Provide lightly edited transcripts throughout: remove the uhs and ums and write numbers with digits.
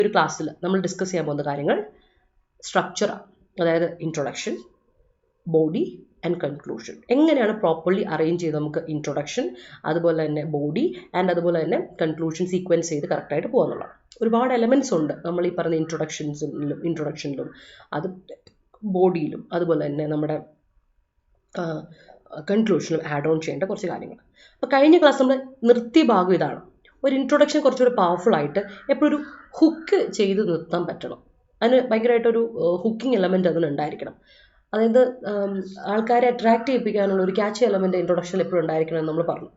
ഒരു ക്ലാസ്സിൽ നമ്മൾ ഡിസ്കസ് ചെയ്യാൻ പോകുന്ന കാര്യങ്ങൾ സ്ട്രക്ചറാണ്. അതായത് ഇൻട്രൊഡക്ഷൻ, ബോഡി ആൻഡ് കൺക്ലൂഷൻ. എങ്ങനെയാണ് പ്രോപ്പർലി അറേഞ്ച് ചെയ്ത് നമുക്ക് ഇൻട്രൊഡക്ഷൻ, അതുപോലെ തന്നെ ബോഡി ആൻഡ് അതുപോലെ തന്നെ കൺക്ലൂഷൻ സീക്വൻസ് ചെയ്ത് കറക്റ്റായിട്ട് പോകാന്നുള്ളതാണ്. ഒരുപാട് എലമെൻറ്റ്സ് ഉണ്ട് നമ്മൾ ഈ പറഞ്ഞ ഇൻട്രൊഡക്ഷനിലും അത് ബോഡിയിലും അതുപോലെ തന്നെ നമ്മുടെ കൺക്ലൂഷനിലും ആഡ് ഓൺ ചെയ്യേണ്ട കുറച്ച് കാര്യങ്ങൾ. അപ്പോൾ കഴിഞ്ഞ ക്ലാസ് നമ്മൾ നിർത്തിയ ഭാഗം ഇതാണ്. ഒരു ഇൻട്രൊഡക്ഷൻ കുറച്ചുകൂടി പവർഫുൾ ആയിട്ട് എപ്പോഴും ഒരു ഹുക്ക് ചെയ്ത് നിർത്താൻ പറ്റണം. അതിന് ഭയങ്കരമായിട്ടൊരു ഹുക്കിംഗ് എലമെൻറ്റ് അതിനുണ്ടായിരിക്കണം. അതായത് ആൾക്കാരെ അട്രാക്ട് ചെയ്യിപ്പിക്കാനുള്ള ഒരു ക്യാച്ച് എലമെൻറ്റ് ഇൻട്രൊഡക്ഷനിൽ എപ്പോഴും ഉണ്ടായിരിക്കണം എന്ന് നമ്മൾ പറഞ്ഞു.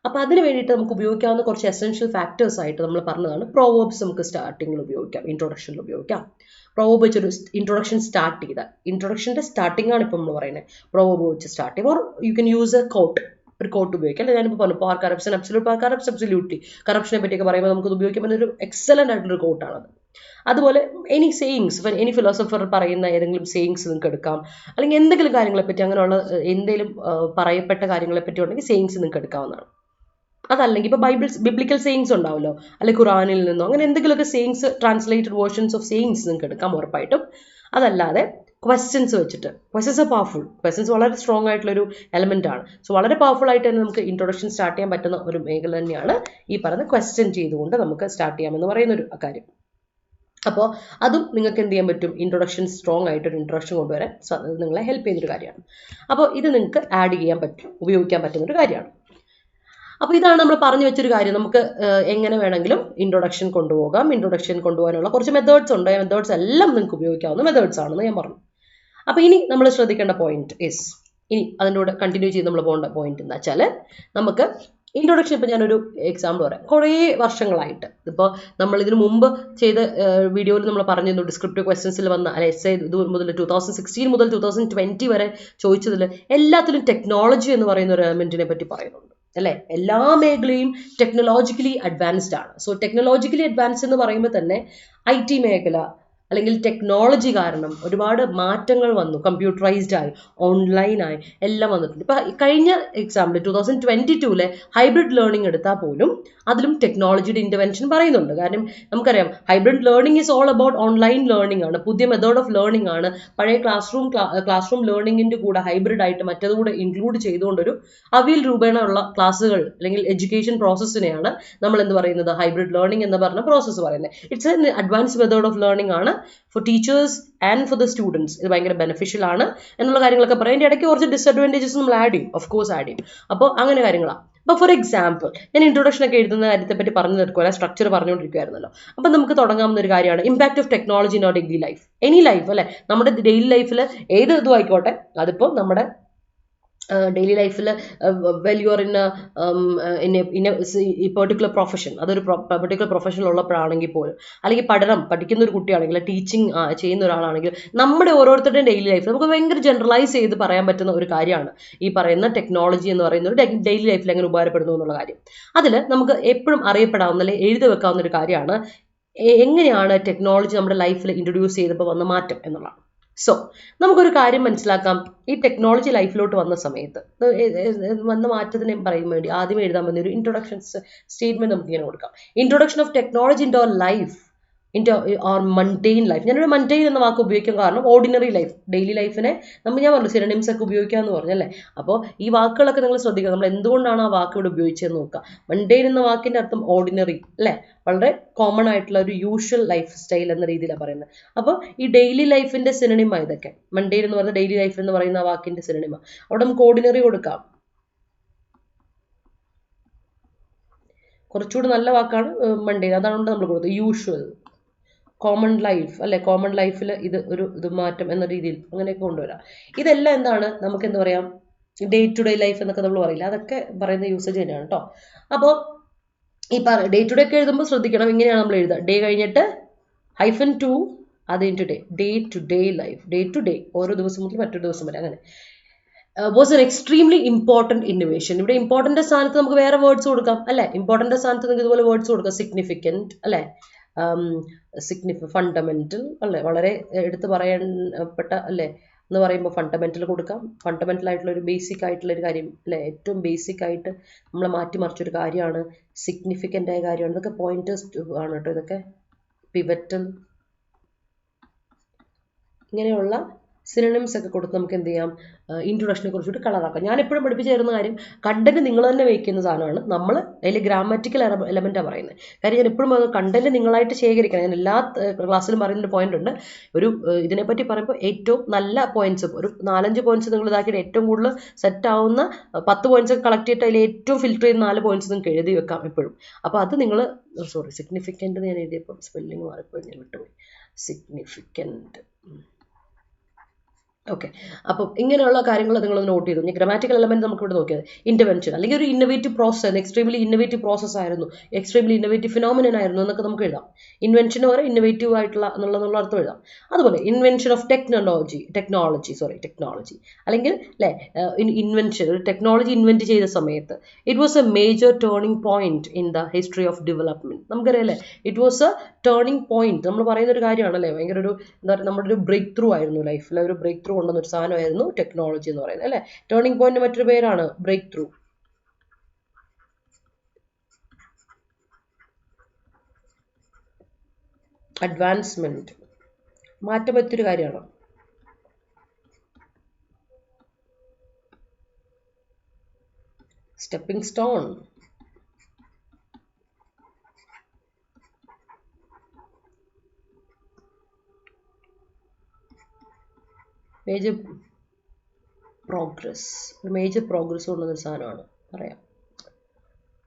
അപ്പോൾ അതിന് വേണ്ടിയിട്ട് നമുക്ക് ഉപയോഗിക്കാവുന്ന കുറച്ച് എസെൻഷ്യൽ ഫാക്ടേഴ്സ് ആയിട്ട് നമ്മൾ പറഞ്ഞതാണ് പ്രോവേർബ്സ് നമുക്ക് സ്റ്റാർട്ടിങ്ങിൽ ഉപയോഗിക്കാം, ഇൻട്രൊഡക്ഷനിൽ ഉപയോഗിക്കാം. പ്രോവേർബ് വെച്ചൊരു ഇൻട്രൊഡക്ഷൻ സ്റ്റാർട്ട് ചെയ്താൽ, ഇൻട്രൊഡക്ഷൻ്റെ സ്റ്റാർട്ടിംഗ് ആണ് ഇപ്പോൾ നമ്മൾ പറയുന്നത്, പ്രോവേർബ് വെച്ച് സ്റ്റാർട്ട് ചെയ്യും. Or you can use a coat, ഒരു കോട്ട് ഉപയോഗിക്കാം. അല്ലെ ഞാനിപ്പോൾ പറഞ്ഞു power corruption absolute, power corrupts absolutely, കറപ്ഷനെ പറ്റിയൊക്കെ പറയുമ്പോൾ നമുക്കത് ഉപയോഗിക്കാൻ പറ്റുന്ന ഒരു എക്സലൻ്റ് ആയിട്ടുള്ളൊരു കോട്ടാണത്. അതുപോലെ എനി സേയിങ്സ്, എനി ഫിലോസഫർ പറയുന്ന ഏതെങ്കിലും സേയിങ്സ് നിങ്ങൾക്ക് എടുക്കാം, അല്ലെങ്കിൽ എന്തെങ്കിലും കാര്യങ്ങളെപ്പറ്റി അങ്ങനെയുള്ള എന്തെങ്കിലും പറയപ്പെട്ട കാര്യങ്ങളെപ്പറ്റി ഉണ്ടെങ്കിൽ സേയിങ്സ് നിങ്ങൾക്ക് എടുക്കാവുന്നതാണ്. അതല്ലെങ്കിൽ ഇപ്പോൾ ബിബ്ലിക്കൽ സേയിങ്സ് ഉണ്ടാവുമല്ലോ, അല്ലെങ്കിൽ ഖുറാനിൽ നിന്നോ അങ്ങനെ എന്തെങ്കിലുമൊക്കെ sayings, translated versions of sayings നിങ്ങൾക്ക് എടുക്കാം ഉറപ്പായിട്ടും. അതല്ലാതെ ക്വസ്റ്റ്യൻസ് വെച്ചിട്ട്, ക്വസ്റ്റ്യൻസ് പവർഫുൾ, ക്വസ്റ്റ്യൻസ് വളരെ സ്ട്രോങ് ആയിട്ടുള്ളൊരു എലമെൻ്റ് ആണ്. സോ വളരെ പവർഫുൾ ആയിട്ട് തന്നെ നമുക്ക് ഇൻട്രൊഡക്ഷൻ സ്റ്റാർട്ട് ചെയ്യാൻ പറ്റുന്ന ഒരു മേഖല തന്നെയാണ് ഈ പറയുന്ന ക്വസ്റ്റ്യൻ ചെയ്തുകൊണ്ട് നമുക്ക് സ്റ്റാർട്ട് ചെയ്യാമെന്ന് പറയുന്നൊരു കാര്യം. അപ്പോൾ അതും നിങ്ങൾക്ക് എന്ത് ചെയ്യാൻ പറ്റും, ഇൻട്രൊഡക്ഷൻ സ്ട്രോങ് ആയിട്ടൊരു ഇൻട്രൊഡക്ഷൻ കൊണ്ടുവരാൻ നിങ്ങളെ ഹെൽപ്പ് ചെയ്യുന്നൊരു കാര്യമാണ്. അപ്പോൾ ഇത് നിങ്ങൾക്ക് ആഡ് ചെയ്യാൻ പറ്റും, ഉപയോഗിക്കാൻ പറ്റുന്നൊരു കാര്യമാണ്. അപ്പോൾ ഇതാണ് നമ്മൾ പറഞ്ഞു വെച്ചൊരു കാര്യം. നമുക്ക് എങ്ങനെ വേണമെങ്കിലും ഇൻട്രൊഡക്ഷൻ കൊണ്ടുപോകാം. ഇൻട്രൊഡക്ഷൻ കൊണ്ടുപോകാനുള്ള കുറച്ച് മെത്തേഡ്സ് ഉണ്ട്. മെത്തേഡ്സ് എല്ലാം നിങ്ങൾക്ക് ഉപയോഗിക്കാവുന്ന മെത്തേഡ്സ് ആണെന്ന് ഞാൻ പറഞ്ഞു. അപ്പോൾ ഇനി നമ്മൾ ശ്രദ്ധിക്കേണ്ട പോയിന്റ് ഇനി അതിൻ്റെ കൂടെ കണ്ടിന്യൂ ചെയ്ത് നമ്മൾ പോകേണ്ട പോയിന്റ് എന്ന് വെച്ചാൽ, നമുക്ക് ഇൻട്രൊഡക്ഷൻ ഇപ്പോൾ ഞാനൊരു എക്സാമ്പിൾ പറയാം. കുറേ വർഷങ്ങളായിട്ട് ഇപ്പോൾ നമ്മൾ ഇതിനു മുമ്പ് ചെയ്ത വീഡിയോയിൽ നമ്മൾ പറഞ്ഞിരുന്നു, ഡിസ്ക്രിപ്റ്റീവ് ക്വസ്റ്റ്യൻസിൽ വന്ന എസ്സേ ഇത് മുതൽ 2016 മുതൽ 2020 വരെ ചോദിച്ചതിൽ എല്ലാത്തിലും ടെക്നോളജി എന്ന് പറയുന്ന ഒരു എലമെൻറ്റിനെ പറ്റി പറയുന്നുണ്ട് അല്ലേ. എല്ലാ മേഖലയും ടെക്നോളജിക്കലി അഡ്വാൻസ്ഡ് ആണ്. സോ ടെക്നോളജിക്കലി അഡ്വാൻസ് എന്ന് പറയുമ്പോൾ തന്നെ IT മേഖല അല്ലെങ്കിൽ ടെക്നോളജി കാരണം ഒരുപാട് മാറ്റങ്ങൾ വന്നു. കമ്പ്യൂട്ടറൈസ്ഡ് ആയി, ഓൺലൈനായി എല്ലാം വന്നിട്ടുണ്ട്. ഇപ്പം കഴിഞ്ഞ എക്സാമ്പിൾ 2022 ഹൈബ്രിഡ് ലേണിംഗ് എടുത്താൽ പോലും അതിലും ടെക്നോളജിയുടെ ഇൻ്റർവെൻഷൻ പറയുന്നുണ്ട്. കാരണം നമുക്കറിയാം hybrid learning is all about online learning ആണ്, പുതിയ മെത്തേഡ് ഓഫ് ലേണിംഗ് ആണ്. പഴയ ക്ലാസ് റൂം ലേണിംഗിൻ്റെ കൂടെ ഹൈബ്രിഡ് ആയിട്ട് മറ്റതുകൂടെ ഇൻക്ലൂഡ് ചെയ്തുകൊണ്ടൊരു അവിയൽ രൂപേണ ഉള്ള ക്ലാസ്സുകൾ അല്ലെങ്കിൽ എഡ്യൂക്കേഷൻ പ്രോസസ്സിനെയാണ് നമ്മൾ എന്ത് പറയുന്നത്, ഹൈബ്രിഡ് ലേണിംഗ് എന്ന് പറഞ്ഞ പ്രോസസ്സ് പറയുന്നത്. It's an advance method of learning ആണ് for teachers and for the students. ഇത് ഭയങ്കര ബെനിഫിഷ്യൽ ആണ് എന്നുള്ള കാര്യങ്ങളൊക്കെ പറയും. അതിൻ്റെ ഇടയ്ക്ക് കുറച്ച് ഡിസഡ്വാൻറ്റേജസ് നമ്മൾ ആഡ് ചെയ്യും, ഓഫ് കോഴ്സ് ആഡ് ചെയ്യും. അപ്പോൾ അങ്ങനെ കാര്യങ്ങളാണ്. അപ്പോൾ ഫോർ എക്സാമ്പിൾ ഞാൻ ഇൻട്രൊഡക്ഷൻ ഒക്കെ എഴുതുന്ന കാര്യത്തെ പറ്റി പറഞ്ഞു തീർക്കുമല്ലോ, സ്ട്രക്ചർ പറഞ്ഞുകൊണ്ടിരിക്കുമായിരുന്നല്ലോ. അപ്പം നമുക്ക് തുടങ്ങാവുന്ന ഒരു കാര്യമാണ് impact of technology in our daily life. Any life അല്ലേ, നമ്മുടെ ഡെയിലി ലൈഫിൽ ഏത് ഇതും ആയിക്കോട്ടെ, അതിപ്പോൾ നമ്മുടെ ഡെയിലി ലൈഫിൽ well you are in particular profession, അതൊരു പെർട്ടിക്കുലർ പ്രൊഫഷനിലുള്ളപ്പോഴാണെങ്കിൽ പോലും, അല്ലെങ്കിൽ പഠിക്കുന്ന ഒരു കുട്ടിയാണെങ്കിൽ, ടീച്ചിങ് ചെയ്യുന്ന ഒരാളാണെങ്കിൽ, നമ്മുടെ ഓരോരുത്തരുടെയും ഡെയിലി ലൈഫ് നമുക്ക് ഭയങ്കര ജനറലൈസ് ചെയ്ത് പറയാൻ പറ്റുന്ന ഒരു കാര്യമാണ് ഈ പറയുന്ന ടെക്നോളജി എന്ന് പറയുന്ന ഒരു ഡെയിലി ലൈഫിൽ എങ്ങനെ ഉപകാരപ്പെടുന്നു എന്നുള്ള കാര്യം. അതിൽ നമുക്ക് എപ്പോഴും അറിയപ്പെടാവുന്ന അല്ലെങ്കിൽ എഴുതി വെക്കാവുന്ന ഒരു കാര്യമാണ് എങ്ങനെയാണ് ടെക്നോളജി നമ്മുടെ ലൈഫിൽ ഇൻട്രൊഡ്യൂസ് ചെയ്തപ്പോൾ വന്ന മാറ്റം എന്നുള്ളതാണ്. സോ നമുക്കൊരു കാര്യം മനസ്സിലാക്കാം, ഈ ടെക്നോളജി ലൈഫിലോട്ട് വന്ന സമയത്ത് വന്ന മാറ്റത്തിനെ പറയാൻ വേണ്ടി ആദ്യം എഴുതാൻ പറ്റുന്ന ഒരു ഇൻട്രൊഡക്ഷൻ സ്റ്റേറ്റ്മെന്റ് നമുക്ക് ഇങ്ങനെ കൊടുക്കാം. Introduction of technology in our life, in our mundane life. ഞാനൊരു മൺടെയിൻ എന്ന വാക്ക് ഉപയോഗിക്കാൻ കാരണം ഓർഡിനറി ലൈഫ്, ഡെയിലി ലൈഫിനെ ഞാൻ പറഞ്ഞു സിനോണിംസ് ഒക്കെ ഉപയോഗിക്കാമെന്ന് പറഞ്ഞല്ലേ. അപ്പോൾ ഈ വാക്കുകളൊക്കെ നിങ്ങൾ ശ്രദ്ധിക്കുക, നമ്മൾ എന്തുകൊണ്ടാണ് ആ വാക്ക് ഇവിടെ ഉപയോഗിച്ചതെന്ന് നോക്കുക. മൺടെയിൻ എന്ന വാക്കിൻ്റെ അർത്ഥം ഓർഡിനറി അല്ലേ, വളരെ കോമൺ ആയിട്ടുള്ള ഒരു യൂഷ്വൽ ലൈഫ് സ്റ്റൈൽ എന്ന രീതിയിലാണ് പറയുന്നത്. അപ്പോൾ ഈ ഡെയിലി ലൈഫിൻ്റെ സിനോണിമ ഇതൊക്കെ. മൺടെയിൻ എന്ന് പറയുന്ന ഡെയിലി ലൈഫ് എന്ന് പറയുന്ന ആ വാക്കിൻ്റെ സിനോണിമ. അവിടെ നമുക്ക് ഓർഡിനറി കൊടുക്കാം. കുറച്ചുകൂടി നല്ല വാക്കാണ് മൺടെയിൻ, അതാണ് നമ്മൾ കൊടുത്തത്. യൂഷ്വൽ, കോമൺ ലൈഫ് അല്ലെ, കോമൺ ലൈഫിൽ ഇത് മാറ്റം എന്ന രീതിയിൽ അങ്ങനെയൊക്കെ കൊണ്ടുവരാം. ഇതെല്ലാം എന്താണ്, നമുക്ക് എന്താ പറയാം, ഡേ ടു ഡേ ലൈഫ് എന്നൊക്കെ നമ്മൾ പറയില്ല, അതൊക്കെ പറയുന്ന യൂസേജ് തന്നെയാണ് കേട്ടോ. അപ്പോൾ ഈ ഡേ ടു ഡേ ഒക്കെ എഴുതുമ്പോൾ ശ്രദ്ധിക്കണം, ഇങ്ങനെയാണ് നമ്മൾ എഴുതുക. ഡേ കഴിഞ്ഞിട്ട് -2 അത് കഴിഞ്ഞിട്ട് day to day life, day to day, ഓരോ ദിവസം മുതൽ മറ്റൊരു ദിവസം വരെ. അങ്ങനെ was an extremely important innovation. ഇവിടെ ഇമ്പോർട്ടൻ്റെ സ്ഥാനത്ത് നമുക്ക് വേറെ വേർഡ്സ് കൊടുക്കാം അല്ലേ. ഇമ്പോർട്ടൻ്റെ സ്ഥാനത്ത് നിങ്ങൾക്ക് ഇതുപോലെ വേർഡ്സ് കൊടുക്കാം. സിഗ്നിഫിക്കൻറ്റ് അല്ലേ, ഫണ്ടമെന്റൽ അല്ലേ, വളരെ എടുത്ത് പറയപ്പെട്ട അല്ലേ എന്ന് പറയുമ്പോൾ ഫണ്ടമെന്റൽ കൊടുക്കാം. ഫണ്ടമെന്റൽ ആയിട്ടുള്ള ഒരു ബേസിക് ആയിട്ടുള്ള ഒരു കാര്യം അല്ലേ, ഏറ്റവും ബേസിക് ആയിട്ട് നമ്മൾ മാറ്റിമറിച്ചൊരു കാര്യമാണ്, സിഗ്നിഫിക്കൻ്റ് ആയ കാര്യമാണ്. ഇതൊക്കെ പോയിന്റേഴ്സ് ആണ് കേട്ടോ. ഇതൊക്കെ പിവറ്റൽ, ഇങ്ങനെയുള്ള സിനോണിംസ് ഒക്കെ കൊടുത്ത് നമുക്ക് എന്ത് ചെയ്യാം, ഇൻട്രൊഡക്ഷനെ കുറിച്ചിട്ട് കളറാക്കാം. ഞാൻ എപ്പോഴും പഠിപ്പിച്ചു തരുന്ന കാര്യം, കണ്ടന്റ് നിങ്ങൾ തന്നെ വയ്ക്കുന്ന സാധനമാണ്, നമ്മൾ അതിൽ ഗ്രാമറ്റിക്കൽ എലമെന്റാണ് പറയുന്നത്. കാര്യം ഞാൻ എപ്പോഴും കണ്ടന്റ് നിങ്ങളായിട്ട് ശേഖരിക്കണം. ഞാൻ എല്ലാ ക്ലാസ്സിലും പറയുന്നൊരു പോയിന്റ് ഉണ്ട്. ഒരു ഇതിനെപ്പറ്റി പറയുമ്പോൾ ഏറ്റവും നല്ല പോയിന്റ്സ്, ഒരു 4-5 പോയിന്റ്സ് നിങ്ങൾ ഇതാക്കിയിട്ട് ഏറ്റവും കൂടുതൽ സെറ്റ് ആവുന്ന 10 പോയിന്റ്സ് ഒക്കെ കളക്ട് ചെയ്തിട്ട് അതിൽ ഏറ്റവും ഫിൽറ്റർ ചെയ്യുന്ന 4 പോയിന്റ്സ് നിങ്ങൾക്ക് എഴുതി വെക്കാം എപ്പോഴും. അപ്പോൾ അത് നിങ്ങൾ, സോറി, സിഗ്നിഫിക്കൻറ്റ് ഞാൻ എഴുതിയപ്പോൾ സ്പെല്ലിംഗ് മാറിപ്പോയി, ഞാൻ വിട്ടുപോയി. Significant, okay. അപ്പം ഇങ്ങനെയുള്ള കാര്യങ്ങൾ നിങ്ങൾ നോട്ട് ചെയ്തു. ഇനി ഗ്രാമാറ്റിക്കൽ എലമെന്റ് നമുക്ക് ഇവിടെ നോക്കിയത് ഇന്റർവെൻഷൻ, അല്ലെങ്കിൽ ഒരു innovative process, extremely innovative process ആയിരുന്നു, എക്സ്ട്രീംലി ഇന്നോവേറ്റീവ് ഫിനോമിനൻ ആയിരുന്നു എന്നൊക്കെ നമുക്ക് എഴുതാം. ഇൻവെൻഷന് വരെ ഇന്നോവേറ്റീവ് ആയിട്ടുള്ള എന്നുള്ള അർത്ഥം എഴുതാം. അതുപോലെ ഇൻവെൻഷൻ ഓഫ് ടെക്നോളജി, അല്ലെങ്കിൽ അല്ലേ, ഇൻവെൻഷൻ, ഒരു ടെക്നോളജി ഇൻവെന്റ് ചെയ്ത സമയത്ത് it was A major turning point in the history of development. നമുക്കറിയാം അല്ലേ, it was A turning point. നമ്മൾ പറയുന്ന ഒരു കാര്യമാണല്ലേ, ഭയങ്കര ഒരു എന്താ പറയുക, നമ്മുടെ ഒരു ബ്രേക്ക് ത്രൂ ആയിരുന്നു, ലൈഫിലെ ഒരു ബ്രേക്ക് ത്രൂ കൊണ്ടുവന്ന ഒരു സാധനമായിരുന്നു ടെക്നോളജി എന്ന് പറയുന്നത് അല്ലേ. ടേണിംഗ് പോയിന്റ് മറ്റൊരു പേരാണ് ബ്രേക്ക് ത്രൂ. അഡ്വാൻസ്മെന്റ്, മാറ്റം പറ്റിയൊരു കാര്യമാണ്. സ്റ്റെപ്പിംഗ് സ്റ്റോൺ, മേജർ പ്രോഗ്രസ്, ഒരു മേജർ പ്രോഗ്രസ് കൊണ്ടുവന്നൊരു സാധനമാണ് പറയാം.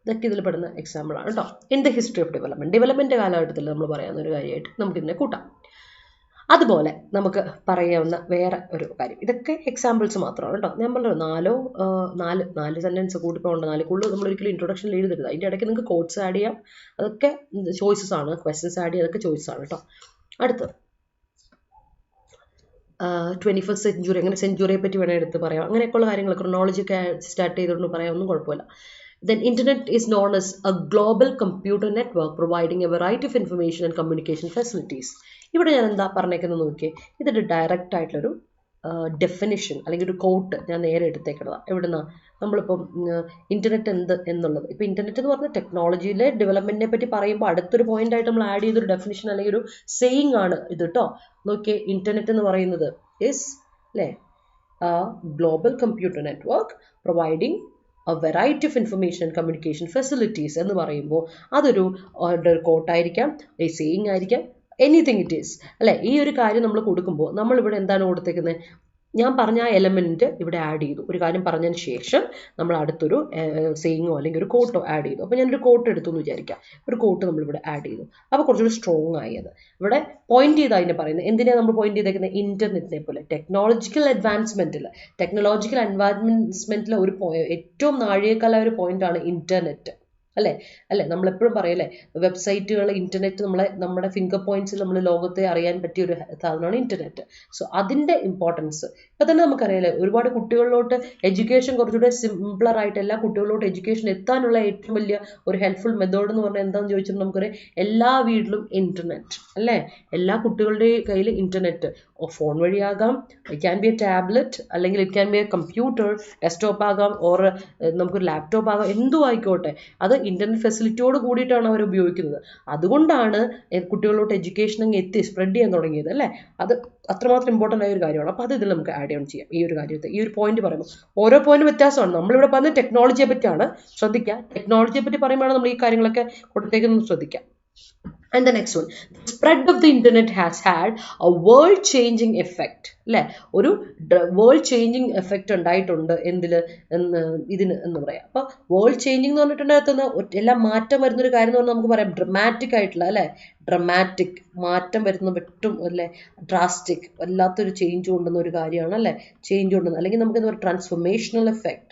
ഇതൊക്കെ ഇതിൽ പെടുന്ന എക്സാമ്പിൾ ആണ് കേട്ടോ. In the history of development കാലഘട്ടത്തിൽ നമ്മൾ പറയാവുന്ന ഒരു കാര്യമായിട്ട് നമുക്കിതിനെ കൂട്ടാം. അതുപോലെ നമുക്ക് പറയാവുന്ന വേറെ ഒരു കാര്യം, ഇതൊക്കെ എക്സാമ്പിൾസ് മാത്രമാണ് കേട്ടോ. ഞാൻ പറഞ്ഞു നാല് സെന്റൻസ് കൂട്ടിപ്പോണ്ട്, 4 കൂടുതൽ നമ്മൾ ഒരിക്കലും ഇൻട്രൊഡക്ഷനിൽ എഴുതരുത്. അതിൻ്റെ ഇടയ്ക്ക് നിങ്ങൾക്ക് കോട്ട്സ് ആഡ് ചെയ്യാം, അതൊക്കെ ചോയ്സസ് ആണ്. ക്വസ്റ്റ്യൻസ് ആഡ് ചെയ്യുക, അതൊക്കെ ചോയ്സസ് ആണ് കേട്ടോ. അടുത്തത് 21st സെഞ്ച്വറി, അങ്ങനെ സെഞ്ച്വറിയെ പറ്റി വേണേൽ എടുത്ത് പറയാം. അങ്ങനെയൊക്കെയുള്ള കാര്യങ്ങൾ ക്രോണോളജി ഒക്കെ സ്റ്റാർട്ട് ചെയ്തുകൊണ്ട് പറയാം, ഒന്നും കുഴപ്പമില്ല. Then internet is known as a global computer network providing a variety of information and communication facilities. ഇവിടെ ഞാൻ എന്താ പറഞ്ഞേക്കുന്നത് നോക്കിയേ, ഇതൊരു ഡയറക്റ്റ് ആയിട്ടുള്ളൊരു ഡെഫിനിഷൻ അല്ലെങ്കിൽ ഒരു കോട്ട് ഞാൻ നേരെ എടുത്തേക്കുന്നതാണ്. എവിടുന്ന നമ്മളിപ്പം ഇന്റർനെറ്റ് എന്ത് എന്നുള്ളത്, ഇപ്പം ഇന്റർനെറ്റ് എന്ന് പറഞ്ഞ ടെക്നോളജിയിലെ ഡെവലപ്മെന്റിനെ പറ്റി പറയുമ്പോൾ അടുത്തൊരു പോയിന്റ് ആയിട്ട് നമ്മൾ ആഡ് ചെയ്തൊരു ഡെഫിനിഷൻ അല്ലെങ്കിൽ ഒരു സെയിങ് ആണ് ഇത് കേട്ടോ. നോക്കിയേ, ഇന്റർനെറ്റ് എന്ന് പറയുന്നത് ഇസ് അല്ലേ global computer network providing a variety of information and communication facilities എന്ന് പറയുമ്പോൾ അതൊരു കോട്ടായിരിക്കാം, ഒരു സെയിങ് ആയിരിക്കാം, എനിത്തിങ് ഇറ്റ് ഈസ് അല്ലേ. ഈ ഒരു കാര്യം നമ്മൾ കൊടുക്കുമ്പോൾ നമ്മളിവിടെ എന്താണ് കൊടുത്തേക്കുന്നത്, ഞാൻ പറഞ്ഞ ആ എലമെന്റ് ഇവിടെ ആഡ് ചെയ്തു. ഒരു കാര്യം പറഞ്ഞതിന് ശേഷം നമ്മൾ അടുത്തൊരു സെയിങ്ങോ അല്ലെങ്കിൽ ഒരു കോട്ടോ ആഡ് ചെയ്തു. അപ്പോൾ ഞാനൊരു കോട്ട് എടുത്തു എന്ന് വിചാരിക്കാം, ഒരു കോട്ട് നമ്മളിവിടെ ആഡ് ചെയ്തു. അപ്പോൾ കുറച്ചുകൂടി സ്ട്രോങ് ആയത് ഇവിടെ പോയിന്റ് ചെയ്ത് അതിനെ പറയുന്നത് എന്തിനാണ് നമ്മൾ പോയിന്റ് ചെയ്തേക്കുന്നത്, ഇന്റർനെറ്റിനെ പോലെ ടെക്നോളജിക്കൽ അഡ്വാൻസ്മെന്റിൽ ഒരു ഏറ്റവും നാഴികക്കല്ലായ ഒരു പോയിന്റാണ് ഇന്റർനെറ്റ് അല്ലേ. നമ്മളെപ്പോഴും പറയല്ലേ, വെബ്സൈറ്റുകൾ, ഇന്റർനെറ്റ് നമ്മുടെ ഫിംഗർ പോയിന്റ്സിൽ നമ്മൾ ലോകത്തെ അറിയാൻ പറ്റിയ ഒരു സാധനമാണ് ഇന്റർനെറ്റ്. സോ അതിൻ്റെ ഇമ്പോർട്ടൻസ് ഇപ്പം തന്നെ നമുക്കറിയാലേ, ഒരുപാട് കുട്ടികളിലോട്ട് എഡ്യൂക്കേഷൻ കുറച്ചുകൂടെ സിംപ്ലർ ആയിട്ട് എല്ലാ കുട്ടികളിലോട്ട് എഡ്യൂക്കേഷൻ എത്താനുള്ള ഏറ്റവും വലിയ ഒരു ഹെൽപ്ഫുൾ മെത്തേഡ് എന്ന് പറഞ്ഞാൽ എന്താണെന്ന് ചോദിച്ചാൽ നമുക്കറിയാം, എല്ലാ വീട്ടിലും ഇന്റർനെറ്റ് അല്ലേ. എല്ലാ കുട്ടികളുടെയും കയ്യിൽ ഇന്റർനെറ്റ് ഫോൺ വഴിയാകാം, it can be a tablet, അല്ലെങ്കിൽ it can be a computer, desktop ആകാം, ഓർ നമുക്കൊരു ലാപ്ടോപ്പ് ആകാം, എന്തും ആയിക്കോട്ടെ, അത് ഇന്റർനെറ്റ് ഫെസിലിറ്റിയോട് കൂടിയിട്ടാണ് അവർ ഉപയോഗിക്കുന്നത്. അതുകൊണ്ടാണ് കുട്ടികളിലോട്ട് എഡ്യൂക്കേഷൻ അങ്ങ് സ്പ്രെഡ് ചെയ്യാൻ തുടങ്ങിയത് അല്ലേ. അത് അത്രമാത്രം ഇമ്പോർട്ടൻ്റ് ആയ ഒരു കാര്യമാണ്. അപ്പോൾ അത് ഇതിൽ നമുക്ക് ആഡ് ഓൺ ചെയ്യാം. ഈ ഒരു കാര്യത്തെ, ഈ ഒരു പോയിന്റ് പറയുമ്പോൾ ഓരോ പോയിന്റ് വ്യത്യാസമാണ്. നമ്മളിവിടെ പറഞ്ഞ ടെക്നോളജിയെ പറ്റിയാണ്, ശ്രദ്ധിക്കുക. ടെക്നോളജിയെ പറ്റി പറയുമ്പോഴാണ് നമ്മൾ ഈ കാര്യങ്ങളൊക്കെ കൊടുത്തേക്കുന്നത്, ശ്രദ്ധിക്കാം. And the next one, the spread of the internet has had a world changing effect അല്ലേ. ഒരു വേൾഡ് ചേഞ്ചിങ് എഫക്റ്റ് ഉണ്ടായിട്ടുണ്ട് ഇതിന് എന്ന് പറയാം. അപ്പോൾ വേൾഡ് ചേഞ്ചിങ് എന്ന് പറഞ്ഞിട്ടുണ്ടാകത്തുന്ന എല്ലാം മാറ്റം വരുന്നൊരു കാര്യം എന്ന് പറഞ്ഞാൽ നമുക്ക് പറയാം ഡ്രമാറ്റിക് ആയിട്ടുള്ള അല്ലേ, ഡ്രമാറ്റിക് മാറ്റം വരുന്ന പറ്റും അല്ലേ, ഡ്രാസ്റ്റിക് വല്ലാത്തൊരു ചേഞ്ച് കൊണ്ടുവന്ന ഒരു കാര്യമാണ് അല്ലേ, ചേഞ്ച് കൊണ്ടുവന്ന, അല്ലെങ്കിൽ നമുക്ക് എന്താ പറയുക, ട്രാൻസ്ഫോർമേഷണൽ എഫക്റ്റ്,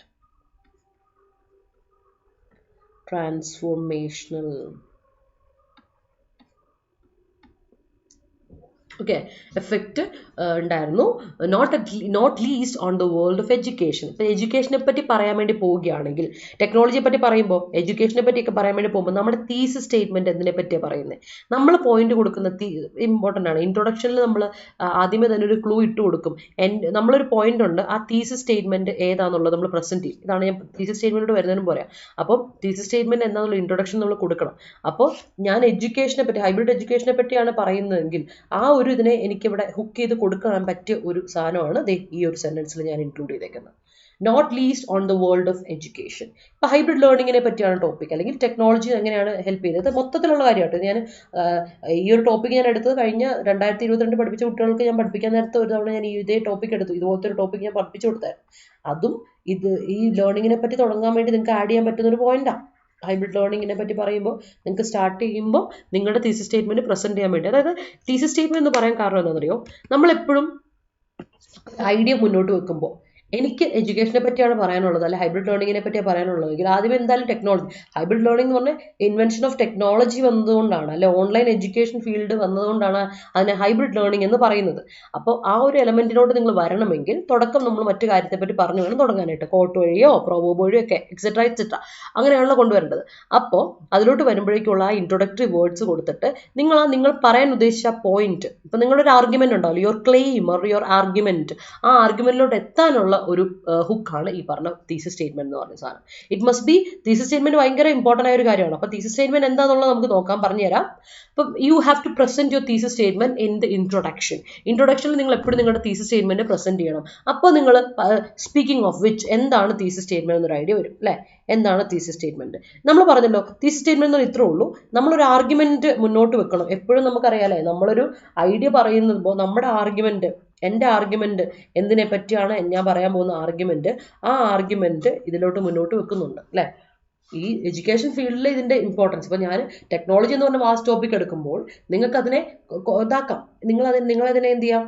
ഓക്കെ, എഫക്റ്റ് ഉണ്ടായിരുന്നു. Not least on the world of education. ഇപ്പം എഡ്യൂക്കേഷനെ പറ്റി പറയാൻ വേണ്ടി പോവുകയാണെങ്കിൽ, ടെക്നോളജിയെ പറ്റി പറയുമ്പോൾ, എഡ്യൂക്കേഷനെ പറ്റിയൊക്കെ പറയാൻ വേണ്ടി പോകുമ്പോൾ നമ്മുടെ തീസിസ് സ്റ്റേറ്റ്മെന്റ് എന്തിനെ പറ്റിയാണ് പറയുന്നത്? നമ്മൾ പോയിന്റ് കൊടുക്കുന്ന ഇമ്പോർട്ടൻ്റ് ആണ്. ഇൻട്രൊഡക്ഷനിൽ നമ്മൾ ആദ്യമേ തന്നെ ഒരു ക്ലൂ ഇട്ട് കൊടുക്കും. നമ്മളൊരു പോയിന്റ് ഉണ്ട്, ആ തീസിസ് സ്റ്റേറ്റ്മെന്റ് ഏതാണെന്നുള്ളത് നമ്മൾ പ്രസന്റ് ചെയ്യും. ഇതാണ് ഞാൻ തീസിസ് സ്റ്റേറ്റ്മെന്റ് വരുന്നതിനും പറയാം. അപ്പോൾ തീസിസ് സ്റ്റേറ്റ്മെന്റ് എന്താണെന്നുള്ള ഇൻട്രൊഡക്ഷൻ നമ്മൾ കൊടുക്കണം. അപ്പോൾ ഞാൻ എഡ്യൂക്കേഷനെ പറ്റി, ഹൈബ്രിഡ് എഡ്യൂക്കേഷനെ പറ്റിയാണ് പറയുന്നതെങ്കിൽ ആ ഒരു ഇതിനെ എനിക്കിവിടെ ഹുക്ക് ചെയ്ത് കൊടുക്കാൻ പറ്റിയ ഒരു സാധനമാണ് ഈ ഒരു സെന്റൻസിൽ ഞാൻ ഇൻക്ലൂഡ് ചെയ്തേക്കുന്നത്. Not least on the world of education. ഇപ്പൊ ഹൈബ്രിഡ് ലേണിങ്ങിനെ പറ്റിയാണ് ടോപ്പിക്, അല്ലെങ്കിൽ ടെക്നോളജി എങ്ങനെയാണ് ഹെൽപ്പ് ചെയ്തത്, മൊത്തത്തിലുള്ള കാര്യമായിട്ട് ഞാൻ ഈ ഒരു ടോപ്പിക് ഞാൻ എടുത്തത് കഴിഞ്ഞ 2022 പഠിപ്പിച്ച കുട്ടികൾക്ക് ഞാൻ പഠിപ്പിക്കാൻ നേരത്തെ ഒരു തവണ ഞാൻ ഇതേ ടോപ്പിക് എടുത്തു. ഇതുപോലത്തെ ഒരു ടോപ്പിക് ഞാൻ പഠിപ്പിച്ചു കൊടുത്തായിരുന്നു. അതും ഈ ലേണിങ്ങിനെ പറ്റി തുടങ്ങാൻ വേണ്ടി നിങ്ങൾക്ക് ആഡ് ചെയ്യാൻ പറ്റുന്ന ഒരു പോയിന്റാണ്. ഹൈബ്രിഡ് ലേണിങ്ങിനെ പറ്റി പറയുമ്പോൾ നിങ്ങൾക്ക് സ്റ്റാർട്ട് ചെയ്യുമ്പോൾ നിങ്ങളുടെ തീസിസ് സ്റ്റേറ്റ്മെന്റ് പ്രസന്റ് ചെയ്യാൻ വേണ്ടി. അതായത് തീസിസ് സ്റ്റേറ്റ്മെന്റ് എന്ന് പറയാൻ കാരണം എന്താണെന്നറിയോ, നമ്മളെപ്പോഴും ഐഡിയ മുന്നോട്ട് വെക്കുമ്പോൾ എനിക്ക് എഡ്യൂക്കേഷനെ പറ്റിയാണ് പറയാനുള്ളത്, അല്ലെ ഹൈബ്രിഡ് ലേണിങ്ങിനെ പറ്റിയാണ് പറയാനുള്ളതെങ്കിൽ ആദ്യം എന്തായാലും ടെക്നോളജി. ഹൈബ്രിഡ് ലേണിംഗ് എന്ന് പറഞ്ഞാൽ ഇൻവെൻഷൻ ഓഫ് ടെക്നോളജി വന്നതുകൊണ്ടാണ്, അല്ലെ ഓൺലൈൻ എഡ്യൂക്കേഷൻ ഫീൽഡ് വന്നതുകൊണ്ടാണ് അതിനെ ഹൈബ്രിഡ് ലേണിംഗ് എന്ന് പറയുന്നത്. അപ്പോൾ ആ ഒരു എലമെന്റിനോട് നിങ്ങൾ വരണമെങ്കിൽ തുടക്കം നമ്മൾ മറ്റു കാര്യത്തെപ്പറ്റി പറഞ്ഞു വേണം തുടങ്ങാനായിട്ട്. കോട്ട് വഴിയോ പ്രോബോബ് വഴിയോ ഒക്കെ എക്സെട്ര എക്സെട്ര അങ്ങനെയാണല്ലോ കൊണ്ടുവരേണ്ടത്. അപ്പോൾ അതിലോട്ട് വരുമ്പോഴേക്കുള്ള ആ ഇൻട്രൊഡക്ടറി വേർഡ്സ് കൊടുത്തിട്ട് നിങ്ങൾ പറയാൻ ഉദ്ദേശിച്ച പോയിന്റ്, ഇപ്പൊ നിങ്ങളൊരു ആർഗ്യുമെന്റ് ഉണ്ടാവില്ല, your claim or your argument, ആ ആർഗ്യുമെന്റിലോട്ട് എത്താനുള്ള ഒരു ഹുക്കാണ് ഈ പറഞ്ഞ തീസിസ് സ്റ്റേറ്റ്മെന്റ് എന്ന് പറഞ്ഞ സാധനം. It must B, thesis statement ഭയങ്കര ഇമ്പോർട്ടന്റ് ആയ ഒരു കാര്യമാണ്. അപ്പൊ തീസിസ് സ്റ്റേറ്റ്മെന്റ് എന്താണെന്നുള്ളത് നമുക്ക് നോക്കാം, പറഞ്ഞുതരാം. അപ്പം you have to present your thesis statement in the introduction. ഇൻട്രൊഡക്ഷനിൽ നിങ്ങൾ എപ്പോഴും നിങ്ങളുടെ തീസിസ് സ്റ്റേറ്റ്മെന്റ് പ്രസന്റ് ചെയ്യണം. അപ്പോൾ നിങ്ങൾ സ്പീക്കിംഗ് ഓഫ് വിച്ച്, എന്താണ് തീസിസ് സ്റ്റേറ്റ്മെന്റ് എന്നൊരു ഐഡിയ വരും, അല്ലെ? എന്താണ് തീസിസ് സ്റ്റേറ്റ്മെന്റ്? നമ്മൾ പറഞ്ഞല്ലോ തീസിസ് സ്റ്റേറ്റ്മെന്റ് എന്ന് ഇത്രേ ഉള്ളൂ. നമ്മളൊരു ആർഗ്യുമെന്റ് മുന്നോട്ട് വെക്കണം. എപ്പോഴും നമുക്കറിയാലേ, നമ്മളൊരു ഐഡിയ പറയുമ്പോൾ നമ്മുടെ ആർഗ്യുമെന്റ്, എൻ്റെ ആർഗ്യുമെന്റ് എന്തിനെ പറ്റിയാണ് ഞാൻ പറയാൻ പോകുന്ന ആർഗ്യുമെന്റ്, ആ ആർഗ്യുമെന്റ് ഇതിലോട്ട് മുന്നോട്ട് വെക്കുന്നുണ്ട്, അല്ലെ? ഈ എഡ്യൂക്കേഷൻ ഫീൽഡിൽ ഇതിന്റെ ഇമ്പോർട്ടൻസ്, ഇപ്പൊ ഞാൻ ടെക്നോളജി എന്ന് പറഞ്ഞ വാസ്റ്റ് ടോപ്പിക് എടുക്കുമ്പോൾ നിങ്ങൾക്ക് അതിനെ ഇതാക്കാം, നിങ്ങളതിനെ എന്ത് ചെയ്യാം,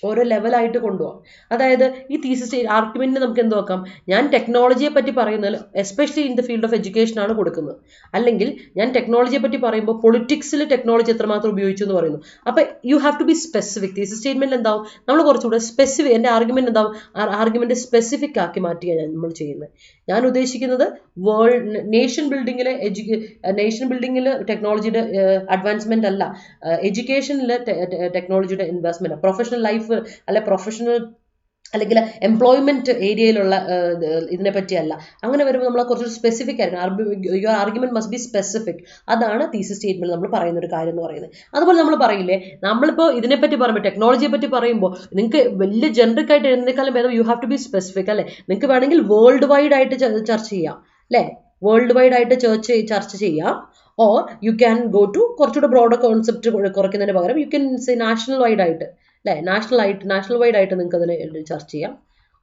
ഓരോ ലെവലായിട്ട് കൊണ്ടുപോകാം. അതായത് ഈ തീസിസ് ആർഗ്യുമെന്റിന് നമുക്ക് എന്ത് നോക്കാം, ഞാൻ ടെക്നോളജിയെ പറ്റി പറയുന്നതിൽ especially in the field of education ആണ് കൊടുക്കുന്നത്. അല്ലെങ്കിൽ ഞാൻ ടെക്നോളജിയെ പറ്റി പറയുമ്പോൾ പൊളിറ്റിക്സിൽ ടെക്നോളജി എത്രമാത്രം ഉപയോഗിച്ചു എന്ന് പറയുന്നു. അപ്പൊ you have to be specific. Thesis statement എന്താവും, നമ്മൾ കുറച്ചുകൂടെ സ്പെസിഫിക്, എൻ്റെ ആർഗ്യുമെന്റ് എന്താവും, ആർഗ്യുമെന്റ് സ്പെസിഫിക് ആക്കി മാറ്റുകയാണ് നമ്മൾ ചെയ്യുന്നത്. ഞാൻ ഉദ്ദേശിക്കുന്നത് നേഷൻ ബിൽഡിങ്ങിൽ ടെക്നോളജിയുടെ അഡ്വാൻസ്മെന്റ് അല്ല, എഡ്യൂക്കേഷനിൽ ടെക്നോളജിയുടെ ഇൻവെസ്റ്റ്മെന്റ്, പ്രൊഫഷണൽ ലൈഫ് അല്ലെ പ്രൊഫഷണൽ അല്ലെങ്കിൽ എംപ്ലോയ്മെന്റ് ഏരിയയിലുള്ള ഇതിനെ പറ്റിയല്ല. അങ്ങനെ വരുമ്പോൾ നമ്മൾ കുറച്ച് സ്പെസിഫിക് ആയിരിക്കും. Your argument must be specific. അതാണ് തീസിസ് സ്റ്റേറ്റ്മെന്റ് നമ്മൾ പറയുന്ന ഒരു കാര്യം എന്ന് പറയുന്നത്. അതുപോലെ നമ്മൾ പറയില്ലേ, നമ്മളിപ്പോൾ ഇതിനെപ്പറ്റി പറയുമ്പോൾ, ടെക്നോളജിയെ പറ്റി പറയുമ്പോൾ നിങ്ങൾക്ക് വലിയ ജനറിക് ആയിട്ട് എഴുതുന്നതിനേക്കാളും ഭേദം you have to be specific, അല്ലെ? നിങ്ങൾക്ക് വേണമെങ്കിൽ വേൾഡ് വൈഡ് ആയിട്ട് ചർച്ച ചെയ്യാം, അല്ലെ? വേൾഡ് വൈഡ് ആയിട്ട് ചർച്ച ചെയ്യാം. Or you can go to കുറച്ചുകൂടെ ബ്രോഡർ കോൺസെപ്റ്റ് കുറയ്ക്കുന്നതിന് പകരം you can say national wide ആയിട്ട്, അല്ലെ? നാഷണൽ വൈഡ് ആയിട്ട് നിങ്ങൾക്ക് അതിനെ ചർച്ച ചെയ്യാം.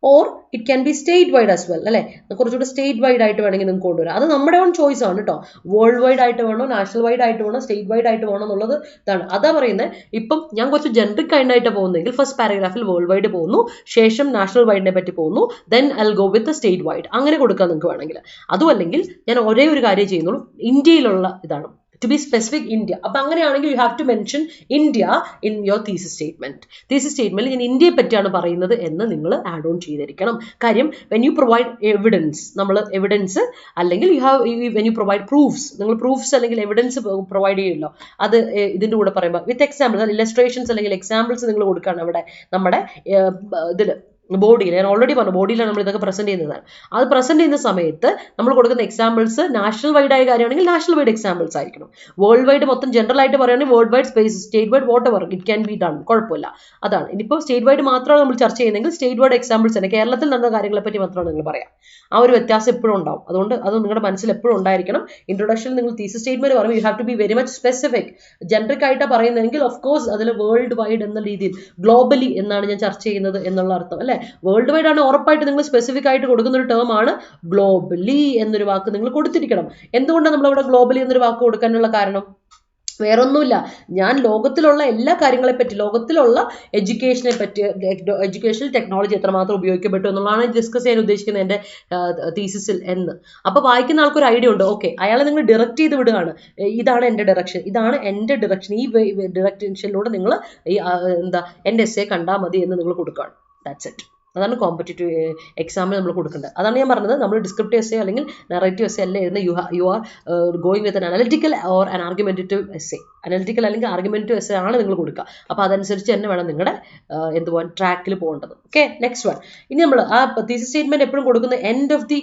Or it can be state wide as well, അല്ലെ? കുറച്ചുകൂടെ സ്റ്റേറ്റ് വൈഡ് ആയിട്ട് വേണമെങ്കിൽ നിങ്ങൾക്ക് കൊണ്ടുവരാം. അത് നമ്മുടെ ഓൺ ചോയ്സ് ആണ് കേട്ടോ. വേൾഡ് വൈഡ് ആയിട്ട് വേണോ, നാഷണൽ വൈഡ് ആയിട്ട് വേണോ, സ്റ്റേറ്റ് വൈഡ് ആയിട്ട് വേണോ എന്നുള്ളത് ഇതാണ്. അതാ പറയുന്നത്. ഇപ്പം ഞാൻ കുറച്ച് ജനറിക് ആയിട്ട് പോകുന്നെങ്കിൽ ഫസ്റ്റ് പാരഗ്രാഫിൽ വേൾഡ് വൈഡ് പോകുന്നു, ശേഷം നാഷണൽ വൈഡിനെ പറ്റി പോകുന്നു, then I go with state wide. അങ്ങനെ കൊടുക്കാൻ നിങ്ങൾക്ക് വേണമെങ്കിൽ. അതും അല്ലെങ്കിൽ ഞാൻ ഒരേ ഒരു കാര്യം ചെയ്യുന്നുള്ളൂ, ഇന്ത്യയിലുള്ള ഇതാണ്, to be specific India. അപ്പോൾ അങ്ങനെയാണെങ്കിൽ you have to mention India in your thesis statement. thesis statement ഞാൻ ഇന്ത്യയെ പറ്റിയാണ് പറയുന്നത് എന്ന് നിങ്ങൾ ആഡ് ഓൺ ചെയ്തിരിക്കണം. കാര്യം when you provide evidence, നമ്മൾ എവിഡൻസ് അല്ലെങ്കിൽ when you provide proofs, നിങ്ങൾ proofs അല്ലെങ്കിൽ എവിഡൻസ് പ്രൊവൈഡ് ചെയ്യുമല്ലോ, അത് ഇതിൻ്റെ കൂടെ പറയുമ്പോൾ വിത്ത് എക്സാമ്പിൾസ്, ഇല്ലസ്ട്രേഷൻസ് അല്ലെങ്കിൽ എക്സാമ്പിൾസ് നിങ്ങൾ കൊടുക്കുകയാണ് അവിടെ നമ്മുടെ ഇതിൽ ബോഡിയിൽ. ഞാൻ ഓൾറെഡി പറഞ്ഞു ബോഡിയിലാണ് നമ്മൾ ഇതൊക്കെ പ്രസന്റ് ചെയ്യുന്നത്. അത് പ്രസന്റ് ചെയ്യുന്ന സമയത്ത് നമ്മൾ കൊടുക്കുന്ന എക്സാമ്പിൾസ് നാഷണൽ വൈഡ് ആയ കാര്യമാണെങ്കിൽ നാഷണൽ വൈഡ് എക്സാമ്പിൾസ് ആയിരിക്കണം. വേൾഡ് വൈഡ് മൊത്തം ജനറൽ ആയിട്ട് പറയുകയാണെങ്കിൽ world wide space, state wide what ever it can be done, കുഴപ്പമില്ല. അതാണ്. ഇനിയിപ്പോൾ സ്റ്റേറ്റ് വൈഡ് മാത്രമാണ് നമ്മൾ ചർച്ച ചെയ്യുന്നതെങ്കിൽ സ്റ്റേറ്റ് വൈഡ് എക്സാമ്പിൾസ് തന്നെ കേരളത്തിൽ നടന്ന കാര്യങ്ങളെ പറ്റി മാത്രമാണ് നിങ്ങൾ പറയാം. ആ ഒരു വ്യത്യാസം എപ്പോഴും ഉണ്ടാവും. അതുകൊണ്ട് അത് നിങ്ങളുടെ മനസ്സിൽ എപ്പോഴും ഉണ്ടായിരിക്കണം. ഇൻട്രൊഡക്ഷനിൽ നിങ്ങൾ തീസിസ് സ്റ്റേറ്റ്മെന്റ് പറയുമ്പോൾ you have to be very much specific. Generic ആയിട്ടാണ് പറയുന്നതെങ്കിൽ ഓഫ് കോഴ്സ് അതിൽ വേൾഡ് വൈഡ് എന്ന രീതിയിൽ ഗ്ലോബലി എന്നാണ് ഞാൻ ചർച്ച ചെയ്യുന്നത് എന്നുള്ള അർത്ഥം, അല്ലെ? വേൾഡ് വൈഡ് ആണ് ഉറപ്പായിട്ട് നിങ്ങൾ സ്പെസിഫിക് ആയിട്ട് കൊടുക്കുന്ന ഒരു ടേം ആണ് ഗ്ലോബലി എന്നൊരു വാക്ക് നിങ്ങൾ കൊടുത്തിരിക്കണം. എന്തുകൊണ്ടാണ് നമ്മളിവിടെ ഗ്ലോബലി എന്നൊരു വാക്ക് കൊടുക്കാനുള്ള കാരണം? വേറൊന്നുമില്ല, ഞാൻ ലോകത്തിലുള്ള എല്ലാ കാര്യങ്ങളെ പറ്റി, ലോകത്തിലുള്ള എഡ്യൂക്കേഷനെ പറ്റി, എഡ്യൂക്കേഷണൽ ടെക്നോളജി എത്രമാത്രം ഉപയോഗിക്കപ്പെട്ടു എന്നുള്ളതാണ് ഡിസ്കസ് ചെയ്യാൻ ഉദ്ദേശിക്കുന്നത് എൻ്റെ തീസിസിൽ എന്ന്. അപ്പോൾ വായിക്കുന്ന ആൾക്കൊരു ഐഡിയ ഉണ്ട്, ഓക്കെ അയാളെ നിങ്ങൾ ഡയറക്റ്റ് ചെയ്ത് വിടുകയാണ്, ഇതാണ് എൻ്റെ ഡയറക്ഷൻ, ഇതാണ് എൻ്റെ ഡയറക്ഷൻ, ഈ ഡയറക്ഷനിലൂടെ നിങ്ങൾ ഈ എൻ്റെ എസ്സേ കണ്ടാൽ മതി എന്ന് നിങ്ങൾ കൊടുക്കുകയാണ്. That's it. അതാണ് കോമ്പറ്റേറ്റീവ് എക്സാമിന് നമ്മൾ കൊടുക്കേണ്ടത്. അതാണ് ഞാൻ പറഞ്ഞത്, നമ്മൾ ഡിസ്ക്രിപ്റ്റീവ് എസ്സേ അല്ലെങ്കിൽ നറേറ്റീവ് എസ്സേ അല്ല എഴുതുന്ന, you are going with an analytical or an argumentative essay. Analytical അല്ലെങ്കിൽ ആർഗ്യുമെന്റേറ്റീവ് എസ്സേ ആണ് നിങ്ങൾ കൊടുക്കുക. അപ്പോൾ അതനുസരിച്ച് തന്നെ വേണം നിങ്ങളുടെ എന്തുപോകാൻ ട്രാക്കിൽ പോകേണ്ടത്. Okay, next one. ഇനി നമ്മൾ ആ തീസിസ് സ്റ്റേറ്റ്മെന്റ് എപ്പോഴും കൊടുക്കുന്ന end of the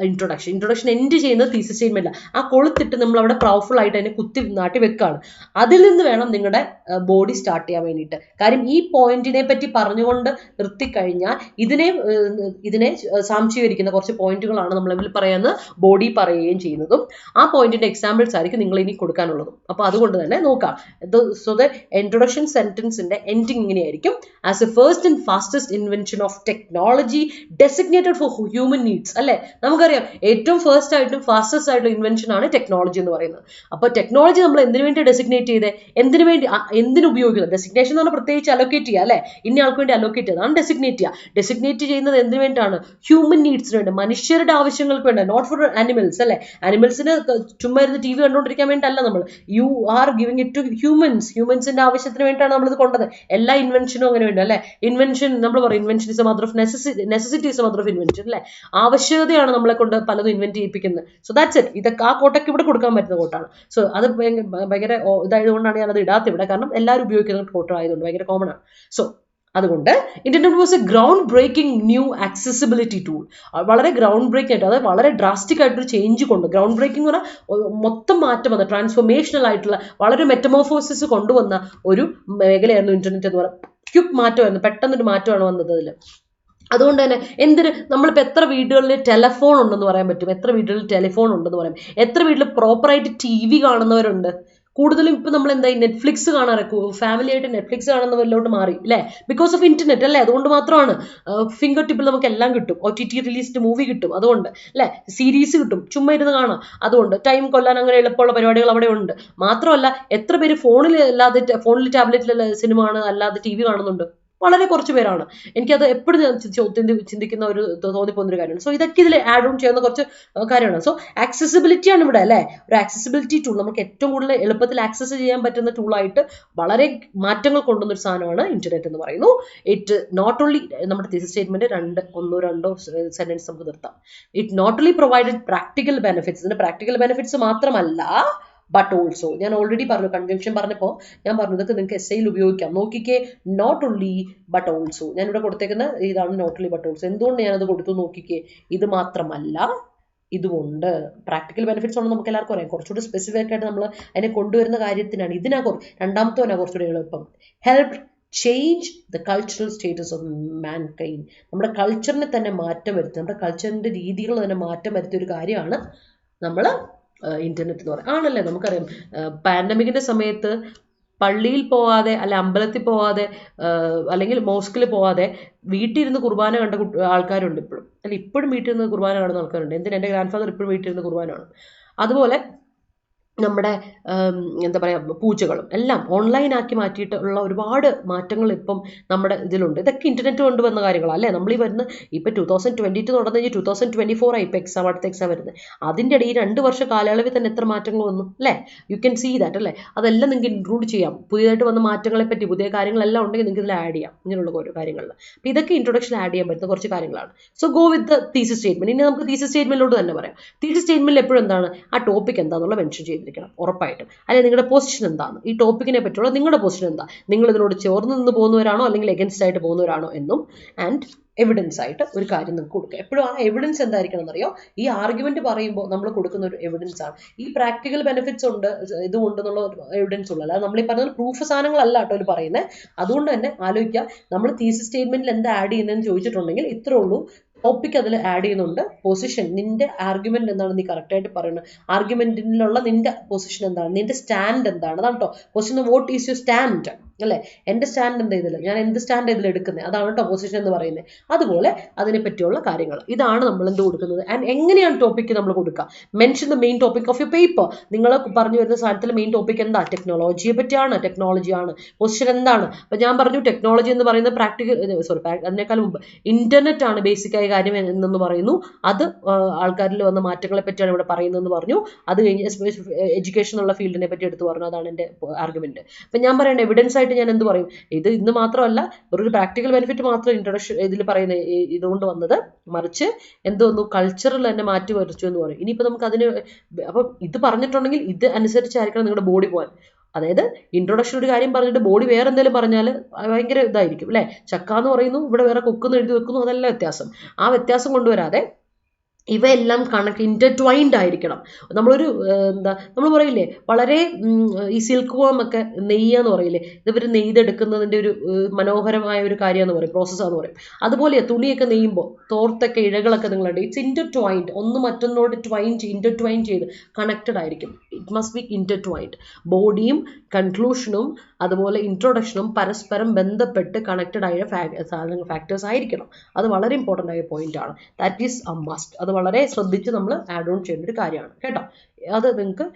introduction end ചെയ്യുന്നത് തീസിസ് സ്റ്റേറ്റ്മെന്റ്. ആ കൊളുത്തിട്ട് നമ്മൾ അവിടെ പവർഫുൾ ആയിട്ട് അതിനെ കുത്തി നാട്ടി വെക്കുകയാണ്. അതിൽ നിന്ന് വേണം നിങ്ങളുടെ ബോഡി സ്റ്റാർട്ട് ചെയ്യാൻ വേണ്ടിയിട്ട്. കാര്യം ഈ പോയിന്റിനെ പറ്റി പറഞ്ഞുകൊണ്ട് നിർത്തിക്കഴിഞ്ഞാൽ ഇതിനെ സാംശീകരിക്കുന്ന കുറച്ച് പോയിന്റുകളാണ് നമ്മൾ ഇതിൽ പറയുന്ന ബോഡി പറയുകയും ചെയ്യുന്നതും ആ പോയിന്റിന്റെ എക്സാമ്പിൾസ് ആയിരിക്കും നിങ്ങൾ ഇനി കൊടുക്കാനുള്ളതും. അപ്പോൾ അതുകൊണ്ട് തന്നെ നോക്കാം. സോ ദ ഇൻട്രൊഡക്ഷൻ സെന്റൻസിന്റെ എൻഡിങ് ഇങ്ങനെയായിരിക്കും: as A first and fastest invention of technology designated for human needs. അല്ലെ, നമുക്കറിയാം ഏറ്റവും ഫസ്റ്റ് ആയിട്ടും ഫാസ്റ്റസ്റ്റ് ആയിട്ടുള്ള ഇൻവെൻഷൻ ആണ് ടെക്നോളജി എന്ന് പറയുന്നത്. അപ്പോൾ ടെക്നോളജി നമ്മൾ എന്തിനു വേണ്ടി ഡെസിഗ്നേറ്റ് ചെയ്തേ, എന്തിനു ഉപയോഗിക്കുന്നത്? ഡെസിഗ്നേഷൻ എന്ന് പറഞ്ഞാൽ പ്രത്യേകിച്ച് അലോക്കേറ്റ് ചെയ്യുക, അല്ലെ, ഇന്ന ആൾക്ക് വേണ്ടി അലോക്കേറ്റ് ചെയ്യുക, അതാണ് ഡെസിഗ്നേറ്റ് ചെയ്യുക. ഡെസിഗ്നേറ്റ് ചെയ്യുന്നത് എന്തിനു വേണ്ടിയിട്ടാണ്? ഹ്യൂമൻ നീഡ്സിന് വേണ്ടി, മനുഷ്യരുടെ ആവശ്യങ്ങൾക്ക് വേണ്ടി, നോട്ട് ഫോർ ആനിമൽസ്. അല്ലെ, ആനിമൽസിന് ചുമ്മാ ഇരുന്ന് TV കണ്ടുകൊണ്ടിരിക്കാൻ വേണ്ടിയിട്ടല്ല നമ്മൾ, you are giving it to ഹ്യൂമൻസിന്റെ ആവശ്യത്തിന് വേണ്ടിയിട്ടാണ് നമ്മളിത് കൊണ്ടത്. എല്ലാ ഇൻവെൻഷനും അങ്ങനെ വേണ്ടി, അല്ലെ. ഇൻവെൻഷൻ നമ്മൾ പറയും invention is a mother of necessity is a mother of invention. അല്ലെ, ആവശ്യകതയാണ് നമ്മളെ കൊണ്ട് പലതും ഇൻവെന്റ് ചെയ്യിപ്പിക്കുന്നത്. So that's it. ഇതൊക്കെ ആ കോട്ടയ്ക്ക് ഇവിടെ കൊടുക്കാൻ പറ്റുന്ന കോട്ടാണ്. സോ അത് ഭയങ്കര ഇതായതുകൊണ്ടാണ് ഞാനത് ഇടാത്ത ഇവിടെ, കാരണം എല്ലാവരും ഉപയോഗിക്കുന്ന കോട്ട ആയതുകൊണ്ട് ഭയങ്കര കോമൺ ആണ്. സോ അതുകൊണ്ട് internet was a ground breaking new accessibility tool. വളരെ ഗ്രൗണ്ട് ബ്രേക്ക് ആയിട്ട്, അതായത് വളരെ ഡ്രാസ്റ്റിക് ആയിട്ടൊരു ചേഞ്ച് കൊണ്ട്, ഗ്രൗണ്ട് ബ്രേക്കിംഗ് എന്ന് പറഞ്ഞാൽ മൊത്തം മാറ്റം വന്ന, ട്രാൻസ്ഫോർമേഷണൽ ആയിട്ടുള്ള വളരെ മെറ്റമോർഫോസിസ് കൊണ്ടുവന്ന ഒരു മേഖലയായിരുന്നു ഇന്റർനെറ്റ് എന്ന് പറയുന്നത്. ക്വിക്ക് മാറ്റമായിരുന്നു, പെട്ടെന്നൊരു മാറ്റമാണ് വന്നത് അതിൽ. അതുകൊണ്ട് തന്നെ നമ്മളിപ്പോൾ എത്ര വീടുകളിൽ ടെലഫോൺ ഉണ്ടെന്ന് പറയാൻ പറ്റും, എത്ര വീടുകളിൽ ടെലിഫോൺ ഉണ്ടെന്ന് പറയാം, എത്ര വീട്ടിൽ പ്രോപ്പറായിട്ട് TV കാണുന്നവരുണ്ട്. കൂടുതലും ഇപ്പം നമ്മൾ എന്തായി നെറ്റ്ഫ്ലിക്സ് കാണാറ്, ഫാമിലി ആയിട്ട് നെറ്റ്ഫ്ലിക്സ് കാണുന്നവരിലോട്ട് മാറി, അല്ലേ, ബിക്കോസ് ഓഫ് ഇന്റർനെറ്റ്. അല്ലേ, അതുകൊണ്ട് മാത്രമാണ്. ഫിംഗർ ടിപ്പിൽ നമുക്ക് എല്ലാം കിട്ടും, OTT റിലീസ്ഡ് മൂവി കിട്ടും, അതുകൊണ്ട് അല്ലേ, സീരീസ് കിട്ടും, ചുമ്മാ ഇരുന്ന് കാണാം. അതുകൊണ്ട് ടൈം കൊല്ലാൻ അങ്ങനെ എളുപ്പമുള്ള പരിപാടികൾ അവിടെ ഉണ്ട്. മാത്രമല്ല, എത്ര പേര് ഫോണിൽ ടാബ്ലറ്റിൽ സിനിമ കാണുക അല്ലാതെ TV കാണുന്നുണ്ട്? വളരെ കുറച്ച് പേരാണ്. എനിക്കത് എപ്പോഴും ചിന്തിക്കുന്ന ഒരു തോന്നിപ്പോകുന്നൊരു കാര്യമാണ്. സോ ഇതൊക്കെ ഇതിൽ ആഡ് ഓൺ ചെയ്യുന്ന കുറച്ച് കാര്യമാണ്. സോ ആക്സസിബിലിറ്റി ആണ് ഇവിടെ, അല്ലേ, ഒരു ആക്സസിബിലിറ്റി ടൂൾ, നമുക്ക് ഏറ്റവും കൂടുതൽ എളുപ്പത്തിൽ ആക്സസ് ചെയ്യാൻ പറ്റുന്ന ടൂളായിട്ട് വളരെ മാറ്റങ്ങൾ കൊണ്ടുവന്ന ഒരു സാധനമാണ് ഇന്റർനെറ്റ് എന്ന് പറയുന്നു. ഇറ്റ് നോട്ട് ഓൺലി, നമ്മുടെ തീസിസ് സ്റ്റേറ്റ്മെന്റ് ഒന്നോ രണ്ടോ സെന്റൻസ് നമുക്ക് നിർത്താം. It not only provided practical benefits. ഇതിന്റെ പ്രാക്ടിക്കൽ ബെനിഫിറ്റ്സ് മാത്രമല്ല, ബട്ട് ഓൾസോ, ഞാൻ ഓൾറെഡി പറഞ്ഞു, കൺജങ്ഷൻ പറഞ്ഞപ്പോൾ ഞാൻ പറഞ്ഞു ഇതൊക്കെ നിങ്ങൾക്ക് എസ്സേയിൽ ഉപയോഗിക്കാം. നോക്കിക്കേ, നോട്ട് ഓൺലി ബട്ട് ഓൾസോ, ഞാൻ ഇവിടെ കൊടുത്തേക്കുന്ന ഇതാണ് നോട്ട് ഓൺലി ബട്ട് ഓൾസോ. എന്തുകൊണ്ട് ഞാനത് കൊടുത്തു നോക്കിക്കേ, ഇത് മാത്രമല്ല ഇതുകൊണ്ട് പ്രാക്ടിക്കൽ ബെനിഫിറ്റ്സ് ഉണ്ടെന്ന് നമുക്ക് എല്ലാവർക്കും അറിയാം. കുറച്ചുകൂടി സ്പെസിഫിക് ആയിട്ട് നമ്മൾ അതിനെ കൊണ്ടുവരുന്ന കാര്യത്തിനാണ് രണ്ടാമത്തെ കുറച്ചുകൂടി എളുപ്പം. Help change the cultural status of mankind. നമ്മുടെ കൾച്ചറിനെ തന്നെ മാറ്റം വരുത്തി, നമ്മുടെ കൾച്ചറിന്റെ രീതികൾ തന്നെ മാറ്റം വരുത്തിയ ഒരു കാര്യമാണ് നമ്മൾ ഇന്റർനെറ്റ് എന്ന് പറയുന്നത്. ആണല്ലേ, നമുക്കറിയാം പാൻഡമിക്കിന്റെ സമയത്ത് പള്ളിയിൽ പോവാതെ, അല്ലെ അമ്പലത്തിൽ പോവാതെ, അല്ലെങ്കിൽ മോസ്കിൽ പോവാതെ വീട്ടിലിരുന്ന് കുർബാന കണ്ട ആൾക്കാരുണ്ട് ഇപ്പോഴും. അല്ല, ഇപ്പോഴും വീട്ടിലിരുന്ന് കുർബാന കാണുന്ന ആൾക്കാരുണ്ട്. എന്തിനാ, എൻ്റെ ഗ്രാൻഡ് ഫാദർ ഇപ്പോഴും വീട്ടിലിരുന്ന് കുർബാന കാണും. അതുപോലെ നമ്മുടെ എന്താ പറയുക, പൂജകളും എല്ലാം ഓൺലൈനാക്കി മാറ്റിയിട്ടുള്ള ഒരുപാട് മാറ്റങ്ങൾ ഇപ്പം നമ്മുടെ ഇതിലുണ്ട്. ഇതൊക്കെ ഇന്റർനെറ്റ് കൊണ്ടുവന്ന കാര്യങ്ങളാണ്, അല്ലേ. നമ്മൾ ഈ വരുന്ന ഇപ്പം 2022 നടന്നു കഴിഞ്ഞാൽ 2024 ആയി ഇപ്പം അടുത്ത എക്സാം വരുന്നത്. അതിൻ്റെ ഇടയിൽ 2 വർഷ കാലയളവിൽ തന്നെ എത്ര മാറ്റങ്ങൾ വന്നു, അല്ലേ. യു ക്യാൻ സീ ദാറ്റ്, അല്ലേ. അതെല്ലാം നിങ്ങൾക്ക് ഇൻക്ലൂഡ് ചെയ്യാം. പുതിയതായിട്ട് വന്ന മാറ്റങ്ങളെ പറ്റി, പുതിയ കാര്യങ്ങളെല്ലാം ഉണ്ടെങ്കിൽ നിങ്ങൾക്ക് ഇതിൽ ആഡ് ചെയ്യാം, ഇങ്ങനെയുള്ള ഓരോ കാര്യങ്ങളിൽ. അപ്പം ഇതൊക്കെ ഇൻട്രൊഡക്ഷൻ ആഡ് ചെയ്യാൻ പറ്റുന്ന കുറച്ച് കാര്യങ്ങളാണ്. So go with the thesis statement. ഇനി നമുക്ക് തീസിസ് സ്റ്റേറ്റ്മെന്റിലോട്ട് തന്നെ പറയാം. തീസിസ് സ്റ്റേറ്റ്മെന്റിൽ എപ്പോഴും എന്താണ്, ആ ടോപ്പിക് എന്താണെന്നുള്ള മെൻഷൻ ചെയ്തിരിക്കണം ഉറപ്പായിട്ടും. അല്ലെങ്കിൽ നിങ്ങളുടെ പൊസിഷൻ എന്താണ്, ഈ ടോപ്പിക്കിനെ പറ്റിയുള്ള നിങ്ങളുടെ പൊസിഷൻ എന്താ, നിങ്ങൾ ഇതിനോട് ചേർന്ന് നിന്ന് പോകുന്നവരാണോ അല്ലെങ്കിൽ എഗൻസ്റ്റ് ആയിട്ട് പോകുന്നവരാണോ എന്നും, ആൻഡ് എവിഡൻസ് ആയിട്ട് ഒരു കാര്യം നിങ്ങൾക്ക് കൊടുക്കുക. എപ്പോഴും ആ എവിഡൻസ് എന്തായിരിക്കണം എന്നറിയോ, ഈ ആർഗ്യുമെന്റ് പറയുമ്പോൾ നമ്മൾ കൊടുക്കുന്ന ഒരു എവിഡൻസ് ആണ്. ഈ പ്രാക്ടിക്കൽ ബെനിഫിറ്റ്സ് ഉണ്ട്, ഇതുകൊണ്ടെന്നുള്ള എവിഡൻസ് ഉള്ളൂ, അല്ലാതെ നമ്മൾ ഈ പറഞ്ഞ പ്രൂഫ് സാധനങ്ങളല്ല കേട്ടോ ഒരു പറയുന്നത്. അതുകൊണ്ട് തന്നെ ആലോചിക്കുക, നമ്മൾ തീസിസ് സ്റ്റേറ്റ്മെന്റിൽ എന്താ ആഡ് ചെയ്യുന്നതെന്ന് ചോദിച്ചിട്ടുണ്ടെങ്കിൽ ഇത്രേ ഉള്ളൂ. ടോപ്പിക് അതിൽ ആഡ് ചെയ്യുന്നുണ്ട്, പൊസിഷൻ, നിന്റെ ആർഗ്യുമെന്റ് എന്താണ്, നീ കറക്റ്റായിട്ട് പറയുന്നത്, ആർഗ്യുമെന്റിലുള്ള നിന്റെ പൊസിഷൻ എന്താണ്, നിന്റെ സ്റ്റാൻഡ് എന്താണ്, അതാണ് കേട്ടോ position. What is your stand, അല്ലേ? എൻ്റെ സ്റ്റാൻഡ് എന്താ ഇതിൽ, ഞാൻ എന്ത് സ്റ്റാൻഡ് ഇതിൽ എടുക്കുന്നത്, അതാണ് കേട്ടോ പൊസിഷൻ എന്ന് പറയുന്നത്. അതുപോലെ അതിനെ പറ്റിയുള്ള കാര്യങ്ങൾ ഇതാണ് നമ്മൾ എന്ത് കൊടുക്കുന്നത്. ആൻഡ് എങ്ങനെയാണ് ടോപ്പിക്ക് നമ്മൾ കൊടുക്കുക? Mention the main topic of you paper. നിങ്ങൾ പറഞ്ഞു വരുന്ന സാധനത്തിൽ മെയിൻ ടോപ്പിക് എന്താ? ടെക്നോളജിയെ പറ്റിയാണ്, ടെക്നോളജിയാണ്. പൊസിഷൻ എന്താണ്? അപ്പം ഞാൻ പറഞ്ഞു ടെക്നോളജി എന്ന് പറയുന്നത് അതിനേക്കാൾ മുമ്പ് ഇന്റർനെറ്റ് ആണ് ബേസിക് ആയ കാര്യം എന്നു പറയുന്നു. അത് ആൾക്കാരിൽ വന്ന മാറ്റങ്ങളെ പറ്റിയാണ് ഇവിടെ പറയുന്നതെന്ന് പറഞ്ഞു. അത് കഴിഞ്ഞ് എഡ്യൂക്കേഷൻ എന്നുള്ള ഫീൽഡിനെ പറ്റി എടുത്തു പറഞ്ഞു. അതാണ് എൻ്റെ ആർഗ്യുമെന്റ്. അപ്പം ഞാൻ പറയണ എവിഡൻസ് ആയിട്ട് ഞാൻ എന്ത് പറയും? ഇത് ഇന്ന് മാത്രമല്ല, ഒരു പ്രാക്ടിക്കൽ ബെനിഫിറ്റ് മാത്രം ഇൻട്രൊഡക്ഷൻ ഇതിൽ പറയുന്ന ഇതുകൊണ്ട് വന്നത്, മറിച്ച് എന്തോന്നു കൾച്ചറിൽ തന്നെ മാറ്റി വരച്ചു എന്ന് പറയും. ഇനിയിപ്പോൾ നമുക്ക് അതിന് അപ്പം ഇത് പറഞ്ഞിട്ടുണ്ടെങ്കിൽ ഇത് അനുസരിച്ചായിരിക്കണം നിങ്ങളുടെ ബോഡി പോകാൻ. അതായത് ഇൻട്രൊഡക്ഷൻ ഒരു കാര്യം പറഞ്ഞിട്ട് ബോഡി വേറെ എന്തെങ്കിലും പറഞ്ഞാൽ ഭയങ്കര ഇതായിരിക്കും അല്ലേ? ചക്ക എന്ന് പറയുന്നു, ഇവിടെ വേറെ കൊക്കെന്ന് എഴുതി വെക്കുന്നു, അതല്ല വ്യത്യാസം. ആ വ്യത്യാസം കൊണ്ടുവരാതെ ഇവയെല്ലാം ഇന്റർട്വൈൻഡ് ആയിരിക്കണം. നമ്മളൊരു നമ്മൾ പറയില്ലേ, വളരെ ഈ സിൽക്ക് വോം ഒക്കെ നെയ്യാന്ന് പറയില്ലേ, ഇവർ നെയ്തെടുക്കുന്നതിൻ്റെ ഒരു മനോഹരമായ ഒരു കാര്യമെന്ന് പറയും, പ്രോസസ്സാന്ന് പറയും. അതുപോലെ തുണിയൊക്കെ നെയ്യുമ്പോൾ തോർത്തൊക്കെ ഇഴകളൊക്കെ നിങ്ങളുണ്ട്, ഇറ്റ്സ് ഇന്റർട്വൈൻഡ്. ഒന്ന് മറ്റൊന്നോട് ഇന്റർട്വൈൻ ചെയ്ത് കണക്റ്റഡ് ആയിരിക്കും. It must be intertwined. ബോഡിയും കൺക്ലൂഷനും അതുപോലെ ഇൻട്രൊഡക്ഷനും പരസ്പരം ബന്ധപ്പെട്ട് കണക്റ്റഡ് ആയ ഫാക്ടേഴ്സ് ആയിരിക്കണം. അത് വളരെ ഇമ്പോർട്ടൻ്റ് ആയ പോയിന്റ് ആണ്. That is A must. അത് വളരെ ശ്രദ്ധിച്ച് നമ്മൾ ആഡ് ഓൺ ചെയ്യേണ്ട ഒരു കാര്യമാണ് കേട്ടോ. അത് നിങ്ങൾക്ക്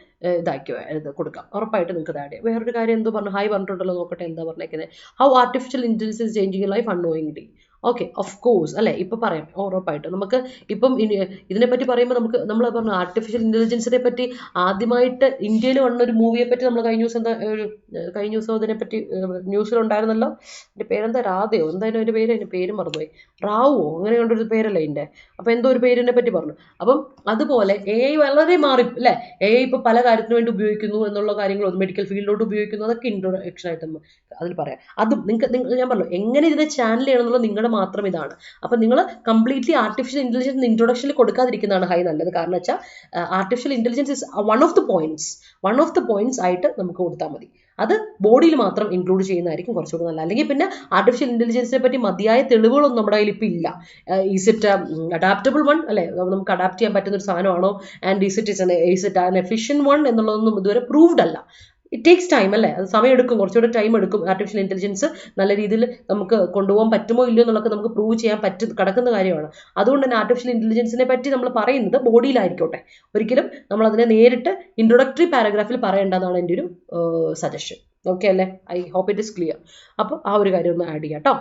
ഇത് കൊടുക്കാം, ഉറപ്പായിട്ട് നിങ്ങൾക്ക് ഇത് ആഡ് ചെയ്യാം. വേറൊരു കാര്യം എന്തോ പറഞ്ഞു, ഹൈ പറഞ്ഞിട്ടുണ്ടല്ലോ, നോക്കട്ടെ എന്താ പറഞ്ഞേക്കുന്നത്. How artificial intelligence changing life unknowingly. Okay, of course അല്ലേ, ഇപ്പം പറയാം ഉറപ്പായിട്ട്. നമുക്ക് ഇപ്പം ഇതിനെപ്പറ്റി പറയുമ്പോൾ നമ്മൾ പറഞ്ഞു ആർട്ടിഫിഷ്യൽ ഇൻ്റലിജൻസിനെ പറ്റി ആദ്യമായിട്ട് ഇന്ത്യയിൽ വന്ന ഒരു മൂവിയെ പറ്റി നമ്മൾ കഴിഞ്ഞ ദിവസം അതിനെപ്പറ്റി ന്യൂസിലുണ്ടായിരുന്നല്ലോ. എൻ്റെ പേരെന്താ, രാധയോ എന്തായാലും അതിൻ്റെ പേര് മറന്നുപോയി, റാവുവോ അങ്ങനെ കൊണ്ടൊരു പേരല്ലേ അതിൻ്റെ. അപ്പം എന്തോ ഒരു പേരിനെ പറ്റി പറഞ്ഞു. അപ്പം അതുപോലെ AI വളരെ മാറി അല്ലേ. AI ഇപ്പോൾ പല കാര്യത്തിന് വേണ്ടി ഉപയോഗിക്കുന്നു എന്നുള്ള കാര്യങ്ങളും മെഡിക്കൽ ഫീൽഡിലോട്ട് ഉപയോഗിക്കുന്നു, അതൊക്കെ ഇൻട്രൊഡക്ഷൻ ആയിട്ട് അതിൽ പറയാം. അതും നിങ്ങൾക്ക് ഞാൻ പറഞ്ഞു എങ്ങനെ ഇതിനെ ചാനൽ ചെയ്യണം എന്നുള്ളത് നിങ്ങളുടെ മാത്രം ഇതാണ്. അപ്പം നിങ്ങൾ കംപ്ലീറ്റ്ലി ആർട്ടിഫിഷ്യൽ ഇൻ്റലിജൻസ് ഇൻട്രൊഡക്ഷനിൽ കൊടുക്കാതിരിക്കുന്നതാണ് ഹൈ നല്ലത്. കാരണം വെച്ചാൽ artificial intelligence is one of the points ആയിട്ട് നമുക്ക് കൊടുത്താൽ മതി. അത് ബോഡിയിൽ മാത്രം ഇൻക്ലൂഡ് ചെയ്യുന്നതായിരിക്കും കുറച്ചുകൂടി നല്ല. അല്ലെങ്കിൽ പിന്നെ ആർട്ടിഫിഷ്യൽ ഇൻ്റലിജൻസിനെ പറ്റി മതിയായ തെളിവുകളൊന്നും നമ്മുടെ കയ്യിൽ ഇപ്പം ഇല്ല. ഈസ് ഇറ്റ് അഡാപ്റ്റബിൾ വൺ അല്ലേ, നമുക്ക് അഡാപ്റ്റ് ചെയ്യാൻ പറ്റുന്ന ഒരു സാധനമാണോ, and is it an efficient one എന്നുള്ളതൊന്നും ഇതുവരെ പ്രൂവ്ഡ് അല്ല. ഇറ്റ് ടേക്സ് ടൈം അല്ലേ, അത് സമയം എടുക്കും, കുറച്ചുകൂടെ ടൈം എടുക്കും. ആർട്ടിഫിഷ്യൽ ഇൻ്റലിജൻസ് നല്ല രീതിയിൽ നമുക്ക് കൊണ്ടുപോകാൻ പറ്റുമോ ഇല്ലയോ എന്നുള്ളത് നമുക്ക് പ്രൂവ് ചെയ്യാൻ കിടക്കുന്ന കാര്യമാണ്. അതുകൊണ്ട് തന്നെ ആർട്ടിഫിഷ്യൽ ഇൻ്റലിജൻസിനെ പറ്റി നമ്മൾ പറയുന്നത് ബോഡിയിലായിരിക്കട്ടെ, ഒരിക്കലും നമ്മൾ അതിനെ നേരിട്ട് ഇൻട്രൊഡക്ടറി പാരഗ്രാഫിൽ പറയേണ്ടതാണ് എൻ്റെ ഒരു സജഷൻ. ഓക്കെ അല്ലേ? I hope it is clear. അപ്പോൾ ആ ഒരു കാര്യം ഒന്ന് ആഡ് ചെയ്യാം കേട്ടോ.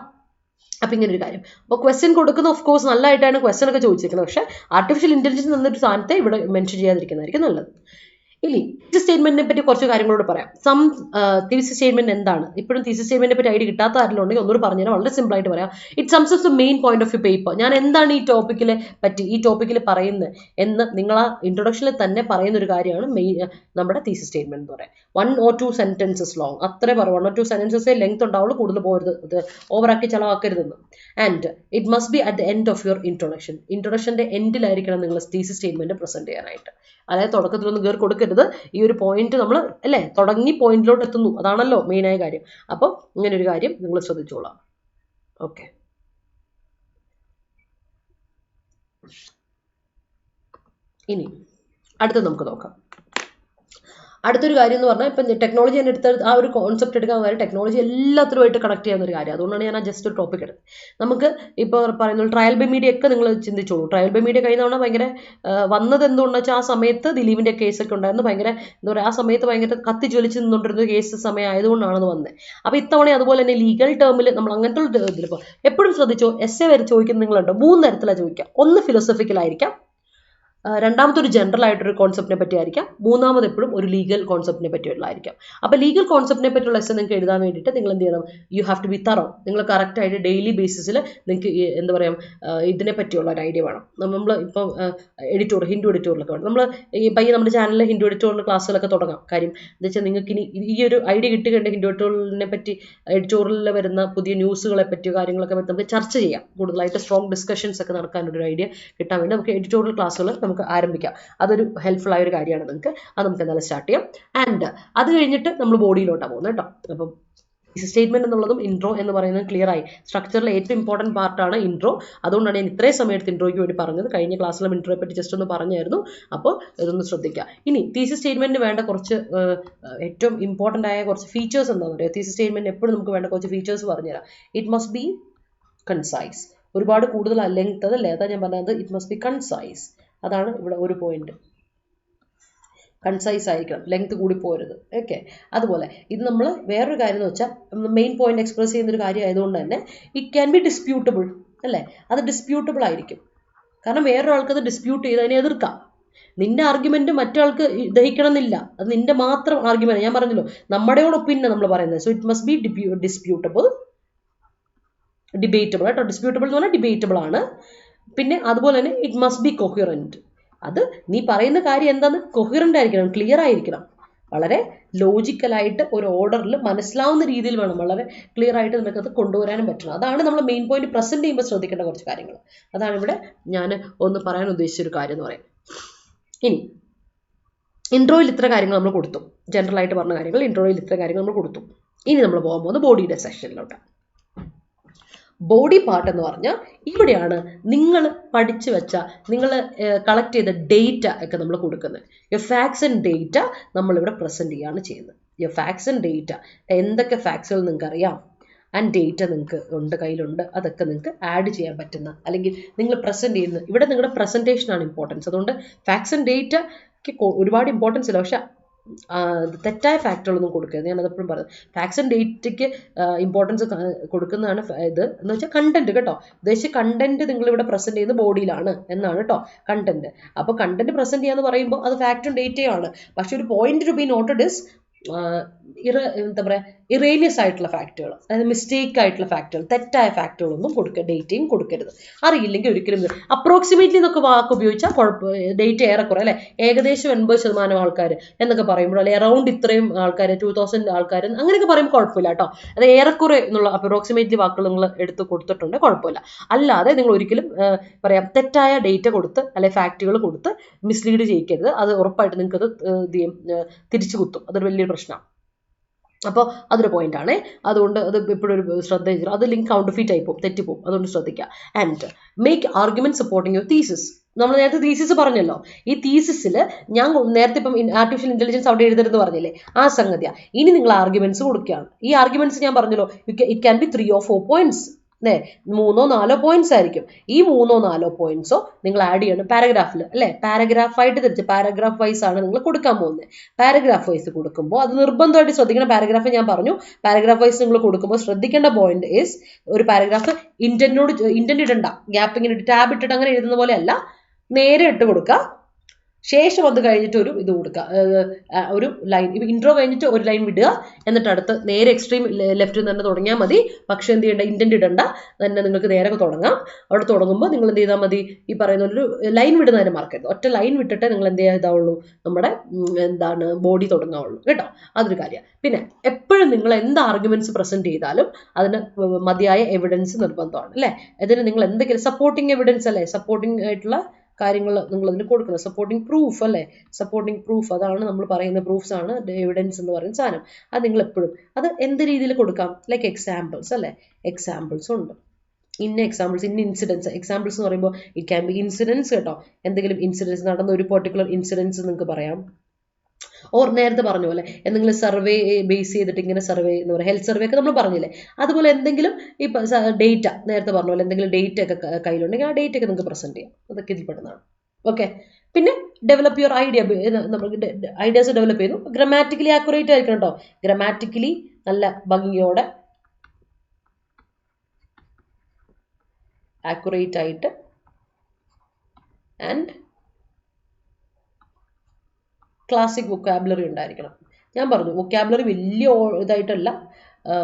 അപ്പം ഇങ്ങനെ ഒരു കാര്യം. അപ്പോൾ ക്വസ്റ്റ്യൻ കൊടുക്കുന്ന ഓഫ് കോഴ്സ് നല്ലതായിട്ടാണ് ക്വസ്റ്റ്യൻ ഒക്കെ ചോദിച്ചിരിക്കുന്നത്, പക്ഷേ ആർട്ടിഫിഷ്യൽ ഇൻ്റലിജൻസ് എന്നൊരു സാധനത്തെ ഇവിടെ മെൻഷൻ ചെയ്യാതിരിക്കുന്നതായിരിക്കും നല്ലത്. ഇനി തീസിസ് സ്റ്റേറ്റ്മെന്റിനെ പറ്റി കുറച്ച് കാര്യങ്ങളോട് പറയാം. തീസിസ് സ്റ്റേറ്റ്മെന്റ് എന്താണ്? ഇപ്പോഴും തീസിസ് സ്റ്റേറ്റ്മെന്റിനെ പറ്റി ഐഡിയ കിട്ടാത്ത ആരെങ്കിലും ഉണ്ടെങ്കിൽ ഒന്നുകൂടി പറഞ്ഞുതരാം, വളരെ സിമ്പിൾ ആയിട്ട് പറയാം. It sums of the main point of you paper. ഞാൻ എന്താണ് ഈ ടോപ്പിക്കിൽ പറയുന്നത് എന്ന് നിങ്ങൾ ആ ഇൻട്രൊഡക്ഷനിൽ തന്നെ പറയുന്ന ഒരു കാര്യമാണ് നമ്മുടെ തീസിസ് സ്റ്റേറ്റ്മെന്റ് എന്ന് പറയാം. 1 or 2 sentences ലോങ്, അത്രേ പറയും. 1 or 2 sentences ലെങ്ത് ഉണ്ടാവുള്ളൂ, കൂടുതൽ പോകരുത്, ഇത് ഓവറാക്കി ചിലവാക്കരുതെന്ന്. And it must be at the end of your introduction. ഇൻട്രൊഡക്ഷന്റെ എൻഡിലായിരിക്കണം നിങ്ങൾ തീസിസ് സ്റ്റേറ്റ്മെന്റ് പ്രസന്റ് ചെയ്യാനായിട്ട്. അതായത് തുടക്കത്തിലൊന്നും കയറി കൊടുക്കരുത്. ഈ ഒരു പോയിന്റ് നമ്മൾ അല്ലേ തുടങ്ങി പോയിന്റിലോട്ട് എത്തുന്നു, അതാണല്ലോ മെയിനായ കാര്യം. അപ്പം ഇങ്ങനെ ഒരു കാര്യം നിങ്ങൾ ശ്രദ്ധിച്ചോളാം. ഓക്കെ, ഇനി അടുത്തത് നമുക്ക് നോക്കാം. അടുത്തൊരു കാര്യം എന്ന് പറഞ്ഞാൽ ഇപ്പം ടെക്നോളജി തന്നെ എടുത്ത ആ ഒരു കോൺസെപ്റ്റ് എടുക്കാൻ കാര്യം ടെക്നോളജി എല്ലാത്തിലുമായിട്ട് കണക്ട് ചെയ്യുന്ന ഒരു കാര്യം. അതുകൊണ്ടാണ് ഞാൻ ആ ജസ്റ്റ് ഒരു ടോപ്പിക് എടുത്തത്. നമുക്ക് ഇപ്പോൾ പറയുന്നത് ട്രയൽ ബൈ മീഡിയ ഒക്കെ നിങ്ങൾ ചിന്തിച്ചോളൂ. ട്രയൽ ബൈ മീഡിയ കഴിഞ്ഞ തവണ ഭയങ്കര വന്നത് എന്തുകൊണ്ടെന്ന് വെച്ചാൽ ആ സമയത്ത് ദിലീപിൻ്റെ കേസൊക്കെ ഉണ്ടായിരുന്നു. ഭയങ്കര എന്താ പറയുക, ആ സമയത്ത് ഭയങ്കര കത്തി ജ്വലിച്ച് നിന്നുകൊണ്ടിരുന്ന കേസ് സമയം ആയതുകൊണ്ടാണെന്ന് വന്നത്. അപ്പോൾ ഇത്തവണ അതുപോലെ തന്നെ ലീഗൽ ടേമിൽ നമ്മൾ അങ്ങനത്തെ ഇതിലിപ്പോൾ എപ്പോഴും ശ്രദ്ധിച്ചോ, എസ്സേ വരെ ചോദിക്കുന്ന നിങ്ങളുണ്ടോ, 3 തരത്തിലാണ് ചോദിക്കുക. ഒന്ന് ഫിലോസഫിക്കലായിരിക്കാം, രണ്ടാമത്തെ ഒരു ജനറൽ ആയിട്ടൊരു കോൺസെപ്റ്റിനെ പറ്റി ആയിരിക്കാം, മൂന്നാമത് എപ്പോഴും ഒരു ലീഗൽ കോൺസെപ്റ്റിനെ പറ്റിയുള്ളതായിരിക്കും. അപ്പോൾ ലീഗൽ കോൺസെപ്റ്റിനെ പറ്റിയുള്ള എസ്സേ നിങ്ങൾക്ക് എഴുതാൻ വേണ്ടിയിട്ട് നിങ്ങൾ എന്ത് ചെയ്യണം, you have to be thorough. നിങ്ങൾ കറക്റ്റായിട്ട് ഡെയിലി ബേസിസിൽ നിങ്ങൾക്ക് എന്താ പറയുക ഇതിനെ പറ്റിയുള്ള ഒരു ഐഡിയ വേണം. നമ്മൾ ഇപ്പം ഹിന്ദു എഡിറ്റോറിയലൊക്കെ വേണം. നമ്മൾ പയ്യെ നമ്മുടെ ചാനലിൽ ഹിന്ദു എഡിറ്റോറിയൽ ക്ലാസ്സുകളൊക്കെ തുടങ്ങാം. കാര്യം എന്താ വെച്ചാൽ നിങ്ങൾക്ക് ഇനി ഈ ഒരു ഐഡിയ കിട്ടുകയുണ്ട് ഹിന്ദു എഡിറ്റോറിയലിനെ പറ്റി, എഡിറ്റോറിയലിൽ വരുന്ന പുതിയ ന്യൂസുകളെ പറ്റിയോ കാര്യങ്ങളൊക്കെ പറ്റി നമുക്ക് ചർച്ച ചെയ്യാം. കൂടുതലായിട്ട് സ്ട്രോങ് ഡിസ്കഷൻസ് ഒക്കെ നടക്കാനൊരു ഐഡിയ കിട്ടാൻ വേണ്ടി നമുക്ക് എഡിറ്റോറിയൽ ക്ലാസ്സുകൾ നമുക്ക് ആരംഭിക്കാം. അതൊരു ഹെൽപ്ഫുൾ ആയ ഒരു കാര്യമാണ് നിങ്ങൾക്ക്. അത് നമുക്ക് എന്തായാലും സ്റ്റാർട്ട് ചെയ്യാം. ആൻഡ് അത് കഴിഞ്ഞിട്ട് നമ്മൾ ബോഡിയിലോട്ടാണ് പോകുന്നത് കേട്ടോ. അപ്പം സ്റ്റേറ്റ്മെന്റ് എന്നുള്ളതും ഇൻട്രോ എന്ന് പറയുന്നത് ക്ലിയർ ആയി. സ്ട്രക്ചറിലെ ഏറ്റവും ഇമ്പോർട്ടൻറ്റ് പാർട്ടാണ് ഇൻട്രോ. അതുകൊണ്ടാണ് ഞാൻ ഇത്രയും സമയത്ത് ഇൻട്രോയ്ക്ക് വേണ്ടി പറഞ്ഞത്. കഴിഞ്ഞ ക്ലാസ്സിലും ഇൻട്രോയെ പറ്റി ജസ്റ്റ് ഒന്ന് പറഞ്ഞായിരുന്നു. അപ്പോൾ ഇതൊന്ന് ശ്രദ്ധിക്കുക. ഇനി തീസിസ് സ്റ്റേറ്റ്മെന്റിന് വേണ്ട കുറച്ച് ഏറ്റവും ഇമ്പോർട്ടൻ്റ് ആയ കുറച്ച് ഫീച്ചേഴ്സ് എന്താണെന്ന് പറയുക. തീസിസ് സ്റ്റേറ്റ്മെന്റ് എപ്പോഴും നമുക്ക് വേണ്ട കുറച്ച് ഫീച്ചേഴ്സ് പറഞ്ഞുതരാം. It must B concise. ഒരുപാട് കൂടുതൽ ലെങ്ത് അതല്ലേ, അതാ ഞാൻ പറഞ്ഞത്. It must B concise. അതാണ് ഇവിടെ ഒരു പോയിന്റ്. കൺസൈസ് ആയിരിക്കണം, ലെങ്ത് കൂടി പോരുത്. ഓക്കെ. അതുപോലെ ഇത് നമ്മൾ വേറൊരു കാര്യം എന്ന് വെച്ചാൽ മെയിൻ പോയിന്റ് എക്സ്പ്രസ് ചെയ്യുന്നൊരു കാര്യം ആയതുകൊണ്ട് തന്നെ ഇറ്റ് ക്യാൻ ബി ഡിസ്പ്യൂട്ടബിൾ അല്ലേ. അത് ഡിസ്പ്യൂട്ടബിൾ ആയിരിക്കും. കാരണം വേറൊരാൾക്ക് അത് ഡിസ്പ്യൂട്ട് ചെയ്ത് അതിനെ എതിർക്കാം. നിന്റെ ആർഗ്യുമെന്റ് മറ്റൊരാൾക്ക് ദഹിക്കണം എന്നില്ല. അത് നിന്റെ മാത്രം ആർഗ്യുമെന്റ്. ഞാൻ പറഞ്ഞല്ലോ നമ്മുടെയോടൊപ്പം പിന്നെ നമ്മൾ പറയുന്നത്. So it must be disputable, debatable കേട്ടോ. ഡിസ്പ്യൂട്ടബിൾ എന്ന് പറഞ്ഞാൽ ഡിബേറ്റബിൾ ആണ്. പിന്നെ അതുപോലെ തന്നെ ഇറ്റ് മസ്റ്റ് ബി കൊഹിറൻറ്റ്. അത് നീ പറയുന്ന കാര്യം എന്താന്ന് കൊഹിറൻ്റ് ആയിരിക്കണം, ക്ലിയർ ആയിരിക്കണം. വളരെ ലോജിക്കലായിട്ട് ഒരു ഓർഡറിൽ മനസ്സിലാവുന്ന രീതിയിൽ വേണം, വളരെ ക്ലിയർ ആയിട്ട് നിനക്കത് കൊണ്ടുവരാനും പറ്റണം. അതാണ് നമ്മൾ മെയിൻ പോയിന്റ് പ്രസന്റ് ചെയ്യുമ്പോൾ ശ്രദ്ധിക്കേണ്ട കുറച്ച് കാര്യങ്ങൾ. അതാണ് ഇവിടെ ഞാൻ ഒന്ന് പറയാൻ ഉദ്ദേശിച്ചൊരു കാര്യം എന്ന് പറയുന്നത്. ഇനി ഇൻട്രോയിൽ ഇത്ര കാര്യങ്ങൾ നമ്മൾ കൊടുത്തു, ജനറൽ ആയിട്ട് പറഞ്ഞ കാര്യങ്ങൾ ഇൻട്രോയിൽ ഇത്ര കാര്യങ്ങൾ നമ്മൾ കൊടുത്തു. ഇനി നമ്മൾ പോകാൻ പോകുന്നത് ബോഡിയുടെ സെക്ഷനിലോട്ട്. ബോഡി പാർട്ട് എന്ന് പറഞ്ഞാൽ ഇവിടെയാണ് നിങ്ങൾ പഠിച്ചു വെച്ച, നിങ്ങൾ കളക്ട് ചെയ്ത ഡേറ്റ ഒക്കെ നമ്മൾ കൊടുക്കുന്നത്. ഫാക്ട്സ് ആൻഡ് ഡേറ്റ നമ്മളിവിടെ പ്രസൻറ്റ് ചെയ്യുകയാണ് ചെയ്യുന്നത്. ഫാക്ട്സ് ആൻഡ് ഡേറ്റ, എന്തൊക്കെ ഫാക്ട്സുകൾ നിങ്ങൾക്ക് അറിയാം ആൻഡ് ഡേറ്റ നിങ്ങൾക്ക് ഉണ്ട്, കയ്യിലുണ്ട്, അതൊക്കെ നിങ്ങൾക്ക് ആഡ് ചെയ്യാൻ പറ്റുന്ന, അല്ലെങ്കിൽ നിങ്ങൾ പ്രസൻറ്റ് ചെയ്യുന്ന, ഇവിടെ നിങ്ങളുടെ പ്രസൻറ്റേഷനാണ് ഇമ്പോർട്ടൻസ്. അതുകൊണ്ട് ഫാക്ട്സ് ആൻഡ് ഡേറ്റയ്ക്ക് ഒരുപാട് ഇമ്പോർട്ടൻസ് ഇല്ല. പക്ഷേ തെറ്റായ ഫാക്റ്റുകളൊന്നും കൊടുക്കരുത്. ഞാൻ അതെപ്പോഴും പറയുന്നത് ഫാക്ട്സ് ആൻഡ് ഡേറ്റയ്ക്ക് ഇമ്പോർട്ടൻസ് കൊടുക്കുന്നതാണ് ഇത് എന്ന് വെച്ചാൽ കണ്ടന്റ് കേട്ടോ. ഉദ്ദേശിച്ച കണ്ടന്റ് നിങ്ങളിവിടെ പ്രസന്റ് ചെയ്യുന്ന ബോഡിയിലാണ് എന്നാണ് കേട്ടോ കണ്ടന്റ്. അപ്പോൾ കണ്ടന്റ് പ്രസന്റ് ചെയ്യാന്ന് പറയുമ്പോൾ അത് ഫാക്റ്റും ഡേറ്റയും ആണ്. പക്ഷെ ഒരു point two B noted is എന്താ പറയുക, ഇറേനിയസ് ആയിട്ടുള്ള ഫാക്റ്റുകൾ, അതായത് മിസ്റ്റേക്ക് ആയിട്ടുള്ള ഫാക്റ്റുകൾ, തെറ്റായ ഫാക്റ്റുകളൊന്നും ഡേറ്റയും കൊടുക്കരുത്. അറിയില്ലെങ്കിൽ ഒരിക്കലും അപ്രോക്സിമേറ്റ്ലി എന്നൊക്കെ വാക്ക് ഉപയോഗിച്ചാൽ ഡേറ്റ ഏറെക്കുറെ അല്ലെ, ഏകദേശം 80% ആൾക്കാർ എന്നൊക്കെ പറയുമ്പോൾ, അല്ലെ അറൗണ്ട് ഇത്രയും ആൾക്കാർ 2000 ആൾക്കാർ അങ്ങനെയൊക്കെ പറയുമ്പോൾ കുഴപ്പമില്ല കേട്ടോ. അത് ഏറെക്കുറെ എന്നുള്ള അപ്രോക്സിമേറ്റ്ലി വാക്കുകൾ നിങ്ങൾ എടുത്ത് കൊടുത്തിട്ടുണ്ട്, കുഴപ്പമില്ല. അല്ലാതെ നിങ്ങൾ ഒരിക്കലും പറയാം തെറ്റായ ഡേറ്റ കൊടുത്ത് അല്ലെ ഫാക്റ്റുകൾ കൊടുത്ത് മിസ്ലീഡ് ചെയ്യിക്കരുത്. അത് ഉറപ്പായിട്ട് നിങ്ങൾക്ക് അത് തിരിച്ചു കുത്തും. അതൊരു വലിയൊരു പ്രശ്നമാണ്. അപ്പോൾ അതൊരു പോയിന്റ് ആണ്. അതുകൊണ്ട് അത് എപ്പോഴും ഒരു ശ്രദ്ധ, അത് ലിങ്ക് കൗണ്ടർഫീറ്റ് ആയി പോകും, തെറ്റിപ്പോവും. അതുകൊണ്ട് ശ്രദ്ധിക്കുക. And make argument supporting your thesis. നമ്മൾ നേരത്തെ തീസിസ് പറഞ്ഞല്ലോ. ഈ തീസിസിൽ ഞാൻ നേരത്തെ ഇപ്പം ആർട്ടിഫിഷ്യൽ ഇന്റലിജൻസ് അവിടെ എഴുതരുതെന്ന് പറഞ്ഞില്ലേ, ആ സംഗതിയാണ്. ഇനി നിങ്ങൾ ആർഗ്യുമെന്റ്സ് കൊടുക്കുകയാണ്. ഈ ആർഗ്യുമെന്റ്സ് ഞാൻ പറഞ്ഞല്ലോ, it can B 3 or 4 points. 3 or 4 points ആയിരിക്കും. ഈ 3 or 4 പോയിന്റ്സോ നിങ്ങൾ ആഡ് ചെയ്യണം പാരഗ്രാഫിൽ അല്ലെ. പാരഗ്രാഫായിട്ട് തിരിച്ച് പാരഗ്രാഫ് വൈസ് ആണ് നിങ്ങൾ കൊടുക്കാൻ പോകുന്നത്. പാരഗ്രാഫ് വൈസ് കൊടുക്കുമ്പോൾ അത് നിർബന്ധമായിട്ട് ശ്രദ്ധിക്കണം. പാരഗ്രാഫ് ഞാൻ പറഞ്ഞു, പാരഗ്രാഫ് വൈസ് നിങ്ങൾ കൊടുക്കുമ്പോൾ ശ്രദ്ധിക്കേണ്ട പോയിന്റ് ഈസ്, ഒരു പാരഗ്രാഫ് ഇന്റന്റ് ഇടണ്ട, ഗ്യാപ്പ് ഇങ്ങനെ ടാബ് ഇട്ടിട്ട് അങ്ങനെ എഴുതുന്ന പോലെ അല്ല, നേരെ ഇട്ട് കൊടുക്കുക. ശേഷം അത് കഴിഞ്ഞിട്ട് ഒരു ഇത് കൊടുക്കുക, ഒരു ലൈൻ. ഇൻട്രോ കഴിഞ്ഞിട്ട് ഒരു ലൈൻ വിടുക, എന്നിട്ട് അടുത്ത് നേരെ എക്സ്ട്രീം ലെഫ്റ്റിൽ നിന്ന് തന്നെ തുടങ്ങിയാൽ മതി. പക്ഷെ എന്ത് ചെയ്യേണ്ട, ഇന്റന്റ് ഇടണ്ട, തന്നെ നിങ്ങൾക്ക് നേരെ തുടങ്ങാം. അവിടെ തുടങ്ങുമ്പോൾ നിങ്ങൾ എന്ത് ചെയ്താൽ മതി, ഈ പറയുന്ന ഒരു ലൈൻ വിടുന്നതിന് മാർക്കരുത്. ഒറ്റ ലൈൻ വിട്ടിട്ട് നിങ്ങൾ എന്ത് ചെയ്താവുള്ളൂ, നമ്മുടെ ബോഡി തുടങ്ങാവുള്ളൂ കേട്ടോ. അതൊരു കാര്യമാണ്. പിന്നെ എപ്പോഴും നിങ്ങൾ എന്ത് ആർഗ്യുമെന്റ്സ് പ്രസന്റ് ചെയ്താലും അതിന് മതിയായ എവിഡൻസ് നിർബന്ധമാണ് അല്ലേ. അതിന് നിങ്ങൾ എന്തെങ്കിലും സപ്പോർട്ടിങ് എവിഡൻസ് അല്ലേ, സപ്പോർട്ടിങ് ആയിട്ടുള്ള കാര്യങ്ങൾ നിങ്ങൾ അതിന് കൊടുക്കണം. സപ്പോർട്ടിങ് പ്രൂഫ് അല്ലേ, സപ്പോർട്ടിങ് പ്രൂഫ്, അതാണ് നമ്മൾ പറയുന്ന പ്രൂഫ്സ് ആണ് എവിഡൻസ് എന്ന് പറയുന്ന സാധനം. അത് നിങ്ങൾ എപ്പോഴും അത് എന്ത് രീതിയിൽ കൊടുക്കാം, ലൈക്ക് എക്സാമ്പിൾസ് അല്ലേ. എക്സാമ്പിൾസ് ഉണ്ട്, ഇന്ന എക്സാമ്പിൾസ്, ഇന്ന ഇൻസിഡൻസ്. എക്സാമ്പിൾസ് എന്ന് പറയുമ്പോൾ ഇറ്റ് ക്യാൻ ബി ഇൻസിഡൻസ് കേട്ടോ. എന്തെങ്കിലും ഇൻസിഡൻസ് നടന്ന ഒരു പെർട്ടിക്കുലർ ഇൻസിഡൻസ് നിങ്ങൾക്ക് പറയാം. ഓർ നേരത്തെ പറഞ്ഞ പോലെ എന്തെങ്കിലും സർവേ ബേസ് ചെയ്തിട്ട് ഇങ്ങനെ സർവേ എന്ന് പറയുക, ഹെൽത്ത് സർവേ ഒക്കെ നമ്മൾ പറഞ്ഞില്ലേ. അതുപോലെ എന്തെങ്കിലും ഇപ്പം ഡേറ്റ നേരത്തെ പറഞ്ഞ പോലെ എന്തെങ്കിലും ഡേറ്റ ഒക്കെ കയ്യിലുണ്ടെങ്കിൽ ആ ഡേറ്റ ഒക്കെ നിങ്ങൾക്ക് പ്രസന്റ് ചെയ്യാം. അതൊക്കെ ഇതിൽ പെടുന്നതാണ്. ഓക്കെ. പിന്നെ ഡെവലപ്പ് യുവർ ഐഡിയ. നമുക്ക് ഐഡിയാസ് ഡെവലപ്പ് ചെയ്തു. ഗ്രാമാറ്റിക്കലി ആക്യുറേറ്റ് ആയിരിക്കണം കേട്ടോ. ഗ്രാമാറ്റിക്കലി നല്ല ഭംഗിയോടെ ആക്യുറേറ്റ് ആയിട്ട് ആൻഡ് ക്ലാസിക് വൊക്കാബുലറി ഉണ്ടായിരിക്കണം. ഞാൻ പറഞ്ഞു വൊക്കാബുലറി വലിയ ഇതായിട്ടല്ല,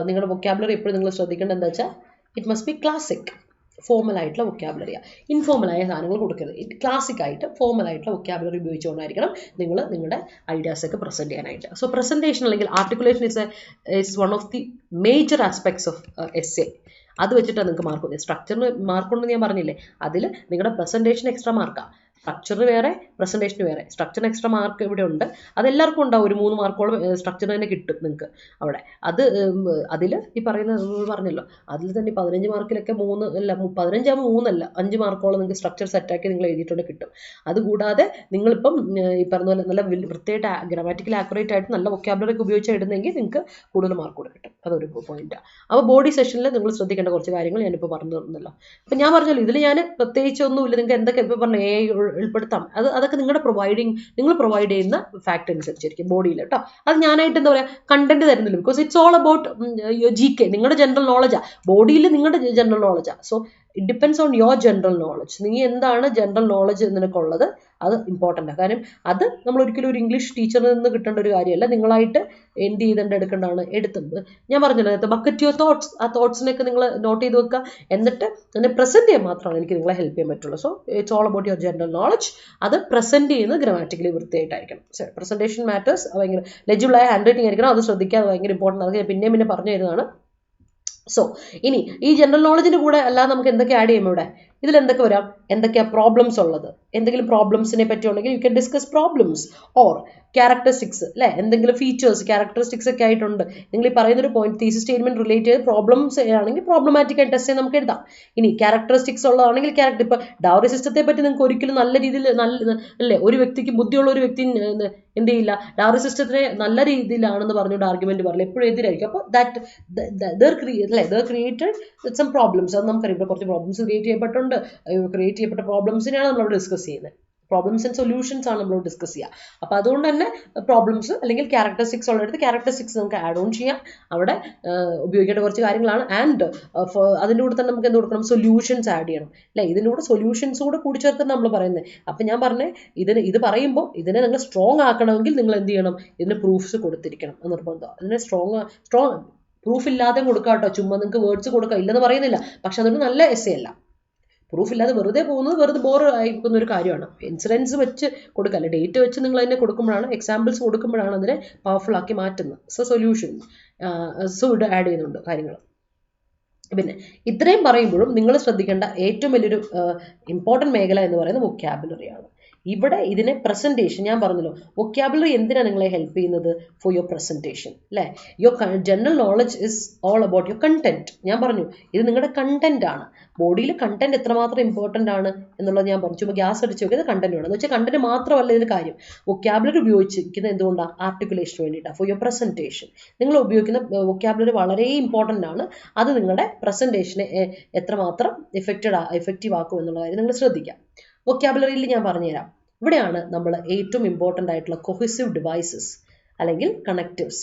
നിങ്ങളുടെ വൊക്കാബുലറി എപ്പോഴും നിങ്ങൾ ശ്രദ്ധിക്കേണ്ടത് എന്താ വെച്ചാൽ it must B classic, formal ആയിട്ടുള്ള വൊക്കാബുലറിയാണ്. ഇൻഫോർമലായ സാധനങ്ങൾ കൊടുക്കരുത്. ക്ലാസിക് ആയിട്ട് ഫോർമൽ ആയിട്ടുള്ള വൊക്കാബുലറി ഉപയോഗിച്ചുകൊണ്ടായിരിക്കണം നിങ്ങൾ നിങ്ങളുടെ ഐഡിയാസ് ഒക്കെ പ്രസന്റ് ചെയ്യാനായിട്ട്. സോ പ്രസന്റേഷൻ അല്ലെങ്കിൽ articulation is one of the major aspects of essay. അത് വെച്ചിട്ടാണ് നിങ്ങൾക്ക് മാർക്ക്. സ്ട്രക്ചറിന് മാർക്കുണ്ടെന്ന് ഞാൻ പറഞ്ഞില്ലേ, അതിൽ നിങ്ങളുടെ പ്രസന്റേഷൻ എക്സ്ട്രാ മാർക്കാണ്. സ്ട്രക്ചർ വേറെ, പ്രസന്റേഷൻ വേറെ. സ്ട്രക്ചറിന് എക്സ്ട്രാ മാർക്ക് ഇവിടെ ഉണ്ട്, അതെല്ലാവർക്കും ഉണ്ടാവും. ഒരു 3 മാർക്കോളം സ്ട്രക്ചർ തന്നെ കിട്ടും നിങ്ങൾക്ക് അവിടെ. അത് അതിൽ ഈ പറയുന്ന പറഞ്ഞല്ലോ, അതിൽ തന്നെ 15 മാർക്കിലൊക്കെ 3 അല്ല 15 ആകുമ്പോൾ 3 അല്ല 5 മാർക്കോളം നിങ്ങൾക്ക് സ്ട്രക്ചർ സെറ്റാക്കി നിങ്ങൾ എഴുതിയിട്ടുണ്ട് കിട്ടും. അതുകൂടാതെ നിങ്ങളിപ്പം ഈ പറഞ്ഞ പോലെ നല്ല വൃത്തിയായിട്ട് ഗ്രാമാറ്റിക്കൽ ആക്യുറേറ്റ് ആയിട്ട് നല്ല വൊക്കാബുലറി ഒക്കെ ഉപയോഗിച്ച് എഴുതുന്നെങ്കിൽ നിങ്ങൾക്ക് കൂടുതൽ മാർക്ക് കൂടെ കിട്ടും. അതൊരു പോയിന്റാണ്. അപ്പോൾ ബോഡി സെഷനിൽ നിങ്ങൾ ശ്രദ്ധിക്കേണ്ട കുറച്ച് കാര്യങ്ങൾ ഞാനിപ്പോൾ പറഞ്ഞു തന്നല്ലോ. അപ്പം ഞാൻ പറഞ്ഞല്ലോ, ഇതിൽ ഞാൻ പ്രത്യേകിച്ച് ഒന്നുമില്ല. നിങ്ങൾക്ക് എന്തൊക്കെ ഇപ്പോൾ പറഞ്ഞ ഉൾപ്പെടുത്താം, അതൊക്കെ നിങ്ങൾ പ്രൊവൈഡ് ചെയ്യുന്ന ഫാക്ട് അനുസരിച്ചിരിക്കും ബോഡിയിൽ കേട്ടോ. അത് ഞാനായിട്ട് എന്താ പറയുക കണ്ടന്റ് തരുന്നില്ല, because it's all about GK, നിങ്ങളുടെ ജനറൽ നോളജാണ്. ബോഡിയിൽ നിങ്ങളുടെ ജനറൽ നോളജാണ്. So it depends on your general knowledge. നീ എന്താണ് ജനറൽ നോളജ് നിനക്കുള്ളത്, അത് ഇമ്പോർട്ടൻ്റ് ആണ്. കാരണം അത് നമ്മൾ ഒരിക്കലും ഒരു ഇംഗ്ലീഷ് ടീച്ചറിൽ നിന്ന് കിട്ടേണ്ട ഒരു കാര്യമല്ല, നിങ്ങളായിട്ട് എന്ത് ചെയ്തേണ്ട എടുക്കേണ്ടതാണ്. ഞാൻ പറഞ്ഞല്ലോ നേരത്തെ, ബക്കറ്റ് യുവർ തോട്ട്സ്. ആ തോട്ട്സിനൊക്കെ നിങ്ങൾ നോട്ട് ചെയ്ത് വെക്കുക. എന്നിട്ട് അതിനെ പ്രസന്റ് ചെയ്യാൻ മാത്രമാണ് എനിക്ക് നിങ്ങളെ ഹെൽപ്പ് ചെയ്യാൻ പറ്റുള്ളൂ. So it's all about your general knowledge. അത് പ്രസന്റ് ചെയ്യുന്നത് ഗ്രാമാറ്റിക്കലി വൃത്തിയായിട്ടായിരിക്കണം. Presentation matters. ഭയങ്കര ലെജിബിളായ ഹാൻഡ് റൈറ്റിംഗ് ആയിരിക്കണം, അത് ശ്രദ്ധിക്കുക, ഭയങ്കര ഇമ്പോർട്ടൻ്റ്. അത് പിന്നെ പറഞ്ഞു തരുന്നതാണ്. സോ ഇനി ഈ ജനറൽ നോളജിന്റെ കൂടെ അല്ലാതെ നമുക്ക് എന്തൊക്കെ ആഡ് ചെയ്യും ഇവിടെ? ഇതിൽ എന്തൊക്കെ വരാം? എന്തൊക്കെയാ പ്രോബ്ലംസ് ഉള്ളത്? എന്തെങ്കിലും പ്രോബ്ലംസിനെ പറ്റി ഉണ്ടെങ്കിൽ you can discuss problems or characteristics, അല്ലെ? എന്തെങ്കിലും ഫീച്ചേഴ്സ് ക്യാരക്ടറിസ്റ്റിക്സ് ഒക്കെ ആയിട്ടുണ്ട്. നിങ്ങൾ ഈ പറയുന്നൊരു പോയിന്റ് തീസിസ് സ്റ്റേറ്റ്മെന്റ് റിലേറ്റ് ചെയ്ത് പ്രോബ്ലംസ് ആണെങ്കിൽ പ്രോബ്ലമാറ്റിക് ആയിട്ട് ടെസ്റ്റ് നമുക്ക് എഴുതാം. ഇനി ക്യാരക്ടറിസ്റ്റിക്സ് ഉള്ളതാണെങ്കിൽ ക്യാരക്ടർ, ഇപ്പൊ ഡൗറി സിസ്റ്റത്തെ പറ്റി നിങ്ങൾക്ക് ഒരിക്കലും നല്ല രീതിയിൽ അല്ലേ, ഒരു വ്യക്തിക്ക് ബുദ്ധിയുള്ള ഒരു വ്യക്തി എന്ത് ചെയ്യില്ല, ഡൗറി സിസ്റ്റത്തിനെ നല്ല രീതിയിലാണെന്ന് പറഞ്ഞുകൊണ്ട് ആർഗ്യുമെന്റ് പറയില്ല, എപ്പോഴും എതിരായിരിക്കും. അപ്പോൾ ദാറ്റ് ക്രിയേറ്റഡ് സം പ്രോബ്ലംസ്. അത് നമുക്കറിയാം, ഇവിടെ കുറച്ച് പ്രോബ്ലംസ് ക്രിയേറ്റ് ചെയ്യപ്പെട്ട പ്രോബ്ലംസിനെയാണ് നമ്മൾ ഡിസ്കസ് ചെയ്യുന്നത്. പ്രോബ്ലംസ് ആൻഡ് സൊല്യൂഷൻസ് ആണ് നമ്മൾ ഡിസ്കസ് ചെയ്യുക. അപ്പോൾ അതുകൊണ്ട് തന്നെ പ്രോബ്ലംസ് അല്ലെങ്കിൽ ക്യാരക്ടറിസ്റ്റിക്സ് ഉള്ളിടത്ത് ക്യാരക്ടറിസ്റ്റിക്സ് നമുക്ക് ആഡ് ഓൺ ചെയ്യാം. അവിടെ ഉപയോഗിക്കേണ്ട കുറച്ച് കാര്യങ്ങളാണ്. ആൻഡ് അതിൻ്റെ കൂടെ തന്നെ നമുക്ക് എന്ത് കൊടുക്കണം? സൊല്യൂഷൻസ് ആഡ് ചെയ്യണം, അല്ലേ? ഇതിൻ്റെ കൂടെ സൊല്യൂഷൻസ് കൂടെ കൂടിച്ചേർത്താണ് നമ്മൾ പറയുന്നത്. അപ്പം ഞാൻ പറഞ്ഞേ, ഇത് പറയുമ്പോൾ ഇതിനെ നിങ്ങൾ സ്ട്രോങ് ആക്കണമെങ്കിൽ നിങ്ങൾ എന്ത് ചെയ്യണം? ഇതിന് പ്രൂഫ്സ് കൊടുത്തിരിക്കണം എന്ന് നിർബന്ധം. അതിനെ സ്ട്രോങ് പ്രൂഫ് ഇല്ലാതെ കൊടുക്കാം കേട്ടോ. ചുമ്മാ നിങ്ങൾക്ക് വേർഡ്സ് കൊടുക്കാം, ഇല്ലെന്ന് പറയുന്നില്ല. പക്ഷെ അതൊരു നല്ല എസ്സേ അല്ല. പ്രൂഫ് ഇല്ലാതെ വെറുതെ പോകുന്നത് വെറുതെ ബോർ ആയിരിക്കുന്ന ഒരു കാര്യമാണ്. ഇൻസിഡൻസ് വെച്ച് കൊടുക്കല്ല, ഡേറ്റ് വെച്ച് നിങ്ങൾ അതിനെ കൊടുക്കുമ്പോഴാണ്, എക്സാമ്പിൾസ് കൊടുക്കുമ്പോഴാണ് അതിനെ പവർഫുൾ ആക്കി മാറ്റുന്നത്. സൊല്യൂഷൻ ഇവിടെ ആഡ് ചെയ്യുന്നുണ്ട് കാര്യങ്ങൾ. പിന്നെ ഇത്രയും പറയുമ്പോഴും നിങ്ങൾ ശ്രദ്ധിക്കേണ്ട ഏറ്റവും വലിയൊരു ഇമ്പോർട്ടൻറ്റ് മേഖല എന്ന് പറയുന്നത് വൊക്കാബുലറിയാണ്. ഇവിടെ ഇതിനെ പ്രസൻറ്റേഷൻ, ഞാൻ പറഞ്ഞല്ലോ വൊക്കാബുലറി എന്തിനാണ് നിങ്ങളെ ഹെൽപ്പ് ചെയ്യുന്നത്? ഫോർ യുവർ പ്രസൻറ്റേഷൻ, അല്ലേ? Your general knowledge is all about your content. ഞാൻ പറഞ്ഞു ഇത് നിങ്ങളുടെ കണ്ടന്റ് ആണ്. ബോഡിയിൽ കണ്ടന്റ് എത്രമാത്രം ഇമ്പോർട്ടൻ്റ് ആണ് എന്നുള്ളത് ഞാൻ പറഞ്ഞു. ചുമ്മാ ഗ്യാസ് അടിച്ച് നോക്കിയത് കണ്ടന്റ് വേണം എന്ന് വെച്ചാൽ കണ്ടന്റ് മാത്രമല്ല ഇതിന് കാര്യം. വൊക്കാബുലറി ഉപയോഗിച്ചിരിക്കുന്നത് എന്തുകൊണ്ടാണ്? ആർട്ടിക്കുലേഷന് വേണ്ടിയിട്ടാണ്, ഫോർ യുവർ പ്രസൻറ്റേഷൻ. നിങ്ങൾ ഉപയോഗിക്കുന്ന വൊക്കാബുലറി വളരെ ഇമ്പോർട്ടൻ്റ് ആണ്. അത് നിങ്ങളുടെ പ്രസൻറ്റേഷനെ എത്രമാത്രം എഫക്റ്റീവ് ആക്കും എന്നുള്ള കാര്യം നിങ്ങൾ ശ്രദ്ധിക്കാം. വൊക്കാബുലറിയിൽ ഞാൻ പറഞ്ഞുതരാം. ഇവിടെയാണ് നമ്മൾ ഏറ്റവും ഇമ്പോർട്ടൻ്റ് ആയിട്ടുള്ള കൊഹസിവ് ഡിവൈസസ് അല്ലെങ്കിൽ കണക്റ്റീവ്സ്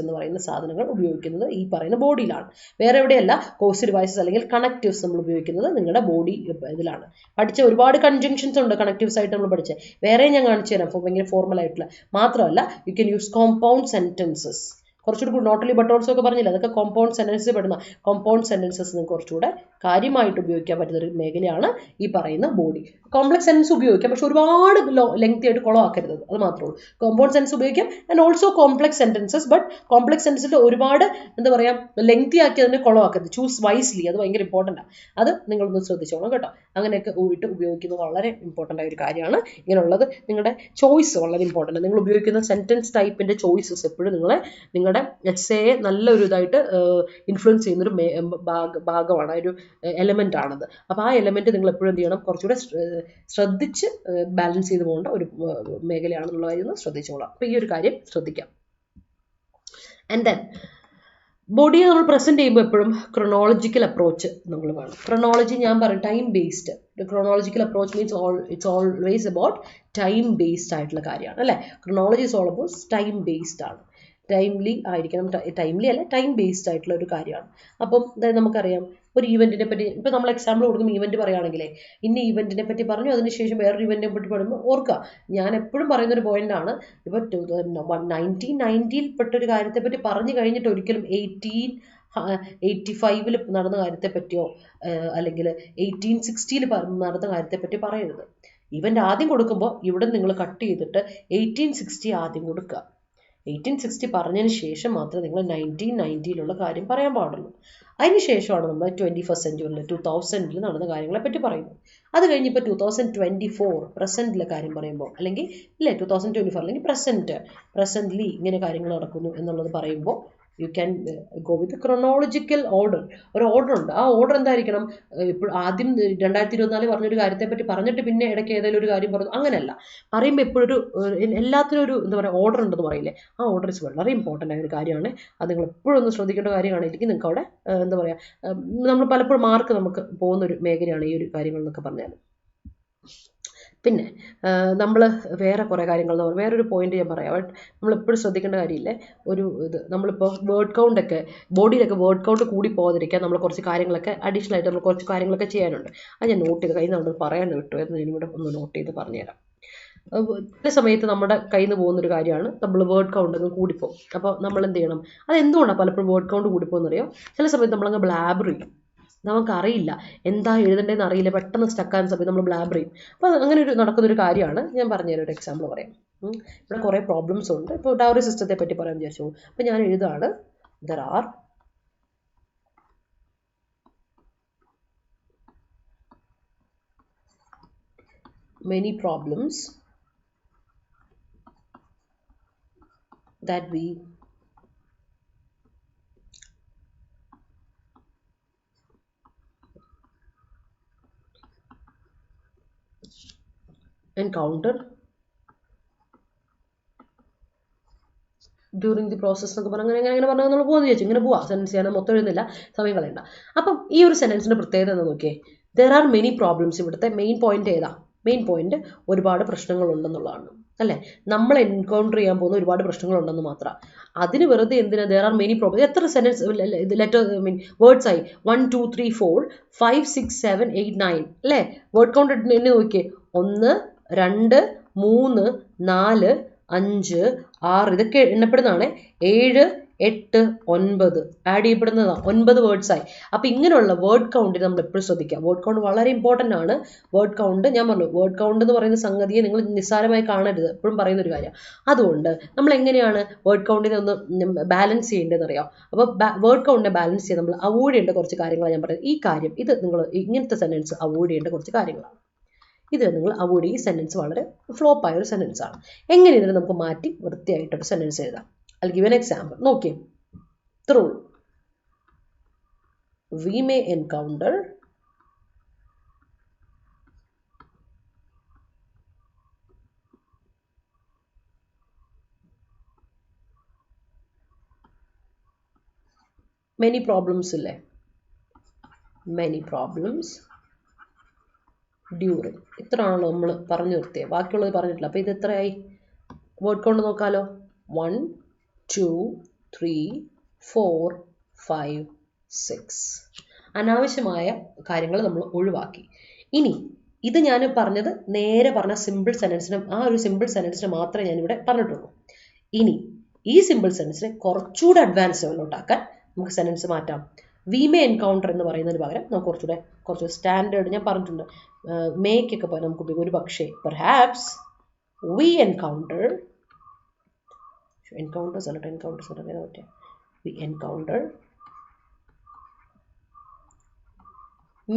എന്ന് പറയുന്ന സാധനങ്ങൾ ഉപയോഗിക്കുന്നത് ഈ പറയുന്ന ബോഡിയിലാണ്. വേറെ എവിടെയല്ല. കൊഹസിവ് ഡിവൈസസ് അല്ലെങ്കിൽ കണക്റ്റീവ്സ് നമ്മൾ ഉപയോഗിക്കുന്നത് നിങ്ങളുടെ ബോഡി ഇതിലാണ്. പഠിച്ച ഒരുപാട് കൺജങ്ഷൻസ് ഉണ്ട് കണക്റ്റീവ്സ് ആയിട്ട് നമ്മൾ പഠിച്ചത്. വേറെ ഞാൻ കാണിച്ചു തരാം, ഭയങ്കര ഫോർമൽ ആയിട്ടുള്ള. മാത്രമല്ല U can use compound sentences. കുറച്ചുകൂടി നോട്ടലി ബട്ടോൾസ് ഒക്കെ പറഞ്ഞില്ല, അതൊക്കെ കോമ്പൗണ്ട് സെൻറ്റൻസസ് പെടുന്ന കോമ്പൗണ്ട് സെൻറ്റൻസസ് നിങ്ങൾക്ക് കുറച്ചുകൂടെ കാര്യമായിട്ട് ഉപയോഗിക്കാൻ പറ്റുന്ന ഒരു മേഖലയാണ് ഈ പറയുന്ന ബോഡി. കോംപ്ലക്സ് സെൻറ്റൻസ് ഉപയോഗിക്കാം, പക്ഷെ ഒരുപാട് ലെങ്തി ആയിട്ട് കുളമാക്കരുത്, അത് മാത്രമേ ഉള്ളൂ. കോമ്പൗണ്ട് സെൻറ്റൻസ് ഉപയോഗിക്കാം and also complex sentences. But complex സെൻറ്റൻസിൽ ഒരുപാട് എന്താ പറയുക ലെങ്തി ആക്കി അതിനെ കുളമാക്കരുത്. ചൂസ് വൈസ്ലി, അത് ഭയങ്കര ഇമ്പോർട്ടൻ്റ് ആണ്. അത് നിങ്ങളൊന്ന് ശ്രദ്ധിച്ചോളാം കേട്ടോ. അങ്ങനെയൊക്കെ ഉപയോഗിക്കുന്നത് വളരെ ഇമ്പോർട്ടൻ്റ് ആയ ഒരു കാര്യമാണ്. ഇങ്ങനെയുള്ളത് നിങ്ങളുടെ ചോയ്സ് വളരെ ഇമ്പോർട്ടൻ്റ് ആണ്. നിങ്ങൾ ഉപയോഗിക്കുന്ന സെൻറ്റൻസ് ടൈപ്പിൻ്റെ ചോയ്സസ് എപ്പോഴും നിങ്ങളുടെ എസ്സേയെ നല്ലൊരു ഇതായിട്ട് ഇൻഫ്ലുവൻസ് ചെയ്യുന്നൊരു ഭാഗമാണ്, ഒരു എലമെൻ്റ് ആണത്. അപ്പോൾ ആ എലമെൻറ്റ് നിങ്ങൾ എപ്പോഴും എന്ത് ചെയ്യണം? കുറച്ചുകൂടെ ശ്രദ്ധിച്ച് ബാലൻസ് ചെയ്ത് പോകേണ്ട ഒരു മേഖലയാണെന്നുള്ള കാര്യം ഒന്ന് ശ്രദ്ധിച്ചോളാം. അപ്പോൾ ഈ ഒരു കാര്യം ശ്രദ്ധിക്കാം. ആൻഡ് ദെൻ ബോഡിയെ നമ്മൾ പ്രസൻറ്റ് ചെയ്യുമ്പോൾ എപ്പോഴും ക്രൊണോളജിക്കൽ അപ്രോച്ച് നമ്മൾ വേണം. ക്രൊണോളജി ഞാൻ പറയും time based. Chronological approach means it's always about time based ആയിട്ടുള്ള കാര്യമാണ്, അല്ലേ? Chronology is all about time based ആണ്. ടൈംലി ആയിരിക്കണം, ടൈംലി അല്ല ടൈം ബേസ്ഡ് ആയിട്ടുള്ള ഒരു കാര്യമാണ്. അപ്പം അതായത് നമുക്കറിയാം ഒരു ഈവെൻറ്റിനെ പറ്റി, ഇപ്പോൾ നമ്മൾ എക്സാമ്പിൾ കൊടുക്കും, ഈവെൻറ്റ് പറയുകയാണെങ്കിലേ ഇന്ന ഈവെൻറ്റിനെ പറ്റി പറഞ്ഞു, അതിനുശേഷം വേറൊരു ഈവെൻറ്റിനെ പറ്റി പറയുമ്പോൾ ഓർക്കുക, ഞാൻ എപ്പോഴും പറയുന്നൊരു പോയിൻ്റാണ്, ഇപ്പോൾ 1990 പെട്ടൊരു കാര്യത്തെ പറ്റി പറഞ്ഞു കഴിഞ്ഞിട്ട് ഒരിക്കലും 1885 നടന്ന കാര്യത്തെ പറ്റിയോ അല്ലെങ്കിൽ 1860 നടന്ന കാര്യത്തെ പറ്റി പറയരുത്. ഈവെൻ്റ് ആദ്യം കൊടുക്കുമ്പോൾ ഇവിടെ നിങ്ങൾ കട്ട് ചെയ്തിട്ട് 1860 ആദ്യം കൊടുക്കുക. 1860 പറഞ്ഞതിന് ശേഷം മാത്രമേ നിങ്ങൾ 1990 കാര്യം പറയാൻ പാടുള്ളൂ. അതിന് ശേഷമാണ് നമ്മൾ 21st സെഞ്ച്വറിയിൽ 2000 നടന്ന കാര്യങ്ങളെ പറ്റി പറയുന്നത്. അത് കഴിഞ്ഞിപ്പോൾ 2024 പ്രസന്റിലെ കാര്യം പറയുമ്പോൾ, അല്ലെങ്കിൽ ഇല്ലേ 2024 അല്ലെങ്കിൽ പ്രസന്റ്ലി ഇങ്ങനെ കാര്യങ്ങൾ നടക്കുന്നു എന്നുള്ളത് പറയുമ്പോൾ U can go with chronological order. ഒരു ഓർഡർ ഉണ്ട്. ആ ഓർഡർ എന്തായിരിക്കണം? ഇപ്പോൾ ആദ്യം 2024 പറഞ്ഞൊരു കാര്യത്തെ പറ്റി പറഞ്ഞിട്ട് പിന്നെ ഇടയ്ക്ക് ഏതെങ്കിലും ഒരു കാര്യം പറഞ്ഞു, അങ്ങനെയല്ല. പറയുമ്പോൾ എപ്പോഴൊരു എല്ലാത്തിനും ഒരു എന്താ പറയുക ഓർഡർ ഉണ്ടെന്ന് പറയില്ലേ, ആ ഓർഡർ ഇസ് വളരെ ഇമ്പോർട്ടൻ്റ് ആയ ഒരു കാര്യമാണ്. അത് നിങ്ങൾ എപ്പോഴും ഒന്ന് ശ്രദ്ധിക്കേണ്ട കാര്യമാണ്. എനിക്ക് നിങ്ങൾക്ക് അവിടെ എന്താ പറയുക, നമ്മൾ പലപ്പോഴും മാർക്ക് നമുക്ക് പോകുന്നൊരു മേഖലയാണ് ഈ ഒരു കാര്യങ്ങൾ എന്നൊക്കെ പറഞ്ഞാൽ. പിന്നെ നമ്മൾ വേറെ കുറേ കാര്യങ്ങൾ വേറൊരു പോയിന്റ് ഞാൻ പറയാം. നമ്മളെപ്പോഴും ശ്രദ്ധിക്കേണ്ട കാര്യമില്ലേ, ഒരു ഇത് നമ്മളിപ്പോൾ വേർഡ് കൗണ്ടൊക്കെ ബോഡിയിലൊക്കെ വേർഡ് കൗണ്ട് കൂടി പോകാതിരിക്കാൻ നമ്മൾ കുറച്ച് കാര്യങ്ങളൊക്കെ അഡീഷണൽ ആയിട്ട് നമ്മൾ കുറച്ച് കാര്യങ്ങളൊക്കെ ചെയ്യാനുണ്ട്. അത് ഞാൻ നോട്ട് ചെയ്ത് കയ്യിൽ നിന്ന് പറയാൻ വിട്ടു എന്ന് ഞാനിവിടെ ഒന്ന് നോട്ട് ചെയ്ത് പറഞ്ഞുതരാം. ചില സമയത്ത് നമ്മുടെ കയ്യിൽ നിന്ന് പോകുന്നൊരു കാര്യമാണ് നമ്മൾ വേർഡ് കൗണ്ട് അങ്ങ് കൂടിപ്പോകും. അപ്പോൾ നമ്മൾ എന്ത് ചെയ്യണം? അത് എന്തുകൊണ്ടാണ് പലപ്പോഴും വേർഡ് കൗണ്ട് കൂടിപ്പോകുന്നറിയോ? ചില സമയത്ത് നമ്മളങ്ങ് ബ്ലാബർ ചെയ്യും, നമുക്കറിയില്ല എന്താ എഴുതേണ്ടതെന്ന് അറിയില്ല, പെട്ടെന്ന് സ്റ്റക്കാകുന്ന സമയത്ത് നമ്മൾ ബ്ലാബർ ചെയ്യും. അപ്പോൾ അങ്ങനെ ഒരു നടക്കുന്നൊരു കാര്യമാണ്. ഞാൻ പറഞ്ഞുതരാം, ഒരു എക്സാമ്പിൾ പറയാം. ഇവിടെ കുറേ പ്രോബ്ലംസ് ഉണ്ട്. ഇപ്പോൾ ഡൗറി സിസ്റ്റത്തെ പറ്റി പറയാൻ വിചാരിച്ചു. അപ്പോൾ ഞാൻ എഴുതാണ്, there are many problems that we encounter during the process എന്നൊക്കെ പറഞ്ഞാൽ അങ്ങനെ പറഞ്ഞാൽ നമ്മൾ പോകുന്നു ചോദിച്ചു. ഇങ്ങനെ പോവാം, സെൻറ്റൻസ് ചെയ്യാൻ മൊത്തം എഴുതുന്നില്ല, സമയം കളയണ്ട. അപ്പം ഈ ഒരു സെൻറ്റൻസിൻ്റെ പ്രത്യേകത എന്ന് നോക്കിയേ, ദർ ആർ മെനി പ്രോബ്ലംസ്. ഇവിടുത്തെ മെയിൻ പോയിന്റ് ഏതാ? മെയിൻ പോയിന്റ് ഒരുപാട് പ്രശ്നങ്ങളുണ്ടെന്നുള്ളതാണ്, അല്ലേ? നമ്മൾ എൻകൗണ്ടർ ചെയ്യാൻ പോകുന്ന ഒരുപാട് പ്രശ്നങ്ങളുണ്ടെന്ന് മാത്രം. അതിന് വെറുതെ എന്തിനാ ദർ ആർ മെനി പ്രോബ്ലം? എത്ര സെൻറ്റൻസ് ലെറ്റർ വേർഡ്സ് ആയി? 1 2 3 4 5 6 7 8 9 അല്ലേ? വേർഡ് കൗണ്ട് എണ്ണി നോക്കിയേ, 1 2 3 4 5 6 ഇതൊക്കെ എണ്ണപ്പെടുന്നതാണ്. 7 8 9 ആഡ് ചെയ്യപ്പെടുന്നതാണ്. 9 വേർഡ്സ് ആയി. അപ്പം ഇങ്ങനെയുള്ള വേർഡ് കൗണ്ടിന് നമ്മൾ എപ്പോഴും ശ്രദ്ധിക്കാം. വേർഡ് കൗണ്ട് വളരെ ഇമ്പോർട്ടൻ്റ് ആണ്. വേർഡ് കൗണ്ട് ഞാൻ പറഞ്ഞു, വേർഡ് കൗണ്ട് എന്ന് പറയുന്ന സംഗതിയെ നിങ്ങൾ നിസ്സാരമായി കാണരുത്, എപ്പോഴും പറയുന്ന ഒരു കാര്യം. അതുകൊണ്ട് നമ്മൾ എങ്ങനെയാണ് വേർഡ് കൗണ്ടിനെ ഒന്ന് ബാലൻസ് ചെയ്യേണ്ടതെന്ന് അറിയാം. അപ്പോൾ വേർഡ് കൗണ്ടിനെ ബാലൻസ് ചെയ്യാൻ നമ്മൾ അവോയ്ഡ് ചെയ്യേണ്ട കുറച്ച് കാര്യങ്ങളാണ് ഞാൻ പറയുന്നത്. ഈ കാര്യം ഇത് നിങ്ങൾ ഇങ്ങനത്തെ സെൻറ്റൻസ് അവോയ്ഡ് ചെയ്യേണ്ട കുറച്ച് കാര്യങ്ങളാണ്. ഇത് നിങ്ങൾ അവോയ്ഡ് ഈ സെൻറ്റൻസ് വളരെ ഫ്ലോപ്പായ ഒരു സെൻറ്റൻസ് ആണ്. എങ്ങനെ ഇതിനെ നമുക്ക് മാറ്റി വൃത്തിയായിട്ടൊരു സെൻറ്റൻസ് എഴുതാം? I'll give an example. നോക്കിയേ, ഇത്രേ ഉള്ളൂ. We may encounter many problems ഇല്ലേ? Many problems during. ഇത്രയാണല്ലോ നമ്മൾ പറഞ്ഞു നിർത്തിയത്, ബാക്കിയുള്ളത് പറഞ്ഞിട്ടില്ല. അപ്പോൾ ഇത് എത്രയായി? വേർഡ് കൗണ്ട് നോക്കാലോ. 1 2 3 4 5 6. അനാവശ്യമായ കാര്യങ്ങൾ നമ്മൾ ഒഴിവാക്കി. ഇനി ഇത് ഞാൻ പറഞ്ഞത് നേരെ പറഞ്ഞ സിമ്പിൾ സെൻറ്റൻസിനും ആ ഒരു സിമ്പിൾ സെൻറ്റൻസിന് മാത്രമേ ഞാനിവിടെ പറഞ്ഞിട്ടുള്ളൂ. ഇനി ഈ സിമ്പിൾ സെൻറ്റൻസിനെ കുറച്ചുകൂടെ അഡ്വാൻസ് ലെവലിലോട്ടാക്കാൻ നമുക്ക് സെൻറ്റൻസ് മാറ്റാം. വി മേ എൻകൗണ്ടർ എന്ന് പറയുന്നതിന് പകരം നമുക്ക് കുറച്ചുകൂടെ സ്റ്റാൻഡേർഡ് ഞാൻ പറഞ്ഞിട്ടുണ്ട്. മേക്കൊക്കെ പോലെ നമുക്ക് ഒരു പക്ഷേ perhaps V encounter we encounter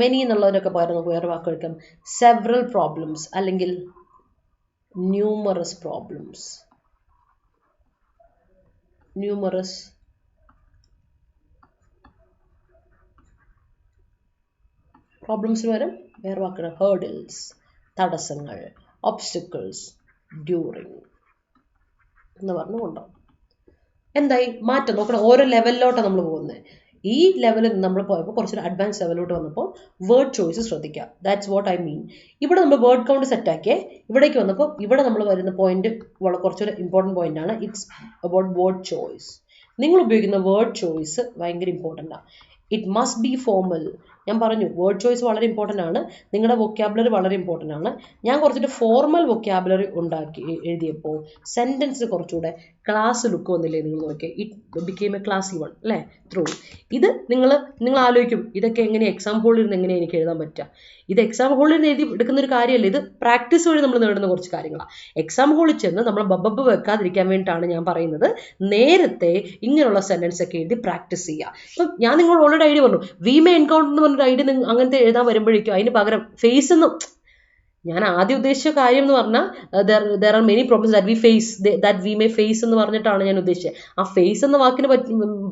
many എന്നുള്ളതിനൊക്കെ പകരം നമുക്ക് വേറെ വാക്ക് എടുക്കാം. several problems അല്ലെങ്കിൽ numerous problems. പ്രോബ്ലംസിന് പകരം വേറെ വാക്കാണ് ഹേർഡിൽസ്, തടസ്സങ്ങൾ, obstacles during എന്ന് പറഞ്ഞുകൊണ്ടാവും. എന്തായി മാറ്റം നോക്കണം. ഓരോ ലെവലിലോട്ടാണ് നമ്മൾ പോകുന്നത്. ഈ ലെവലിൽ നിന്ന് നമ്മൾ പോയപ്പോൾ കുറച്ചൊരു അഡ്വാൻസ് ലെവലിലോട്ട് വന്നപ്പോൾ വേർഡ് ചോയ്സ് ശ്രദ്ധിക്കുക. That's what I mean. ഇവിടെ നമ്മൾ വേർഡ് കൗണ്ട് സെറ്റാക്കിയേ, ഇവിടേക്ക് വന്നപ്പോൾ ഇവിടെ നമ്മൾ വരുന്ന പോയിന്റ് കുറച്ചൊരു ഇമ്പോർട്ടൻറ്റ് പോയിന്റ് ആണ്. It's about word choice. നിങ്ങൾ ഉപയോഗിക്കുന്ന വേർഡ് ചോയ്സ് ഭയങ്കര ഇമ്പോർട്ടൻ്റ് ആണ്. It must B formal. ഞാൻ പറഞ്ഞു വേർഡ് ചോയ്സ് വളരെ ഇമ്പോർട്ടൻ്റ് ആണ്, നിങ്ങളുടെ വൊക്കാബുലറി വളരെ ഇമ്പോർട്ടൻ്റ് ആണ്. ഞാൻ കുറച്ചിട്ട് ഫോർമൽ വൊക്കാബുലറി ഉണ്ടാക്കി എഴുതിയപ്പോൾ സെൻറ്റൻസ് കുറച്ചുകൂടെ ക്ലാസ് ലുക്ക് വന്നില്ലേ നിങ്ങൾ നോക്കിയാൽ, ഇറ്റ് ബിക്കെയിം എ ക്ലാസി വൺ അല്ലേ ത്രൂ. ഇത് നിങ്ങൾ ആലോചിക്കും ഇതൊക്കെ എങ്ങനെ എക്സാം ഹോളിൽ നിന്ന് എങ്ങനെ എനിക്ക് എഴുതാൻ പറ്റുക. ഇത് എക്സാം ഹോളിൽ നിന്ന് എഴുതി എടുക്കുന്ന ഒരു കാര്യമല്ല, ഇത് പ്രാക്ടീസ് വഴി നമ്മൾ നേടുന്ന കുറച്ച് കാര്യങ്ങളാണ്. എക്സാം ഹോളിൽ ചെന്ന് നമ്മൾ ബബ്ബ് വെക്കാതിരിക്കാൻ വേണ്ടിയിട്ടാണ് ഞാൻ പറയുന്നത് നേരത്തെ ഇങ്ങനെയുള്ള സെൻറ്റൻസ് ഒക്കെ എഴുതി പ്രാക്ടീസ് ചെയ്യുക. ഇപ്പം ഞാൻ നിങ്ങളോട് ഓൾറെഡി ഐഡിയ പറഞ്ഞു, വി മേ എൻകൗണ്ടർ എന്ന് പറഞ്ഞൊരു ഐഡിയ അങ്ങനത്തെ എഴുതാൻ വരുമ്പോഴേക്കും അതിന് പകരം ഫേസ് എന്ന്, ഞാൻ ആദ്യം ഉദ്ദേശിച്ച കാര്യം എന്ന് പറഞ്ഞാൽ there are many problems that we may face എന്ന് പറഞ്ഞിട്ടാണ് ഞാൻ ഉദ്ദേശിച്ചത്. ആ ഫേസ് എന്ന വാക്കിന്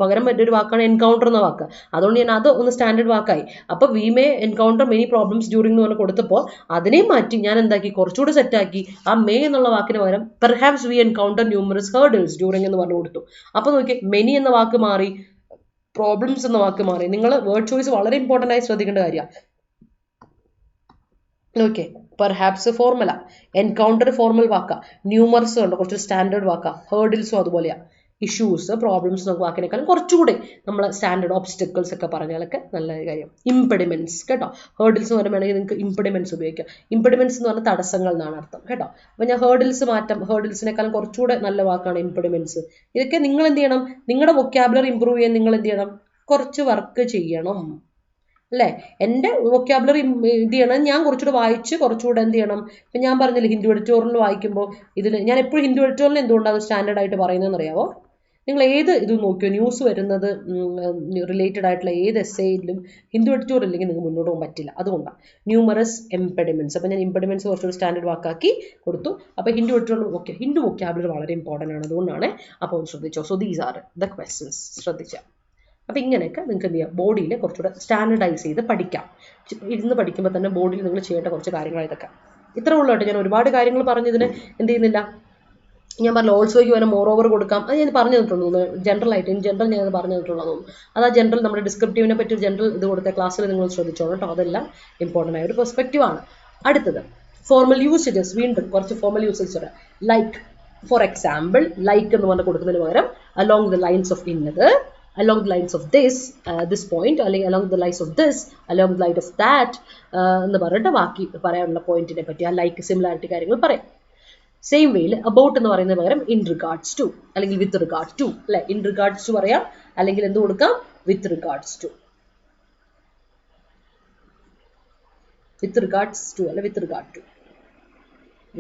പകരം മറ്റൊരു വാക്കാണ് എൻകൗണ്ടർ എന്ന വാക്ക്. അതുകൊണ്ട് ഞാൻ അത് ഒന്ന് സ്റ്റാൻഡേർഡ് വാക്കായി. അപ്പോൾ we may encounter many problems during എന്ന് പറഞ്ഞ് കൊടുത്തപ്പോൾ അതിനെ മാറ്റി ഞാൻ എന്താക്കി കുറച്ചുകൂടി സെറ്റാക്കി ആ മേ എന്നുള്ള വാക്കിന് പകരം perhaps V encounter numerous hurdles during എന്ന് പറഞ്ഞു കൊടുത്തു. അപ്പോൾ നോക്കി മെനി എന്ന വാക്ക് മാറി, പ്രോബ്ലംസ് എന്ന വാക്ക് മാറി. നിങ്ങൾ വേർഡ് ചോയ്സ് വളരെ ഇമ്പോർട്ടൻ്റ് ആയി ശ്രദ്ധിക്കേണ്ട കാര്യമാണ്. Okay, perhaps formula, encounter formal വാക്ക, ന്യൂമർസ് ഉണ്ട് കുറച്ച് സ്റ്റാൻഡേർഡ് വാക്ക, ഹേർഡിൽസും അതുപോലെയാണ്. ഇഷ്യൂസ് പ്രോബ്ലംസ് എന്നൊക്കെ വാക്കിനേക്കാളും കുറച്ചുകൂടി നമ്മൾ സ്റ്റാൻഡേർഡ് ഒബ്സ്റ്റക്കിൾസ് ഒക്കെ പറഞ്ഞാലൊക്കെ നല്ല കാര്യം. ഇംപെഡിമെന്റ്സ് കേട്ടോ, ഹേർഡിൽസ് എന്ന് പറയുകയാണെങ്കിൽ നിങ്ങൾക്ക് ഇംപെഡിമെന്റ്സ് ഉപയോഗിക്കാം. ഇംപെഡിമെന്റ്സ് എന്ന് പറഞ്ഞാൽ തടസ്സങ്ങൾ എന്നാണ് അർത്ഥം കേട്ടോ. അപ്പോൾ ഞാൻ ഹേർഡിൽസ് മാറ്റാം, ഹേർഡിൽസിനേക്കാളും കുറച്ചുകൂടെ നല്ല വാക്കാണ് ഇംപെഡിമെന്റ്സ്. ഇതൊക്കെ നിങ്ങൾ എന്ത് ചെയ്യണം, നിങ്ങളുടെ വൊക്കാബുലറി ഇമ്പ്രൂവ് ചെയ്യാൻ നിങ്ങൾ എന്ത് ചെയ്യണം, കുറച്ച് വർക്ക് ചെയ്യണം അല്ലേ. എൻ്റെ വൊക്കാബുലറി ഇത് ചെയ്യണം, ഞാൻ കുറച്ചുകൂടെ വായിച്ച് കുറച്ചുകൂടെ എന്ത് ചെയ്യണം. ഇപ്പം ഞാൻ പറഞ്ഞില്ല ഹിന്ദു എഡിറ്റോറിയൽ വായിക്കുമ്പോൾ ഇതിൽ ഞാൻ എപ്പോഴും ഹിന്ദു എഡിറ്റോറിയൽ എന്തുകൊണ്ടാണ് സ്റ്റാൻഡേർഡ് ആയിട്ട് പറയുന്നതെന്ന് അറിയാമോ? നിങ്ങൾ ഏത് ഇത് നോക്കിയോ, ന്യൂസ് വരുന്നത് റിലേറ്റഡ് ആയിട്ടുള്ള ഏത് എസ്സേയിലും ഹിന്ദു എഡിറ്റോറിയൽ ഇല്ലെങ്കിൽ നിങ്ങൾക്ക് മുന്നോട്ട് പോകാൻ പറ്റില്ല. അതുകൊണ്ടാണ് ന്യൂമറസ് ഇംപെഡിമെന്റ്സ്. അപ്പോൾ ഞാൻ ഇംപെഡിമെന്റ്സ് കുറച്ചുകൂടി സ്റ്റാൻഡേർഡ് വാക്കാക്കി കൊടുത്തു. അപ്പോൾ Hindu editorial okay, Hindu vocabulary വളരെ ഇമ്പോർട്ടൻ്റ് ആണ്, അതുകൊണ്ടാണ്. അപ്പോൾ ശ്രദ്ധിച്ചോ. So these are the questions, ശ്രദ്ധിച്ചാൽ. അപ്പോൾ ഇങ്ങനെയൊക്കെ നിങ്ങൾക്ക് എന്ത് ചെയ്യാം, ബോഡിയിൽ കുറച്ചുകൂടെ സ്റ്റാൻഡേർഡൈസ് ചെയ്ത് പഠിക്കാം. ഇരുന്ന് പഠിക്കുമ്പോൾ തന്നെ ബോഡിയിൽ നിങ്ങൾ ചെയ്യേണ്ട കുറച്ച് കാര്യങ്ങൾ ഇതൊക്കെ. ഇത്ര ഉള്ളൂ. ഞാൻ ഒരുപാട് കാര്യങ്ങൾ പറഞ്ഞതിന് എന്ത് ചെയ്യുന്നില്ല, ഞാൻ പറഞ്ഞു ഓൾസോയ്ക്ക് വരെ മോർ ഓവർ കൊടുക്കാം, അത് ഞാൻ പറഞ്ഞു തന്നിട്ടുള്ളൂ. ജനറൽ ആയിട്ട് ഇൻ ജനറൽ ഞാൻ പറഞ്ഞു തന്നിട്ടുള്ളൂ. അത് ആ ജനറൽ നമ്മുടെ ഡിസ്ക്രിപ്റ്റീവിനെ പറ്റി ജനറൽ ഇത് കൊടുത്ത ക്ലാസ്സിൽ നിങ്ങൾ ശ്രദ്ധിച്ചോളൂ കേട്ടോ. അതെല്ലാം ഇമ്പോർട്ടൻ്റ് ആയ ഒരു പെർസ്പെക്റ്റീവാണ്. അടുത്തത് ഫോർമൽ യൂസേജസ്, വീണ്ടും കുറച്ച് ഫോർമൽ യൂസേജ് ഉണ്ട്. ലൈക്ക് ഫോർ എക്സാമ്പിൾ, ലൈക്ക് എന്ന് പറഞ്ഞ് കൊടുക്കുന്നതിന് പകരം അലോങ് ദ ലൈൻസ് ഓഫ് ഇന്നത്, along the lines of this point, അല്ലെങ്കിൽ along the lines of this, along the lines of that എന്ന് പറഞ്ഞിട്ട് ബാക്കി പറയാനുള്ള പോയിന്റിനെ പറ്റി ആ ലൈക്ക് സിമിലാരിറ്റി കാര്യങ്ങൾ പറയാം. സെയിം വേയിൽ അബൌട്ട് എന്ന് പറയുന്ന പകരം ഇൻ റിഗാർഡ്സ് ടു അല്ലെങ്കിൽ വിത്ത് റിഗാർഡ് ടു അല്ലെ. ഇൻ റിഗാർഡ്സ് ടു പറയാം, അല്ലെങ്കിൽ എന്ത് കൊടുക്കാം, with regards to, with regards to അല്ല with regard to,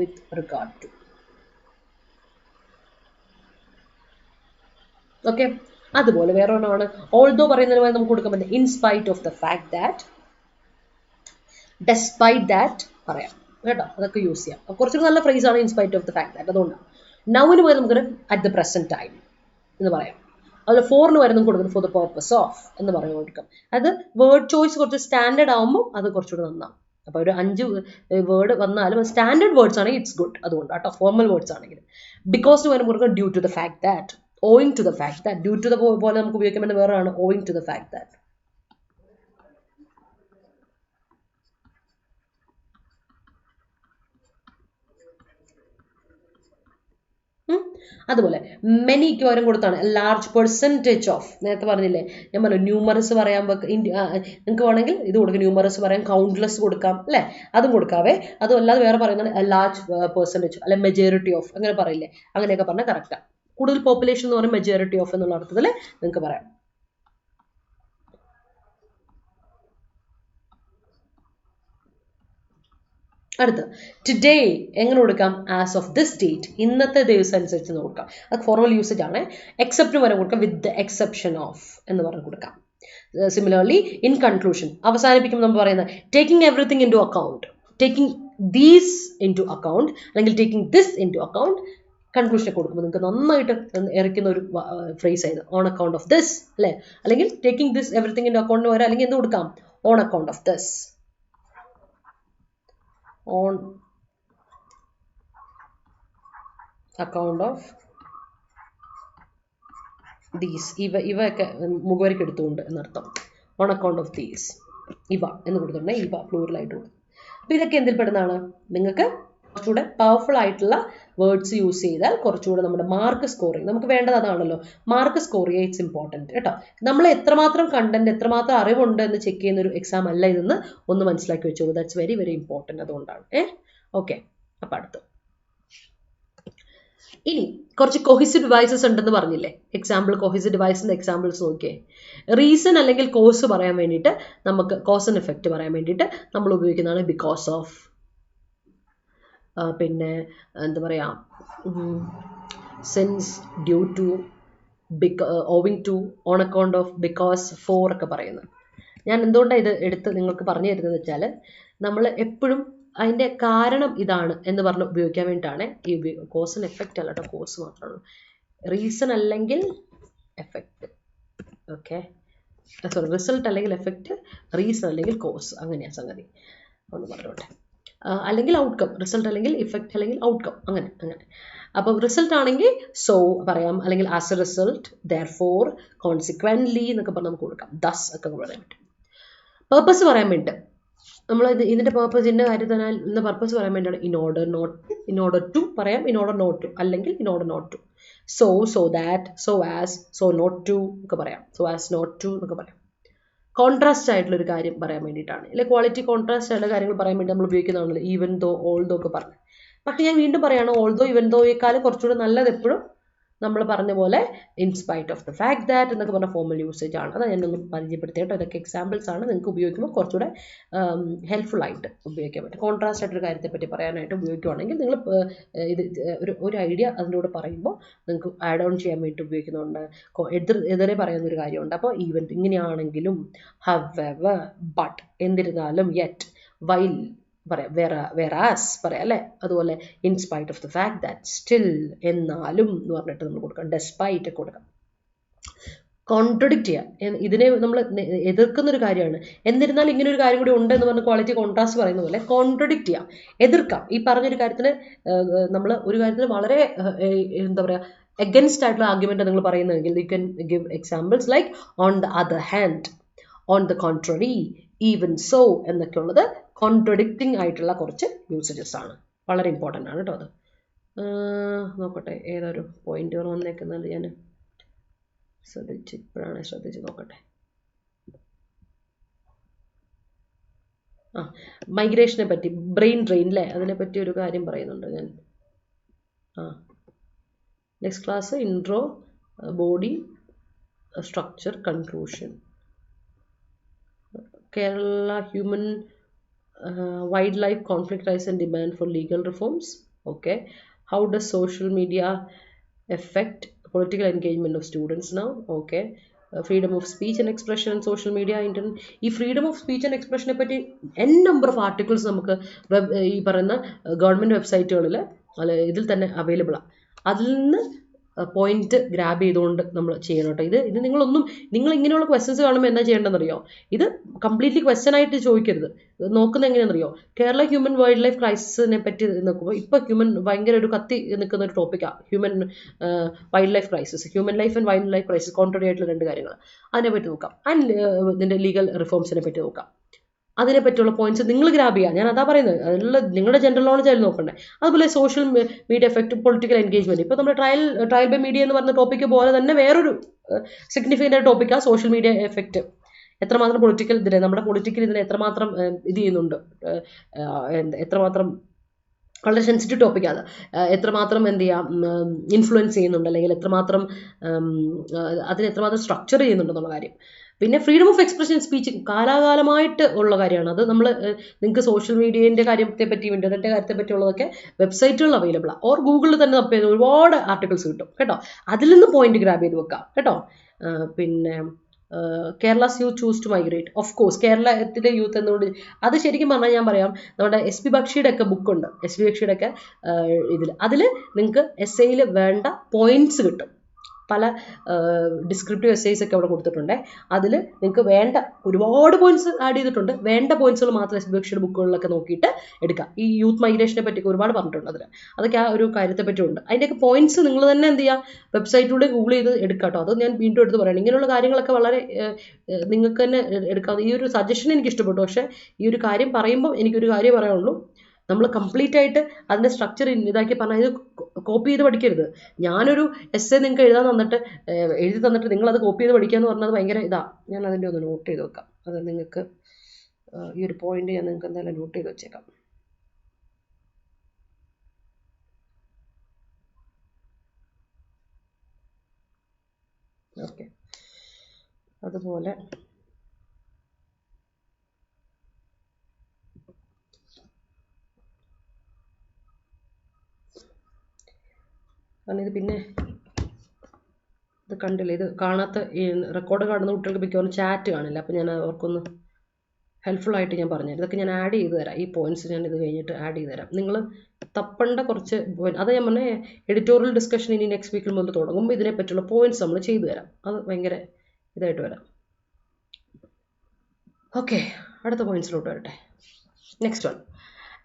with regard to. Okay, അതുപോലെ വേറെ ഒന്നാണ് ഓൾദോ പറയുന്നതിന് പോലെ നമുക്ക് കൊടുക്കാൻ പറ്റും in spite of the fact that, despite that പറയാം കേട്ടോ. അതൊക്കെ യൂസ് ചെയ്യാം. കുറച്ചുകൂടി നല്ല ഫ്രേസ് ആണ് in spite of the fact that. അതുകൊണ്ടാണ് നൗവിന് പകരം നമുക്ക് അറ്റ് ദ പ്രസന്റ് ടൈം എന്ന് പറയാം. അതുപോലെ ഫോറിന് വരെ നമുക്ക് കൊടുക്കുന്നത് ഫോർ ദ പർപ്പസ് ഓഫ് എന്ന് പറയാൻ കൊടുക്കാം. അത് വേർഡ് ചോയ്സ് കുറച്ച് സ്റ്റാൻഡേർഡ് ആകുമ്പോൾ അത് കുറച്ചുകൂടി നന്നാവും. അപ്പോൾ ഒരു 5 വേർഡ് വന്നാലും സ്റ്റാൻഡേർഡ് വേർഡ്സ് ആണെങ്കിൽ ഇറ്റ്സ് ഗുഡ്. അതുകൊണ്ട് കേട്ടോ, ഫോർമൽ വേർഡ്സ് ആണെങ്കിൽ ബിക്കോസിന് വരെ കൊടുക്കാം due to the fact that, owing to the fact that, due to the പോലെ നമുക്ക് ഉപയോഗിക്കാൻ പറ്റുന്ന വേറെയാണ് owing to the fact that. അതുപോലെ മെനിക്ക് പകരം കൊടുത്താണ് ലാർജ് പെർസെൻറ്റേജ് ഓഫ്. നേരത്തെ പറഞ്ഞില്ലേ, ഞാൻ പറഞ്ഞു ന്യൂമറസ് പറയാൻ നിങ്ങൾക്ക് വേണമെങ്കിൽ ഇത് കൊടുക്കാം, ന്യൂമറസ് പറയാം, കൗണ്ട്ലെസ് കൊടുക്കാം അല്ലേ, അതും കൊടുക്കാവേ. അതുമല്ലാതെ വേറെ പറയുന്നത് ലാർജ് പെർസെൻറ്റേജ് അല്ലെ മെജോറിറ്റി ഓഫ് അങ്ങനെ പറയില്ലേ, അങ്ങനെയൊക്കെ പറഞ്ഞാൽ കറക്റ്റാണ്. കൂടുതൽ പോപ്പുലേഷൻ എന്ന് പറയുമ്പോൾ മെജോറിറ്റി ഓഫ് എന്നുള്ള അർത്ഥത്തിൽ നിങ്ങൾക്ക് പറയാം. അടുത്ത് ടുഡേ എങ്ങനെ കൊടുക്കാം, ആസ് ഓഫ് ദിസ് ഡേറ്റ്, ഇന്നത്തെ ദിവസം അനുസരിച്ച് കൊടുക്കാം. അത് ഫോർമൽ യൂസേജ് ആണ്. എക്സെപ്റ്റ് വരെ കൊടുക്കാം, വിത്ത് ദ എക്സെപ്ഷൻ ഓഫ് എന്ന് പറഞ്ഞ് കൊടുക്കാം. സിമിലർലി ഇൻ കൺക്ലൂഷൻ അവസാനിപ്പിക്കുമ്പോൾ നമ്മൾ പറയുന്നത് taking everything into account, taking these into account അല്ലെങ്കിൽ taking this into account. കൺക്ലൂഷനെ കൊടുക്കുമ്പോൾ നിങ്ങൾക്ക് നന്നായിട്ട് ഇറക്കുന്ന ഒരു ഫ്രേസ് ആയത് ഓൺ അക്കൗണ്ട് ഓഫ് ദിസ് അല്ലേ, അല്ലെങ്കിൽ taking this everything into അക്കൗണ്ടിന് വരാം, അല്ലെങ്കിൽ എന്ത് കൊടുക്കാം, on account of this, on account of these, ഇവയൊക്കെ മുഖവരയ്ക്ക് എടുത്തുകൊണ്ട് എന്നർത്ഥം. ഓൺ അക്കൗണ്ട് ഓഫ് ദീസ്, ഇവ എന്ന് കൊടുത്തിട്ടുണ്ടെങ്കിൽ ഇവ പ്ലൂറലായിട്ട് കൊടുക്കും. അപ്പോൾ ഇതൊക്കെ എന്തിൽ പെടുന്നതാണ്, നിങ്ങൾക്ക് കുറച്ചുകൂടെ പവർഫുൾ ആയിട്ടുള്ള വേർഡ്സ് യൂസ് ചെയ്താൽ കുറച്ചുകൂടെ നമ്മുടെ മാർക്ക് സ്കോർ ചെയ്യും. നമുക്ക് വേണ്ടത് അതാണല്ലോ, മാർക്ക് സ്കോർ ചെയ്യുക. ഇറ്റ്സ് ഇമ്പോർട്ടൻറ്റ് കേട്ടോ. നമ്മൾ എത്രമാത്രം കണ്ടന്റ്, എത്രമാത്രം അറിവുണ്ട് എന്ന് ചെക്ക് ചെയ്യുന്ന ഒരു എക്സാം അല്ല ഇതെന്ന് ഒന്ന് മനസ്സിലാക്കി വെച്ചോളൂ. That's very very important. അതുകൊണ്ടാണ് ഓക്കെ. അപ്പം അടുത്ത് ഇനി കുറച്ച് കൊഹിസീവ് ഡിവൈസസ് ഉണ്ടെന്ന് പറഞ്ഞില്ലേ. എക്സാമ്പിൾ കൊഹിസീവ് ഡിവൈസിന്റെ എക്സാമ്പിൾസ് നോക്കിയേ. റീസൺ അല്ലെങ്കിൽ കോസ് പറയാൻ വേണ്ടിയിട്ട്, നമുക്ക് കോസ് ആൻഡ് എഫക്റ്റ് പറയാൻ വേണ്ടിയിട്ട് നമ്മൾ ഉപയോഗിക്കുന്നതാണ് ബിക്കോസ് ഓഫ്, പിന്നെ എന്താ പറയുക, since, due to, owing to, on account of, because, for ഒക്കെ പറയുന്നത്. ഞാൻ എന്തുകൊണ്ടാണ് ഇത് എടുത്ത് നിങ്ങൾക്ക് പറഞ്ഞു തരുന്നതെന്ന് വെച്ചാൽ, നമ്മൾ എപ്പോഴും അതിൻ്റെ കാരണം ഇതാണ് എന്ന് പറഞ്ഞ് ഉപയോഗിക്കാൻ വേണ്ടിയിട്ടാണ് ഈ കോസ് ആൻഡ് എഫക്റ്റ് അല്ല കേട്ടോ, കോസ് മാത്രമാണ്. റീസൺ അല്ലെങ്കിൽ എഫക്റ്റ്, ഓക്കെ, സോറി, റിസൾട്ട് അല്ലെങ്കിൽ എഫക്റ്റ്, റീസൺ അല്ലെങ്കിൽ കോസ്, അങ്ങനെയാണ് സംഗതി. ഒന്ന് പറഞ്ഞോട്ടെ. അല്ലെങ്കിൽ ഔട്ട്കം, റിസൾട്ട് അല്ലെങ്കിൽ ഇഫക്റ്റ് അല്ലെങ്കിൽ ഔട്ട്കം, അങ്ങനെ അങ്ങനെ. അപ്പോൾ റിസൾട്ട് ആണെങ്കിൽ സോ പറയാം, അല്ലെങ്കിൽ as A result, therefore, consequently എന്നൊക്കെ പറഞ്ഞ് നമുക്ക് കൊടുക്കാം. ദസ് ഒക്കെ പറയാൻ പറ്റും. പേർപ്പസ് പറയാൻ വേണ്ടി നമ്മൾ ഇതിൻ്റെ പേർപ്പസ്, ഇന്ന കാര്യത്തിനാൽ ഇന്ന പർപ്പസ് പറയാൻ വേണ്ടിയാണ് ഇൻ ഓർഡർ ടു പറയാം, ഇൻ ഓർഡർ നോട്ട് ടു, അല്ലെങ്കിൽ in order not to. So that, so as, so not to ഒക്കെ പറയാം, സോ ആസ് നോട്ട് ടു എന്നൊക്കെ പറയാം. കോൺട്രാസ്റ്റ് ആയിട്ടുള്ള ഒരു കാര്യം പറയാൻ വേണ്ടിയിട്ടാണ്, അല്ലെങ്കിൽ ക്വാളിറ്റി കോൺട്രാസ്റ്റ് ആയിട്ടുള്ള കാര്യങ്ങൾ പറയാൻ വേണ്ടി നമ്മൾ ഉപയോഗിക്കുന്നതാണല്ലോ ഈവൻ ദോ, ഓൾ ദോ ഒക്കെ പറഞ്ഞു. പക്ഷെ ഞാൻ വീണ്ടും പറയുകയാണ്, ഓൾ ദോ ഈവൻ ദോയേക്കാളും കുറച്ചുകൂടെ നല്ലത് എപ്പോഴും നമ്മൾ പറഞ്ഞ പോലെ in spite of the fact that എന്നൊക്കെ പറഞ്ഞ ഫോമൽ യൂസേജ് ആണ്. അത് ഞാനൊന്ന് പരിചയപ്പെടുത്തിയിട്ട് ഇതൊക്കെ എക്സാമ്പിൾസ് ആണ്, നിങ്ങൾക്ക് ഉപയോഗിക്കുമ്പോൾ കുറച്ചുകൂടെ ഹെൽപ്ഫുൾ ആയിട്ട് ഉപയോഗിക്കാൻ പറ്റും. കോൺട്രാസ്റ്റ് ആയിട്ടൊരു കാര്യത്തെ പറ്റി പറയാനായിട്ട് ഉപയോഗിക്കുകയാണെങ്കിൽ നിങ്ങൾ ഇത് ഒരു ഐഡിയ അതിൻ്റെ കൂടെ പറയുമ്പോൾ നിങ്ങൾക്ക് ആഡ് ഓൺ ചെയ്യാൻ വേണ്ടി ഉപയോഗിക്കുന്നുണ്ട്. എതിരെ പറയുന്ന ഒരു കാര്യമുണ്ട്. അപ്പോൾ ഈവൻ ഇങ്ങനെയാണെങ്കിലും, ഹവെവർ, ബട്ട്, എന്നിരുന്നാലും, യെറ്റ്, വൈൽ പറയാം, വെറാസ് പറയാം അല്ലേ. അതുപോലെ in spite of the fact that, still, എന്നാലും എന്ന് പറഞ്ഞിട്ട് നമ്മൾ കൊടുക്കാം. ഡെസ്പൈറ്റ് ഒക്കെ കൊടുക്കാം. കോൺട്രഡിക്റ്റ് ചെയ്യാം, ഇതിനെ നമ്മൾ എതിർക്കുന്ന ഒരു കാര്യമാണ്. എന്നിരുന്നാൽ ഇങ്ങനെ ഒരു കാര്യം കൂടി ഉണ്ട് എന്ന് പറഞ്ഞ് ക്വാളിറ്റി കോൺട്രാസ്റ്റ് പറയുന്ന പോലെ കോൺട്രഡിക്റ്റ് ചെയ്യാം, എതിർക്കാം. ഈ പറഞ്ഞൊരു കാര്യത്തിന് നമ്മൾ ഒരു കാര്യത്തിന് വളരെ എന്താ പറയുക, എഗൻസ്റ്റ് ആയിട്ടുള്ള ആർഗ്യുമെന്റ് നിങ്ങൾ പറയുന്നതെങ്കിൽ you can give examples like on the other hand, on the contrary, even so എന്നൊക്കെ ഉള്ളത് കോൺട്രഡിക്റ്റിംഗ് ആയിട്ടുള്ള കുറച്ച് യൂസേജസ് ആണ്. വളരെ ഇമ്പോർട്ടൻ്റ് ആണ് കേട്ടോ അത്. നോക്കട്ടെ ഏതൊരു പോയിന്റുകൾ വന്നേക്കുന്നത് ഞാൻ ശ്രദ്ധിച്ച് നോക്കട്ടെ. മൈഗ്രേഷനെ പറ്റി, ബ്രെയിൻ ഡ്രെയിൻ അല്ലേ, അതിനെ പറ്റി ഒരു കാര്യം പറയുന്നുണ്ട് ഞാൻ. Next class intro, body structure, conclusion. Kerala human wildlife conflict rise and demand for legal reforms. Okay. How does social media affect political engagement of students now? Okay. Freedom of speech and expression and social media. ഈ freedom of speech and എക്സ്പ്രഷനെ പറ്റി number of articles നമുക്ക് ഈ പറയുന്ന government വെബ്സൈറ്റുകളിൽ ഇതിൽ തന്നെ available ആണ്. അതിൽ നിന്ന് പോയിന്റ് ഗ്രാബ് ചെയ്തുകൊണ്ട് നമ്മൾ ചെയ്യണം കേട്ടോ. ഇത് നിങ്ങൾ ഇങ്ങനെയുള്ള ക്വസ്റ്റ്യൻസ് കാണുമ്പോൾ എന്താ ചെയ്യേണ്ടതെന്നറിയോ, ഇത് കംപ്ലീറ്റ്ലി ക്വസ്റ്റ്യൻ ആയിട്ട് ചോദിക്കരുത്. നോക്കുന്നത് എങ്ങനെയാണെന്നറിയോ, കേരള ഹ്യൂമൻ വൈൽഡ് ലൈഫ് ക്രൈസിസിനെ പറ്റി നോക്കുമ്പോൾ ഇപ്പോൾ ഹ്യൂമൻ ഭയങ്കര ഒരു കത്തി നിൽക്കുന്ന ഒരു ടോപ്പിക്കാണ് human wild life crisis. Human life and wild life crisis contrary ആയിട്ടുള്ള രണ്ട് കാര്യങ്ങൾ, അതിനെ പറ്റി നോക്കാം. ആൻഡ് ഇതിൻ്റെ ലീഗൽ റിഫോംസിനെ പറ്റി നോക്കാം. അതിനെ പറ്റിയുള്ള പോയിന്റ്സ് നിങ്ങൾ ഗ്രാബ് ചെയ്യുക. ഞാൻ അതാ പറയുന്നത്, അതിലുള്ള നിങ്ങളുടെ ജനറൽ നോളജ് ആയാലും നോക്കണ്ടേ. അതുപോലെ social media effect, political engagement. ഇപ്പോൾ നമ്മുടെ ട്രയൽ ബൈ മീഡിയ എന്ന് പറഞ്ഞ ടോപ്പിക്ക് പോലെ തന്നെ വേറൊരു സിഗ്നിഫിക്കൻ്റ് ആയ ടോപ്പിക്കാണ് സോഷ്യൽ മീഡിയ എഫക്റ്റ്. എത്രമാത്രം പൊളിറ്റിക്കൽ നമ്മുടെ പൊളിറ്റിക്കൽ ഇതിനെ എത്രമാത്രം ഇത് ചെയ്യുന്നുണ്ട്, എത്രമാത്രം വളരെ സെൻസിറ്റീവ് ടോപ്പിക്കാണ്, എത്രമാത്രം എന്ത് ചെയ്യാം ഇൻഫ്ലുവൻസ് ചെയ്യുന്നുണ്ട്, അല്ലെങ്കിൽ എത്രമാത്രം അതിന് എത്രമാത്രം സ്ട്രക്ചർ ചെയ്യുന്നുണ്ടെന്നുള്ള കാര്യം. പിന്നെ ഫ്രീഡം ഓഫ് എക്സ്പ്രഷൻ സ്പീച്ച് കാലാകാലമായിട്ട് ഉള്ള കാര്യമാണ്. അത് നമ്മൾ നിങ്ങൾക്ക് സോഷ്യൽ മീഡിയേൻ്റെ കാര്യത്തെ പറ്റി, ഇൻ്റർനെറ്റ് കാര്യത്തെ പറ്റിയുള്ളതൊക്കെ വെബ്സൈറ്റുകളിൽ അവൈലബിൾ ആണ്. ഓർ ഗൂഗിളിൽ തന്നെ തപ്പ് ചെയ്ത് ഒരുപാട് ആർട്ടിക്കിൾസ് കിട്ടും കേട്ടോ. അതിൽ നിന്ന് പോയിന്റ് ഗ്രാബ് ചെയ്ത് വെക്കാം കേട്ടോ. പിന്നെ Kerala's youth choose to migrate. Of course കേരളത്തിലെ യൂത്ത് എന്നുകൊണ്ട് അത് ശരിക്കും പറഞ്ഞാൽ ഞാൻ പറയാം, നമ്മുടെ SP ബക്ഷിയുടെ ഒക്കെ ബുക്കുണ്ട്, SP ബക്ഷിയുടെ ഒക്കെ അതിൽ നിങ്ങൾക്ക് എസ്സേയിൽ വേണ്ട പോയിന്റ്സ് കിട്ടും. പല ഡിസ്ക്രിപ്റ്റീവ് എസ്സേസ് ഒക്കെ അവിടെ കൊടുത്തിട്ടുണ്ട്. അതിൽ നിങ്ങൾക്ക് വേണ്ട ഒരുപാട് പോയിന്റ്സ് ആഡ് ചെയ്തിട്ടുണ്ട്. വേണ്ട പോയിന്റ്സുകൾ മാത്രം SP ബക്ഷിയുടെ ബുക്കുകളിലൊക്കെ നോക്കിയിട്ട് എടുക്കാം. ഈ യൂത്ത് മൈഗ്രേഷനെ പറ്റിയൊക്കെ ഒരുപാട് പറഞ്ഞിട്ടുണ്ട് അതിൽ. അതൊക്കെ ആ ഒരു കാര്യത്തെ പറ്റിയുണ്ട്. അതിൻ്റെയൊക്കെ പോയിന്റ്സ് നിങ്ങൾ തന്നെ എന്ത് ചെയ്യുക, വെബ്സൈറ്റിലൂടെ ഗൂഗിൾ ചെയ്ത് എടുക്കാം കേട്ടോ. അത് ഞാൻ വീണ്ടും എടുത്ത് പറയണം. ഇങ്ങനെയുള്ള കാര്യങ്ങളൊക്കെ വളരെ നിങ്ങൾക്ക് തന്നെ എടുക്കാം. ഈ ഒരു സജഷൻ എനിക്ക് ഇഷ്ടപ്പെട്ടു. പക്ഷേ ഈ ഒരു കാര്യം പറയുമ്പോൾ എനിക്കൊരു കാര്യം പറയാനുള്ളൂ, നമ്മൾ കംപ്ലീറ്റ് ആയിട്ട് അതിൻ്റെ സ്ട്രക്ചർ ഇതാക്കി പറഞ്ഞാൽ ഇത് കോപ്പി ചെയ്ത് പഠിക്കരുത്. ഞാനൊരു എസ്സേ നിങ്ങൾക്ക് എഴുതാൻ തന്നിട്ട് എഴുതി തന്നിട്ട് നിങ്ങളത് കോപ്പി ചെയ്ത് പഠിക്കുക എന്ന് പറഞ്ഞത് ഭയങ്കര ഞാൻ അതിൻ്റെ ഒന്ന് നോട്ട് ചെയ്ത് വെക്കാം. അത് നിങ്ങൾക്ക് ഈ ഒരു പോയിന്റ് ഞാൻ നിങ്ങൾക്ക് എന്തായാലും നോട്ട് ചെയ്ത് വെച്ചേക്കാം. ഓക്കെ, അതുപോലെ കാരണം ഇത് പിന്നെ ഇത് കണ്ടില്ല, ഇത് കാണാത്ത ഈ റെക്കോർഡ് കാണുന്ന കുട്ടികൾക്ക് മിക്കവാറും ചാറ്റ് കാണില്ല. അപ്പോൾ ഞാൻ അവർക്കൊന്ന് ഹെൽപ്ഫുള്ളായിട്ട് ഞാൻ പറഞ്ഞുതരാം. ഇതൊക്കെ ഞാൻ ആഡ് ചെയ്ത് തരാം. ഈ പോയിന്റ്സ് ഞാൻ ഇത് കഴിഞ്ഞിട്ട് ആഡ് ചെയ്ത് തരാം. നിങ്ങൾ തപ്പണ്ട കുറച്ച് പോയിന്റ്, അത് ഞാൻ പറഞ്ഞ എഡിറ്റോറിയൽ ഡിസ്കഷൻ ഇനി നെക്സ്റ്റ് വീക്കിൽ മുതൽ തുടങ്ങുമ്പോൾ ഇതിനെപ്പറ്റിയുള്ള പോയിന്റ്സ് നമ്മൾ ചെയ്തു തരാം. അത് ഭയങ്കര ഇതായിട്ട് വരാം. ഓക്കെ, അടുത്ത പോയിന്റ്സിലോട്ട് വരട്ടെ. Next one,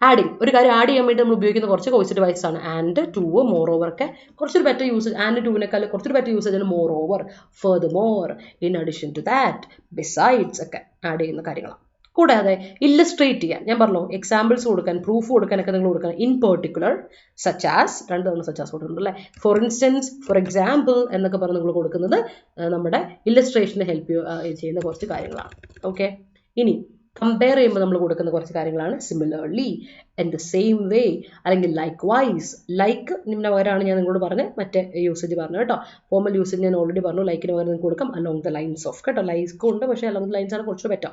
adding. ഒരു കാര്യം ആഡ് ചെയ്യാൻ വേണ്ടി നമ്മൾ ഉപയോഗിക്കുന്ന കുറച്ച് കോഴ്സിൻ്റെ വൈസ് ആണ്. ആൻഡ്, ടു, മോർ ഓവർ ഒക്കെ കുറച്ചൊരു ബെറ്റർ യൂസേജ്. ആൻഡ് ടൂവിനേക്കാൾ കുറച്ചൊരു ബെറ്റർ യൂസേജ് ആണ് more over, further more, in addition to that, besides ഒക്കെ ആഡ് ചെയ്യുന്ന കാര്യങ്ങളാണ്. കൂടാതെ ഇല്ലസ്ട്രേറ്റ് ചെയ്യാൻ ഞാൻ പറഞ്ഞു, എക്സാമ്പിൾസ് കൊടുക്കാൻ, പ്രൂഫ് കൊടുക്കാനൊക്കെ നിങ്ങൾ കൊടുക്കണം. ഇൻ പെർട്ടിക്കുലർ, സച്ച് ആസ്, 2 തവണ സച്ച് ആസ് കൊടുക്കുന്നുണ്ട് അല്ലേ. ഫോർ ഇൻസ്റ്റൻസ്, ഫോർ എക്സാമ്പിൾ എന്നൊക്കെ പറഞ്ഞ് നിങ്ങൾ കൊടുക്കുന്നത് നമ്മുടെ ഇല്ലസ്ട്രേഷന് ഹെൽപ്പ് ചെയ്യുന്ന കുറച്ച് കാര്യങ്ങളാണ്. ഓക്കെ, ഇനി കമ്പയർ ചെയ്യുമ്പോൾ നമ്മൾ കൊടുക്കുന്ന കുറച്ച് കാര്യങ്ങളാണ് similarly, in the same way, അല്ലെങ്കിൽ ലൈക്ക് വൈസ്. ലൈക്ക് നിമ്ന പകരമാണ് ഞാൻ നിങ്ങളോട് പറഞ്ഞത്, മറ്റേ യൂസേജ് പറഞ്ഞു കേട്ടോ. ഫോർമൽ യൂസേജ് ഞാൻ ഓൾറെഡി പറഞ്ഞു, ലൈക്കിന് പകരം നിങ്ങൾക്ക് കൊടുക്കാം അലോങ് ദ ലൈൻസ് ഓഫ് കേട്ടോ. ലൈക്കും ഉണ്ട്, പക്ഷേ അലോങ് ദ ലൈൻസ് ആണ് കുറച്ച് ബെറ്റർ.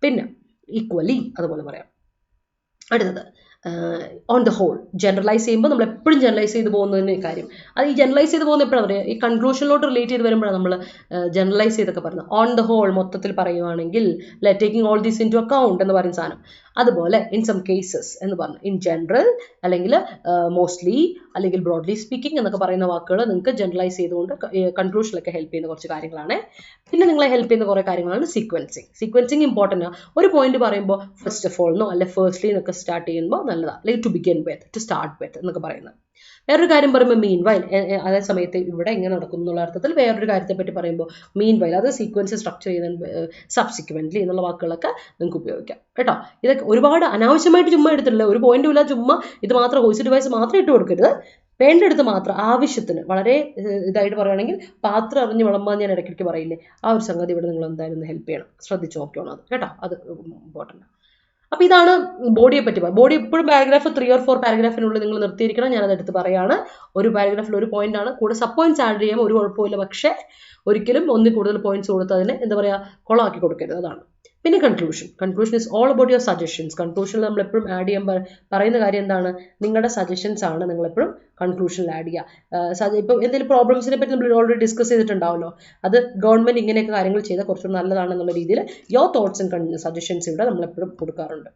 പിന്നെ ഈക്വലി അതുപോലെ പറയാം. അടുത്തത് ഓൺ ദ ഹോൾ. ജനറലൈസ് ചെയ്യുമ്പോൾ നമ്മൾ എപ്പോഴും ജനറലൈസ് ചെയ്ത് പോകുന്നതിന് കാര്യം, അത് ഈ ജനറലൈസ് ചെയ്ത് പോകുന്ന എപ്പോഴാണ് പറയുക, ഈ കൺക്ലൂഷനിലോട്ട് റിലേറ്റ് ചെയ്ത് വരുമ്പോഴാണ് നമ്മൾ ജനറലൈസ് ചെയ്തൊക്കെ പറയുന്നത്. ഓൺ ദ ഹോൾ മൊത്തത്തിൽ പറയുവാണെങ്കിൽ, taking all these into account എന്ന് പറയുന്ന സാധനം. അതുപോലെ ഇൻ സം കേസസ് എന്ന് പറഞ്ഞു, ഇൻ ജനറൽ അല്ലെങ്കിൽ മോസ്റ്റ്ലി അല്ലെങ്കിൽ ബ്രോഡ്ലി സ്പീക്കിംഗ് എന്നൊക്കെ പറയുന്ന വാക്കുകൾ നിങ്ങൾക്ക് ജനറലൈസ് ചെയ്തുകൊണ്ട് കൺക്ലൂഷനിലൊക്കെ ഹെൽപ്പ് ചെയ്യുന്ന കുറച്ച് കാര്യങ്ങളാണ്. പിന്നെ നിങ്ങളെ ഹെൽപ്പ് ചെയ്യുന്ന കുറേ കാര്യങ്ങളാണ് സീക്വൻസിങ്. സീക്വൻസിങ് ഇമ്പോർട്ടൻ്റ് ആണ്. ഒരു പോയിന്റ് പറയുമ്പോൾ ഫസ്റ്റ് ഓഫ് ഓൾ എന്നോ അല്ലെ ഫസ്റ്റ്ലി എന്നൊക്കെ സ്റ്റാർട്ട് ചെയ്യുമ്പോൾ നല്ലതാണ്. അല്ലെങ്കിൽ to begin with, to start with എന്നൊക്കെ പറയുന്നത്. വേറൊരു കാര്യം പറയുമ്പോൾ മീൻ വൈൽ, അതേ സമയത്ത് ഇവിടെ എങ്ങനെ നടക്കുന്നു എന്നുള്ള അർത്ഥത്തിൽ വേറൊരു കാര്യത്തെ പറ്റി പറയുമ്പോൾ മീൻ വൈൽ, അത് സീക്വൻസ് സ്ട്രക്ചർ ചെയ്യുന്ന സബ്സിക്വൻ്റ്ലി എന്നുള്ള വാക്കുകളൊക്കെ നിങ്ങൾക്ക് ഉപയോഗിക്കാം കേട്ടോ. ഇതൊക്കെ ഒരുപാട് അനാവശ്യമായിട്ട് ചുമ്മാ എടുത്തിട്ടില്ല, ഒരു പോയിന്റും ഇല്ല, ചുമ്മാ ഇത് മാത്രം വോയിസ് ഡിവൈസ് മാത്രം ഇട്ട് കൊടുക്കരുത്. വേണ്ടെടുത്ത് മാത്രം ആവശ്യത്തിന്, വളരെ ഇതായിട്ട് പറയുകയാണെങ്കിൽ പാത്രം അറിഞ്ഞ് വിളമ്പാൻ ഞാൻ ഇടയ്ക്കിടയ്ക്ക് പറയില്ലേ, ആ ഒരു സംഗതി ഇവിടെ നിങ്ങൾ എന്തായാലും ഒന്ന് ഹെൽപ്പ് ചെയ്യണം, ശ്രദ്ധിച്ച് നോക്കണം അത് കേട്ടോ. അത് ഇമ്പോർട്ടൻ്റ്. അപ്പോൾ ഇതാണ് ബോഡിയെ പറ്റി. ബോഡി എപ്പോഴും പാരഗ്രാഫ് 3 or 4 പാരഗ്രാഫിനുള്ളിൽ നിങ്ങൾ നിർത്തിയിരിക്കണം. ഞാനത് എടുത്ത് പറയുകയാണ്. ഒരു പാരഗ്രാഫിൽ ഒരു പോയിന്റ് ആണ്, കൂടെ സബ് പോയിന്റ്സ് ആഡ് ചെയ്യാം, ഒരു കുഴപ്പമില്ല. പക്ഷേ ഒരിക്കലും ഒന്നിൽ കൂടുതൽ പോയിന്റ്സ് കൊടുത്ത് അതിനെ എന്താ പറയുക, കൊളമാക്കി കൊടുക്കരുത്. അതാണ്. പിന്നെ conclusion is all about your suggestions. കൺക്ലൂഷനിൽ നമ്മൾ എപ്പോഴും ആഡ് ചെയ്യാൻ പറയുന്ന കാര്യം എന്താണ്, നിങ്ങളുടെ സജഷൻസ് ആണ് നിങ്ങൾ എപ്പോഴും കൺക്ലൂഷനിൽ ആഡ് ചെയ്യുക. ഇപ്പോൾ എന്തെങ്കിലും പ്രോബ്ലംസിനെ പറ്റി നമ്മൾ ഓൾറെഡി ഡിസ്കസ് ചെയ്തിട്ടുണ്ടാവല്ലോ, അത് ഗവൺമെന്റ് ഇങ്ങനെയൊക്കെ കാര്യങ്ങൾ ചെയ്താൽ കുറച്ചുകൂടി നല്ലതാണെന്നുള്ള രീതിയിൽ യുവർ തോട്ട്സ് ആൻഡ് സജഷൻസ് ഇവിടെ നമ്മൾ എപ്പോഴും കൊടുക്കാറുണ്ട്.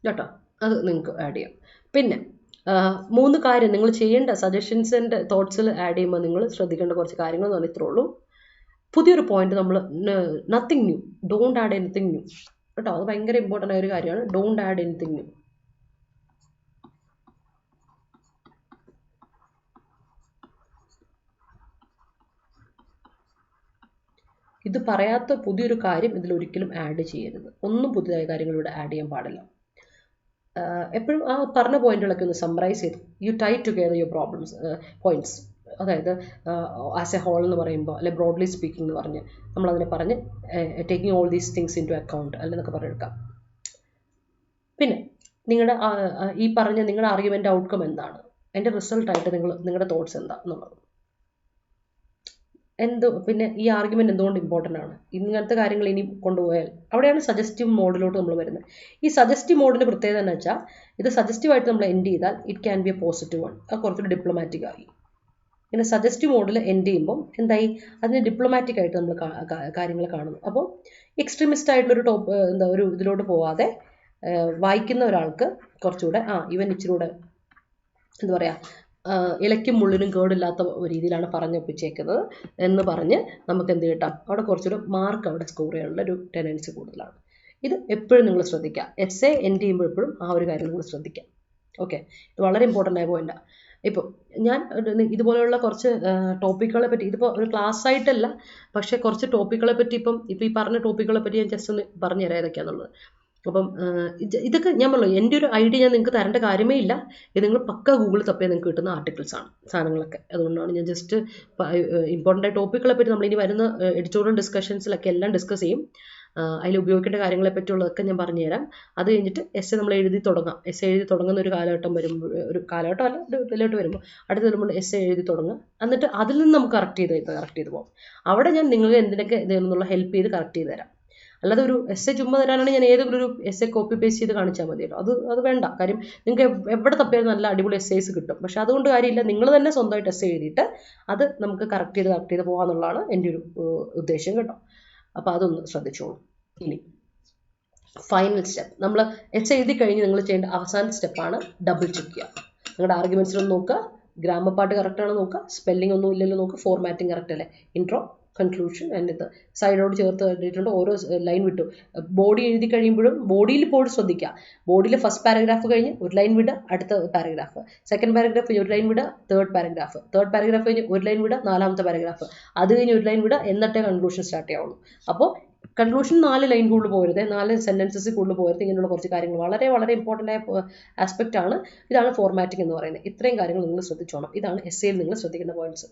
കേട്ടോ, അത് നിങ്ങൾക്ക് ആഡ് ചെയ്യാം. പിന്നെ 3 കാര്യം നിങ്ങൾ ചെയ്യേണ്ട സജഷൻസ് ആൻഡ് തോട്ട്സിൽ ആഡ് ചെയ്യുമ്പോൾ നിങ്ങൾ ശ്രദ്ധിക്കേണ്ട കുറച്ച് കാര്യങ്ങൾ എന്ന് പറഞ്ഞാൽ ഇത്രേ ഉള്ളൂ. പുതിയൊരു പോയിന്റ് നമ്മൾ nothing new, don't add anything new കേട്ടോ. അത് ഭയങ്കര ഇമ്പോർട്ടൻ്റ് ആയ ഒരു കാര്യമാണ്. Don't add anything new. ഇത് പറയാത്ത പുതിയൊരു കാര്യം ഇതിൽ ഒരിക്കലും ആഡ് ചെയ്യരുത്. ഒന്നും പുതിയതായ കാര്യങ്ങൾ ഇവിടെ ആഡ് ചെയ്യാൻ പാടില്ല. എപ്പോഴും ആ പറഞ്ഞ പോയിന്റുകളൊക്കെ ഒന്ന് സമ്മറൈസ് ചെയ്ത് you tie together your problems points. അതായത് ആസ് എ ഹോൾ എന്ന് പറയുമ്പോൾ അല്ലെ ബ്രോഡ്ലി സ്പീക്കിംഗ് എന്ന് പറഞ്ഞ് നമ്മളതിനെ പറഞ്ഞ് taking all these things into account അല്ലെന്നൊക്കെ പറഞ്ഞെടുക്കാം. പിന്നെ നിങ്ങളുടെ ഈ പറഞ്ഞ നിങ്ങളുടെ ആർഗ്യുമെൻ്റ് ഔട്ട്കം എന്താണ്, അതിൻ്റെ റിസൾട്ടായിട്ട് നിങ്ങളുടെ തോട്ട്സ് എന്താ എന്നുള്ളത്. പിന്നെ ഈ ആർഗ്യുമെന്റ് എന്തുകൊണ്ട് ഇമ്പോർട്ടൻ്റ് ആണ്, ഇങ്ങനത്തെ കാര്യങ്ങൾ ഇനി കൊണ്ടുപോയാൽ അവിടെയാണ് സജസ്റ്റീവ് മോഡിലോട്ട് നമ്മൾ വരുന്നത്. ഈ സജസ്റ്റീവ് മോഡിൻ്റെ പ്രത്യേകത എന്ന് വെച്ചാൽ ഇത് സജസ്റ്റീവായിട്ട് നമ്മൾ എൻഡ് ചെയ്താൽ it can be A positive one. അത് കുറച്ചുകൂടി ഡിപ്ലോമാറ്റിക് ആയി. ഇങ്ങനെ സജസ്റ്റീവ് മോഡിൽ എൻഡ് ചെയ്യുമ്പോൾ എന്തായി, അതിന് ഡിപ്ലോമാറ്റിക് ആയിട്ട് നമ്മൾ കാര്യങ്ങൾ കാണുന്നു. അപ്പോൾ എക്സ്ട്രീമിസ്റ്റ് ആയിട്ടുള്ളൊരു ഒരു ഇതിലോട്ട് പോവാതെ വായിക്കുന്ന ഒരാൾക്ക് കുറച്ചുകൂടെ ഇവൻ ഇച്ചിരി കൂടെ എന്താ പറയുക ഇലയ്ക്കും മുള്ളിനും കേടില്ലാത്ത രീതിയിലാണ് പറഞ്ഞൊപ്പിച്ചേക്കുന്നത് എന്ന് പറഞ്ഞ് നമുക്ക് എന്ത് കിട്ടാം, അവിടെ കുറച്ചൊരു മാർക്ക് അവിടെ സ്കോർ ചെയ്യാനുള്ള ഒരു ടെൻഡൻസി കൂടുതലാണ്. ഇത് എപ്പോഴും നിങ്ങൾ ശ്രദ്ധിക്കുക. എസ്സേ എൻഡ് ചെയ്യുമ്പോൾ എപ്പോഴും ആ ഒരു കാര്യം നിങ്ങൾ ശ്രദ്ധിക്കുക. ഓക്കെ, ഇത് വളരെ ഇമ്പോർട്ടൻ്റ് ആയ പോയിന്റാണ്. ഇപ്പോൾ ഞാൻ ഇതുപോലെയുള്ള കുറച്ച് ടോപ്പിക്കുകളെ പറ്റി, ഇതിപ്പോൾ ഒരു ക്ലാസ് ആയിട്ടല്ല, പക്ഷേ കുറച്ച് ടോപ്പിക്കുകളെ പറ്റി ഇപ്പം ഈ പറഞ്ഞ ടോപ്പിക്കുകളെ പറ്റി ഞാൻ ജസ്റ്റ് ഒന്ന് പറഞ്ഞു തരാം ഏതൊക്കെയാണെന്നുള്ളത്. അപ്പം ഇതൊക്കെ ഞാൻ പറഞ്ഞു, എൻ്റെ ഒരു ഐഡിയ ഞാൻ നിങ്ങൾക്ക് തരേണ്ട കാര്യമേ ഇല്ല. ഇത് നിങ്ങൾ പക്ക ഗൂഗിൾ തപ്പിയാൽ നിങ്ങൾക്ക് കിട്ടുന്ന ആർട്ടിക്കിൾസ് ആണ് സാധനങ്ങളൊക്കെ. അതുകൊണ്ടാണ് ഞാൻ ജസ്റ്റ് ഇമ്പോർട്ടൻ്റ് ആയ ടോപ്പിക്കുകളെ പറ്റി നമ്മൾ ഇനി വരുന്ന എഡിറ്റോറിയൽ ഡിസ്കഷൻസിലൊക്കെ എല്ലാം ഡിസ്കസ് ചെയ്യും. അതിൽ ഉപയോഗിക്കേണ്ട കാര്യങ്ങളെ പറ്റിയുള്ളതൊക്കെ ഞാൻ പറഞ്ഞുതരാം. അത് കഴിഞ്ഞിട്ട് എസ്സേ നമ്മൾ എഴുതി തുടങ്ങാം. എസ്സേ എഴുതി തുടങ്ങുന്ന ഒരു കാലഘട്ടം വരുമ്പോൾ, ഒരു കാലഘട്ടം അല്ല, ഒരു ഇതിലോട്ട് വരുമ്പോൾ, അടുത്ത് വരുമ്പോൾ എസ്സേ എഴുതി തുടങ്ങുക. എന്നിട്ട് അതിൽ നിന്ന് നമുക്ക് കറക്റ്റ് ചെയ്ത് പോകാം. അവിടെ ഞാൻ നിങ്ങൾക്ക് എന്തിനൊക്കെ ഇതെന്നുള്ള ഹെൽപ്പ് ചെയ്ത് കറക്റ്റ് ചെയ്ത് തരാം. അല്ലാതെ ഒരു എസ്സേ ചുമ്മാ തരാനാണെങ്കിൽ ഞാൻ ഏതെങ്കിലും ഒരു എസ്സേ കോപ്പി പേസ്റ്റ് ചെയ്ത് കാണിച്ചാൽ മതിയല്ലോ. അത് വേണ്ട. കാര്യം നിങ്ങൾക്ക് എവിടെ തപ്പിയാലും നല്ല അടിപൊളി എസ്സേസ് കിട്ടും. പക്ഷെ അതുകൊണ്ട് കാര്യമില്ല, നിങ്ങൾ തന്നെ സ്വന്തമായിട്ട് എസ്സേ എഴുതിയിട്ട് അത് നമുക്ക് കറക്റ്റ് ചെയ്ത് പോകാമെന്നുള്ളതാണ് എൻ്റെ ഒരു ഉദ്ദേശം കേട്ടോ. അപ്പോൾ അതൊന്ന് ശ്രദ്ധിച്ചോളൂ. ഇനി ഫൈനൽ സ്റ്റെപ്പ്, നമ്മൾ എസ്സേ എഴുതി കഴിഞ്ഞ് നിങ്ങൾ ചെയ്യേണ്ട അവസാന സ്റ്റെപ്പാണ് ഡബിൾ ചെക്ക് ചെയ്യുക. നിങ്ങളുടെ ആർഗ്യുമെൻറ്റ്സിലൊന്ന് നോക്കുക, ഗ്രാമർ പാർട്ട് കറക്റ്റ് ആണോ നോക്കുക, സ്പെല്ലിംഗ് ഒന്നും ഇല്ലല്ലോ നോക്കുക, ഫോർമാറ്റിംഗ് കറക്റ്റ് അല്ലേ, ഇൻട്രോ, കൺക്ലൂഷൻ ആൻഡ് ഇത് സൈഡോട് ചേർത്ത് കണ്ടിട്ടുണ്ട്. ഓരോ ലൈൻ വിട്ടു. ബോഡി എഴുതി കഴിയുമ്പോഴും ബോഡിയിൽ പോയിട്ട് ശ്രദ്ധിക്കുക. ബോഡിയിൽ ഫസ്റ്റ് പാരഗ്രാഫ് കഴിഞ്ഞ് ഒരു ലൈൻ വിടുക, അടുത്ത പാരഗ്രാഫ്, സെക്കൻഡ് പാരഗ്രാഫ് കഴിഞ്ഞ് ഒരു ലൈൻ വിടുക, തേർഡ് പാരഗ്രാഫ് കഴിഞ്ഞ് ഒരു ലൈൻ വിടുക, നാലാമത്തെ പാരഗ്രാഫ്, അത് കഴിഞ്ഞ് ഒരു ലൈൻ വിടുക, എന്നിട്ടേ കൺക്ലൂഷൻ സ്റ്റാർട്ട് ചെയ്യാവുള്ളൂ. അപ്പോൾ കൺക്ലൂഷൻ 4 ലൈൻ കൂടുതൽ പോകരുത്, 4 സെൻറ്റൻസസ് കൂടുതൽ പോകരുത്. ഇങ്ങനെയുള്ള കുറച്ച് കാര്യങ്ങൾ വളരെ വളരെ ഇമ്പോർട്ടൻ്റ് ആയ ആസ്പെക്റ്റ് ആണ്. ഇതാണ് ഫോർമാറ്റിംഗ് എന്ന് പറയുന്നത്. ഇത്രയും കാര്യങ്ങൾ നിങ്ങൾ ശ്രദ്ധിച്ചോണം. ഇതാണ് എസ്സേയിൽ നിങ്ങൾ ശ്രദ്ധിക്കേണ്ട പോയിന്റ്സ്.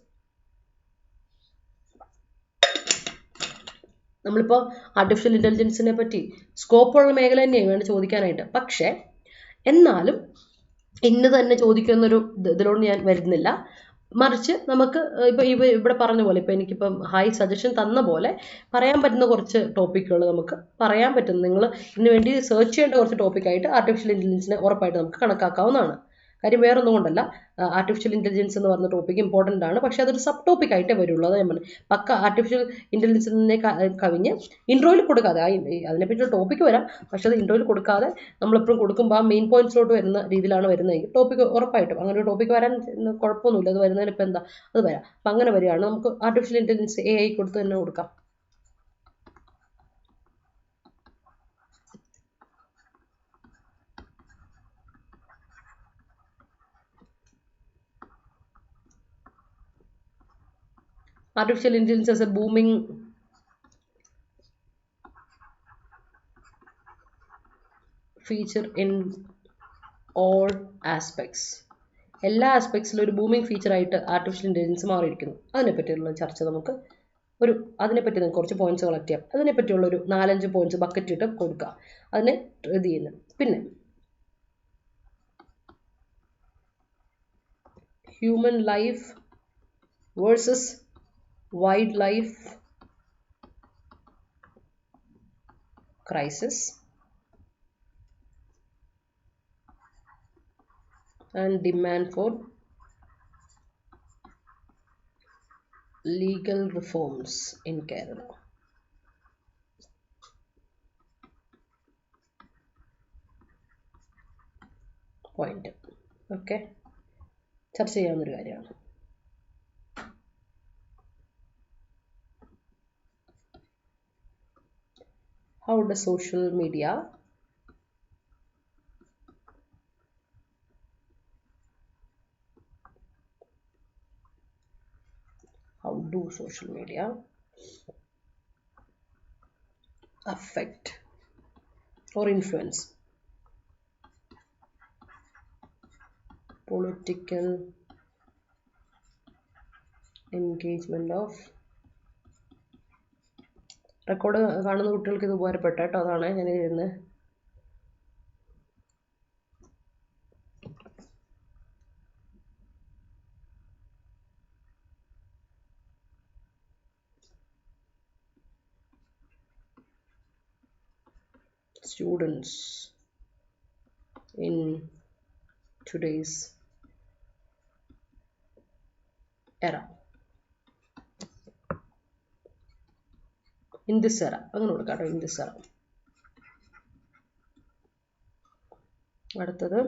നമ്മളിപ്പോൾ ആർട്ടിഫിഷ്യൽ ഇൻ്റലിജൻസിനെ പറ്റി സ്കോപ്പുള്ള മേഖല തന്നെയാണ് വേണ്ടി ചോദിക്കാനായിട്ട്. പക്ഷേ എന്നാലും ഇന്ന് തന്നെ ചോദിക്കുന്നൊരു ഇതിലോട് ഞാൻ വരുന്നില്ല. മറിച്ച് നമുക്ക് ഇപ്പോൾ ഇവിടെ പറഞ്ഞ പോലെ, ഇപ്പോൾ എനിക്കിപ്പം ഹൈ സജഷൻ തന്ന പോലെ പറയാൻ പറ്റുന്ന കുറച്ച് ടോപ്പിക്കുകൾ നമുക്ക് പറയാൻ പറ്റുന്ന, നിങ്ങൾ ഇതിനു വേണ്ടി സെർച്ച് ചെയ്യേണ്ട കുറച്ച് ടോപ്പിക്കായിട്ട് ആർട്ടിഫിഷ്യൽ ഇൻ്റലിജൻസിനെ ഉറപ്പായിട്ട് നമുക്ക് കണക്കാക്കാവുന്നതാണ്. കാര്യം വേറൊന്നും കൊണ്ടല്ല, ആർട്ടിഫിഷ്യൽ ഇൻ്റലിജൻസ് എന്ന് പറഞ്ഞ ടോപ്പിക്ക് ഇമ്പോർട്ടൻ്റ് ആണ്. പക്ഷേ അതൊരു സബ് ടോപ്പിക് ആയിട്ടേ വരുള്ളൂ. അത് ഞാൻ പറഞ്ഞു, പക്ക ആർട്ടിഫിഷ്യൽ ഇൻ്റലിജൻസിനെ കവിഞ്ഞ് ഇൻട്രോയിൽ കൊടുക്കാതെ, അതിനെപ്പറ്റി ടോപ്പിക്ക് വരാം, പക്ഷേ അത് ഇൻട്രോയിൽ കൊടുക്കാതെ നമ്മളെപ്പോഴും കൊടുക്കുമ്പോൾ ആ മെയിൻ പോയിന്റ്സിലോട്ട് വരുന്ന രീതിയിലാണ് വരുന്നതെങ്കിൽ ടോപ്പിക്ക് ഉറപ്പായിട്ടും അങ്ങനെ ഒരു ടോപ്പിക്ക് വരാൻ കുഴപ്പമൊന്നുമില്ല. അത് വരുന്നതിന് ഇപ്പം എന്താ, അത് വരാം. അപ്പം അങ്ങനെ വരികയാണ്. നമുക്ക് ആർട്ടിഫിഷ്യൽ ഇൻ്റലിജൻസ് AI കൊടുത്ത് തന്നെ കൊടുക്കാം. Artificial intelligence is a booming feature in all aspects. എല്ലാ ആസ്പെക്ട്സിലും ഒരു ബൂമിംഗ് ഫീച്ചർ ആയിട്ട് ആർട്ടിഫിഷ്യൽ ഇൻ്റലിജൻസ് മാറിയിരിക്കുന്നു. അതിനെപ്പറ്റിയുള്ള ചർച്ച നമുക്ക് അതിനെപ്പറ്റി നമുക്ക് കുറച്ച് പോയിന്റ്സ് കളക്ട് ചെയ്യാം. അതിനെപ്പറ്റിയുള്ള ഒരു 4-5 പോയിന്റ്സ് ബക്കറ്റ് ഇട്ട് കൊടുക്കുക. അതിനെ ഇത് ചെയ്യുന്നത്. പിന്നെ human life versus wild life crisis and demand for legal reforms in Kerala. Point. Okay, ചർച്ച ചെയ്യാവുന്നൊരു കാര്യമാണ്. How does social media affect or influence political engagement of record കാണുന്ന കുട്ടികൾക്ക് ഇത് ഉപകാരപ്പെട്ട കേട്ടോ. അതാണ് ഞാൻ എഴുതുന്നത്. Students in today's era. In this era. അങ്ങനെ കൊടുക്കാം കേട്ടോ, in this era. അടുത്തത്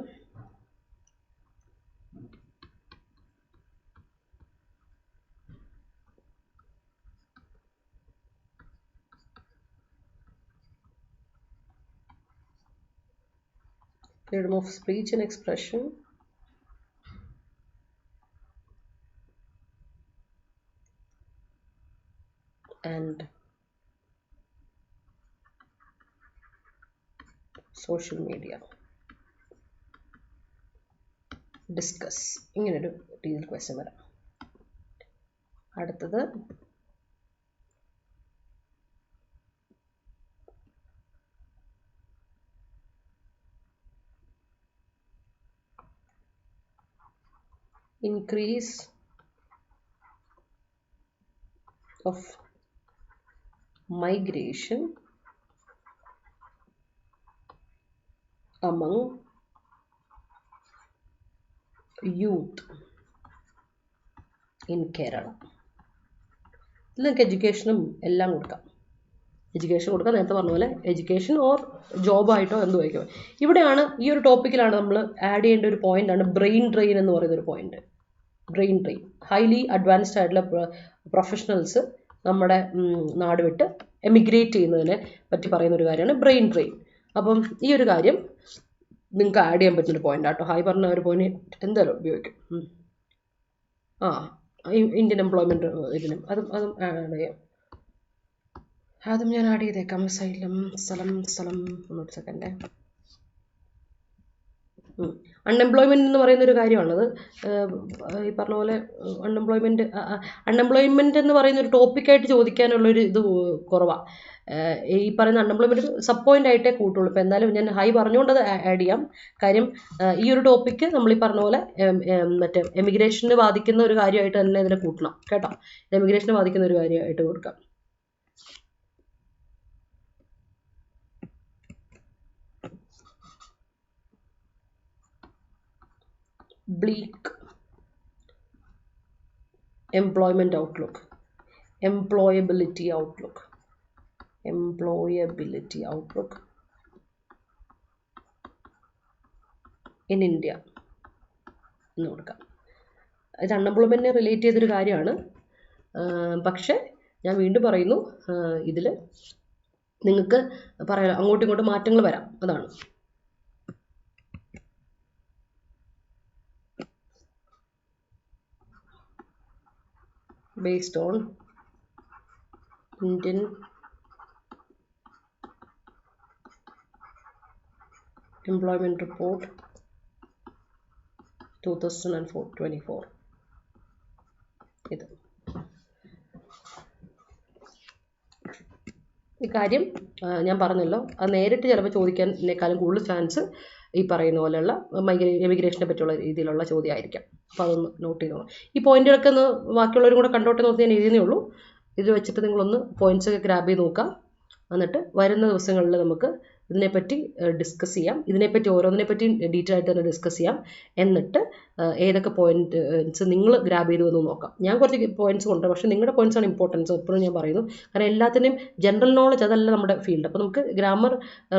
freedom of speech and expression, and social media. Discuss ഇങ്ങനൊരു രീതിയിൽ ക്വസ്റ്റ്യൻ വരാം. അടുത്തത് increase of migration among youth in Kerala. ഇതിലൊക്കെ എഡ്യൂക്കേഷനും എല്ലാം കൊടുക്കാം. എഡ്യൂക്കേഷൻ കൊടുക്കാം, നേരത്തെ പറഞ്ഞ പോലെ എഡ്യൂക്കേഷൻ ഓർ ജോബായിട്ടോ എന്തോ ആയിരിക്കും. ഇവിടെയാണ് ഈ ഒരു ടോപ്പിക്കിലാണ് നമ്മൾ ആഡ് ചെയ്യേണ്ട ഒരു പോയിന്റാണ് ബ്രെയിൻ ഡ്രെയിൻ എന്ന് പറയുന്ന ഒരു point. Brain drain, highly advanced ആയിട്ടുള്ള പ്രൊഫഷണൽസ് നമ്മുടെ നാട് വിട്ട് എമിഗ്രേറ്റ് ചെയ്യുന്നതിനെ പറ്റി പറയുന്ന ഒരു കാര്യമാണ് ബ്രെയിൻ ഡ്രെയിൻ. അപ്പം ഈ ഒരു കാര്യം നിങ്ങൾക്ക് ആഡ് ചെയ്യാൻ പറ്റുന്നൊരു പോയിന്റ് ആട്ടോ. ഹായ് പറഞ്ഞ ഒരു പോയിന്റ് എന്തായാലും ഉപയോഗിക്കും. ഇന്ത്യൻ എംപ്ലോയ്മെന്റ് ഇതിനും അതും ആഡ് ചെയ്യാം. അതും ഞാൻ ആഡ് ചെയ്തേക്കാം. സ്ഥലം ഒന്നൊരു സെക്കൻഡ്. അൺഎംപ്ലോയ്മെന്റ് എന്ന് പറയുന്ന ഒരു കാര്യമാണത്. ഈ പറഞ്ഞ പോലെ അൺഎംപ്ലോയ്മെന്റ് എന്ന് പറയുന്ന ഒരു ടോപ്പിക്കായിട്ട് ചോദിക്കാനുള്ളൊരു ഇത് കുറവാണ്. ഈ പറയുന്ന അൺഎംപ്ലോയ്മെന്റ് സബ് പോയിന്റ് ആയിട്ടേ കൂട്ടുള്ളൂ. ഇപ്പം എന്തായാലും ഞാൻ ഹൈ പറഞ്ഞുകൊണ്ട് അത് ആഡ് ചെയ്യാം. കാര്യം ഈ ഒരു ടോപ്പിക്ക് നമ്മൾ ഈ പറഞ്ഞ പോലെ മറ്റേ എമിഗ്രേഷനെ ബാധിക്കുന്ന ഒരു കാര്യമായിട്ട് തന്നെ ഇതിനെ കൂട്ടണം കേട്ടോ. എമിഗ്രേഷനെ ബാധിക്കുന്ന ഒരു കാര്യമായിട്ട് കൊടുക്കാം. bleak employment outlook, employability outlook in India എന്ന് കൊടുക്കാം. ഇത് അൺഎംപ്ലോയ്മെന്റിനെ റിലേറ്റ് ചെയ്തൊരു കാര്യമാണ്. പക്ഷെ ഞാൻ വീണ്ടും പറയുന്നു, ഇതിൽ നിങ്ങൾക്ക് പറയാം അങ്ങോട്ടും ഇങ്ങോട്ടും മാറ്റങ്ങൾ വരാം. അതാണ് based on Indian Employment Report 2024. ഇത് ഈ കാര്യം ഞാൻ പറഞ്ഞല്ലോ, അത് നേരിട്ട് ചിലപ്പോൾ ചോദിക്കാനേക്കാളും കൂടുതൽ ചാൻസ് ഈ പറയുന്ന പോലെയുള്ള എമിഗ്രേഷനെ പറ്റിയുള്ള രീതിയിലുള്ള ചോദ്യമായിരിക്കാം. അപ്പോൾ അതൊന്ന് നോട്ട് ചെയ്തോളാം. ഈ പോയിന്റുകളൊക്കെ ഒന്ന് ബാക്കിയുള്ളവരും കൂടെ കണ്ടോട്ടെ നോക്കി ഞാൻ എഴുതുന്നേ ഉള്ളൂ. ഇത് വെച്ചിട്ട് നിങ്ങളൊന്ന് പോയിന്റ്സൊക്കെ ഗ്രാബ് ചെയ്ത് നോക്കാം. എന്നിട്ട് വരുന്ന ദിവസങ്ങളിൽ നമുക്ക് ഇതിനെപ്പറ്റി ഡിസ്കസ് ചെയ്യാം. ഇതിനെപ്പറ്റി ഓരോന്നിനെപ്പറ്റി ഡീറ്റെയിൽ ആയിട്ട് തന്നെ ഡിസ്കസ് ചെയ്യാം. എന്നിട്ട് ഏതൊക്കെ പോയിന്റ്സ് നിങ്ങൾ ഗ്രാബ് ചെയ്തു എന്ന് നോക്കാം. ഞാൻ കുറച്ച് പോയിന്റ്സ് കൊണ്ടുവരാം, പക്ഷേ നിങ്ങളുടെ പോയിന്റ്സാണ് ഇമ്പോർട്ടൻസ് എപ്പോഴും ഞാൻ പറയുന്നു. കാരണം എല്ലാത്തിൻ്റെയും ജനറൽ നോളജ് അതല്ല നമ്മുടെ ഫീൽഡ്. അപ്പോൾ നമുക്ക് ഗ്രാമർ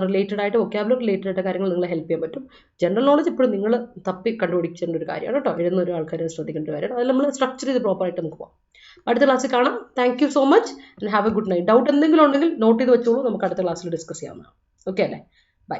റിലേറ്റഡ് ആയിട്ട് വൊക്കാബുലറി റിലേറ്റഡ് ആയിട്ട് കാര്യങ്ങൾ നിങ്ങളെ ഹെൽപ്പ് ചെയ്യാൻ പറ്റും. ജനറൽ നോളജ് ഇപ്പോഴും നിങ്ങൾ തപ്പി കണ്ടുപിടിക്കേണ്ട ഒരു കാര്യമാണ് കേട്ടോ. എഴുതുന്ന ഒരു ആൾക്കാരെ ശ്രദ്ധിക്കേണ്ട ഒരു കാര്യമാണ്. അതിൽ നമ്മൾ സ്ട്രക്ചർ ചെയ്ത് പ്രോപ്പറായിട്ട് നമുക്ക് പോകാം. അടുത്ത ക്ലാസ്സിൽ കാണാം. Thank you so much and have A good night. Doubt എന്തെങ്കിലും ഉണ്ടെങ്കിൽ നോട്ട് ചെയ്ത് വെച്ചോളൂ, നമുക്ക് അടുത്ത ക്ലാസ്സിൽ ഡിസ്കസ് ചെയ്യാവുന്നതാണ്. ഓക്കെ അല്ലേ? ബൈ.